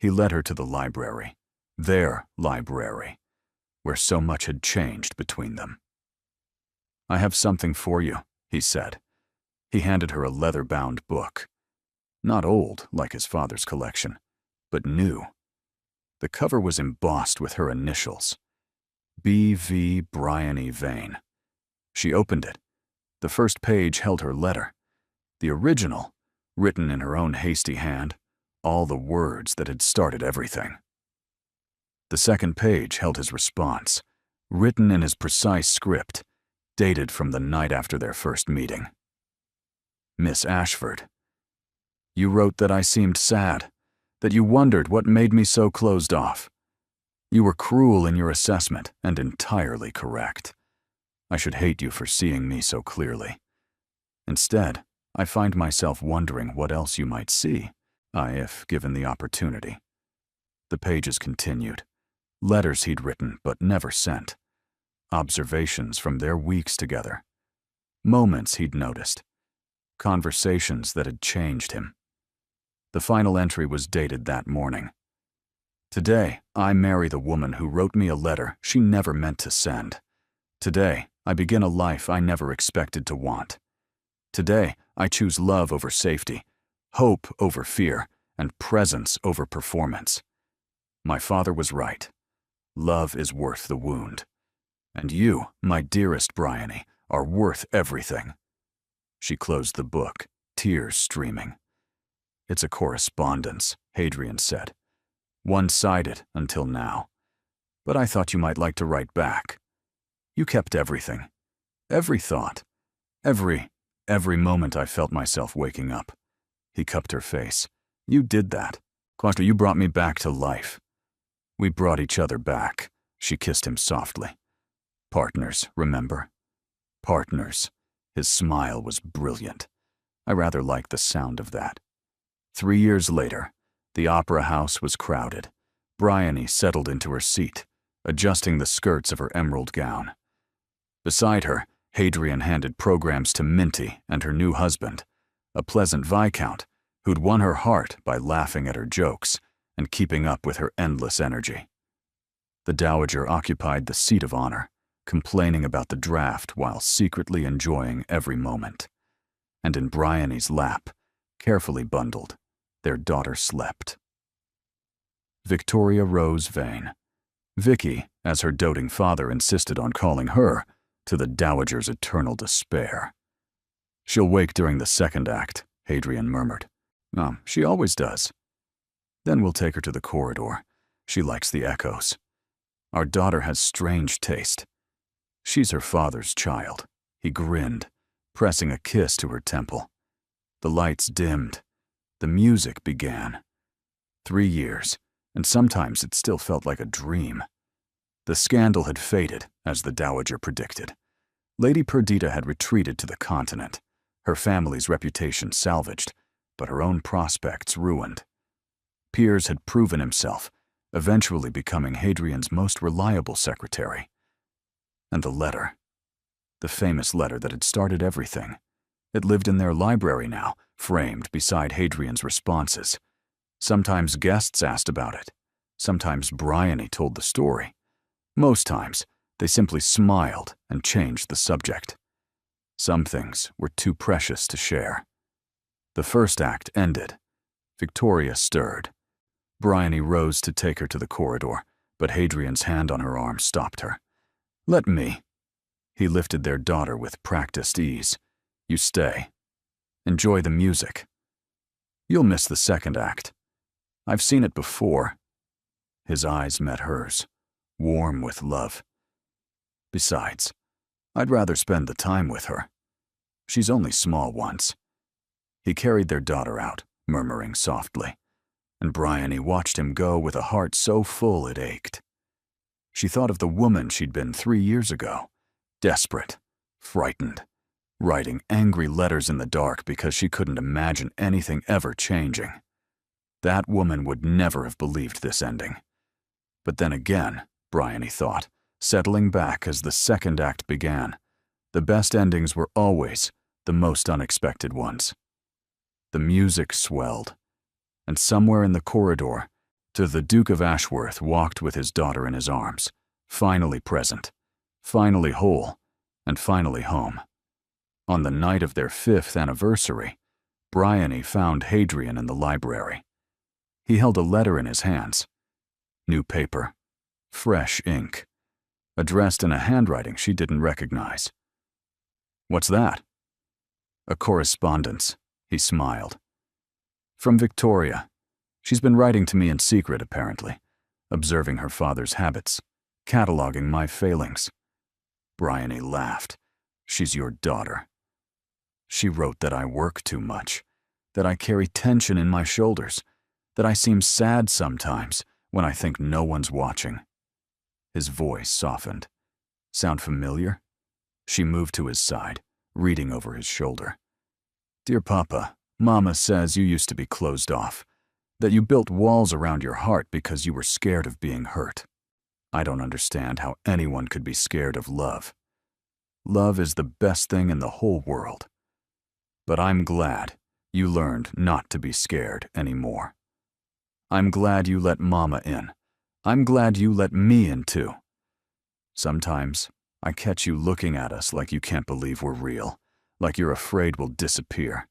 [SPEAKER 1] He led her to the library, their library, where so much had changed between them. "I have something for you," he said. He handed her a leather-bound book. Not old, like his father's collection, but new. The cover was embossed with her initials. B.V. Bryony Vane. She opened it. The first page held her letter. The original, written in her own hasty hand, all the words that had started everything. The second page held his response, written in his precise script, dated from the night after their first meeting. "Miss Ashford, you wrote that I seemed sad, that you wondered what made me so closed off. You were cruel in your assessment and entirely correct. I should hate you for seeing me so clearly. Instead, I find myself wondering what else you might see, if given the opportunity." The pages continued. Letters he'd written but never sent. Observations from their weeks together. Moments he'd noticed. Conversations that had changed him. The final entry was dated that morning. "Today, I marry the woman who wrote me a letter she never meant to send. Today, I begin a life I never expected to want. Today, I choose love over safety, hope over fear, and presence over performance. My father was right. Love is worth the wound. And you, my dearest Bryony, are worth everything." She closed the book, tears streaming. "It's a correspondence," Hadrian said. "One-sided until now. But I thought you might like to write back. You kept everything. Every thought. Every moment I felt myself waking up." He cupped her face. "You did that. Quastra, you brought me back to life." "We brought each other back." She kissed him softly. "Partners, remember? Partners." His smile was brilliant. I rather liked the sound of that. 3 years later, the opera house was crowded. Bryony settled into her seat, adjusting the skirts of her emerald gown. Beside her, Hadrian handed programs to Minty and her new husband, a pleasant viscount who'd won her heart by laughing at her jokes and keeping up with her endless energy. The dowager occupied the seat of honor, complaining about the draft while secretly enjoying every moment. And in Bryony's lap, carefully bundled, their daughter slept. Victoria Rose Vane. Vicky, as her doting father insisted on calling her, to the dowager's eternal despair. "She'll wake during the second act," Hadrian murmured. She always does." "Then we'll take her to the corridor. She likes the echoes. Our daughter has strange taste. She's her father's child." He grinned, pressing a kiss to her temple. The lights dimmed. The music began. 3 years, and sometimes it still felt like a dream. The scandal had faded, as the dowager predicted. Lady Perdita had retreated to the continent, her family's reputation salvaged, but her own prospects ruined. Piers had proven himself, eventually becoming Hadrian's most reliable secretary. And the letter. The famous letter that had started everything. It lived in their library now, framed beside Hadrian's responses. Sometimes guests asked about it. Sometimes Bryony told the story. Most times, they simply smiled and changed the subject. Some things were too precious to share. The first act ended. Victoria stirred. Bryony rose to take her to the corridor, but Hadrian's hand on her arm stopped her. "Let me." He lifted their daughter with practiced ease. "You stay. Enjoy the music. You'll miss the second act. I've seen it before." His eyes met hers, warm with love. "Besides, I'd rather spend the time with her. She's only small once." He carried their daughter out, murmuring softly, and Bryony watched him go with a heart so full it ached. She thought of the woman she'd been 3 years ago, desperate, frightened, writing angry letters in the dark because she couldn't imagine anything ever changing. That woman would never have believed this ending. But then again, Bryony thought, settling back as the second act began, the best endings were always the most unexpected ones. The music swelled, and somewhere in the corridor, the Duke of Ashworth walked with his daughter in his arms, finally present, finally whole, and finally home. On the night of their 5th anniversary, Bryony found Hadrian in the library. He held a letter in his hands. New paper, fresh ink, addressed in a handwriting she didn't recognize. "What's that?" "A correspondence," he smiled. "From Victoria. She's been writing to me in secret, apparently, observing her father's habits, cataloging my failings." Bryony laughed. "She's your daughter. She wrote that I work too much, that I carry tension in my shoulders, that I seem sad sometimes when I think no one's watching." His voice softened. "Sound familiar?" She moved to his side, reading over his shoulder. "Dear Papa, Mama says you used to be closed off, that you built walls around your heart because you were scared of being hurt. I don't understand how anyone could be scared of love. Love is the best thing in the whole world. But I'm glad you learned not to be scared anymore. I'm glad you let Mama in. I'm glad you let me in too. Sometimes I catch you looking at us like you can't believe we're real, like you're afraid we'll disappear.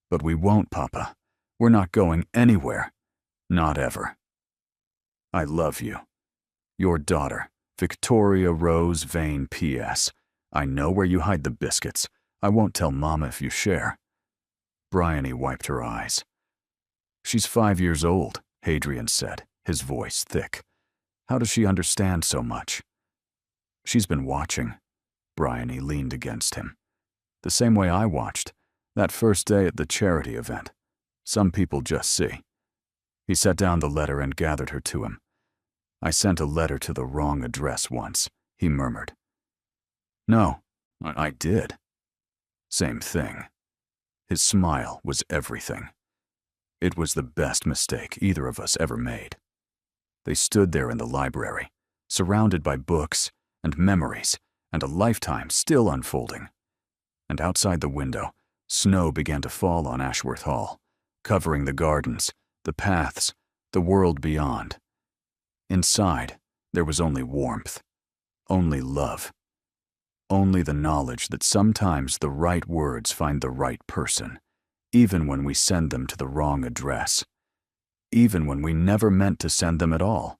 [SPEAKER 1] But we won't, Papa. We're not going anywhere. Not ever. I love you. Your daughter, Victoria Rose Vane P.S. I know where you hide the biscuits. I won't tell Mama if you share." Bryony wiped her eyes. "She's 5 years old," Hadrian said, his voice thick. "How does she understand so much?" "She's been watching." Bryony leaned against him. "The same way I watched, that first day at the charity event. Some people just see." He set down the letter and gathered her to him. "I sent a letter to the wrong address once," he murmured. "No, I did." Same thing. His smile was everything. It was the best mistake either of us ever made. They stood there in the library, surrounded by books and memories and a lifetime still unfolding. And outside the window, snow began to fall on Ashworth Hall, covering the gardens, the paths, the world beyond. Inside, there was only warmth, only love, only the knowledge that sometimes the right words find the right person, even when we send them to the wrong address, even when we never meant to send them at all.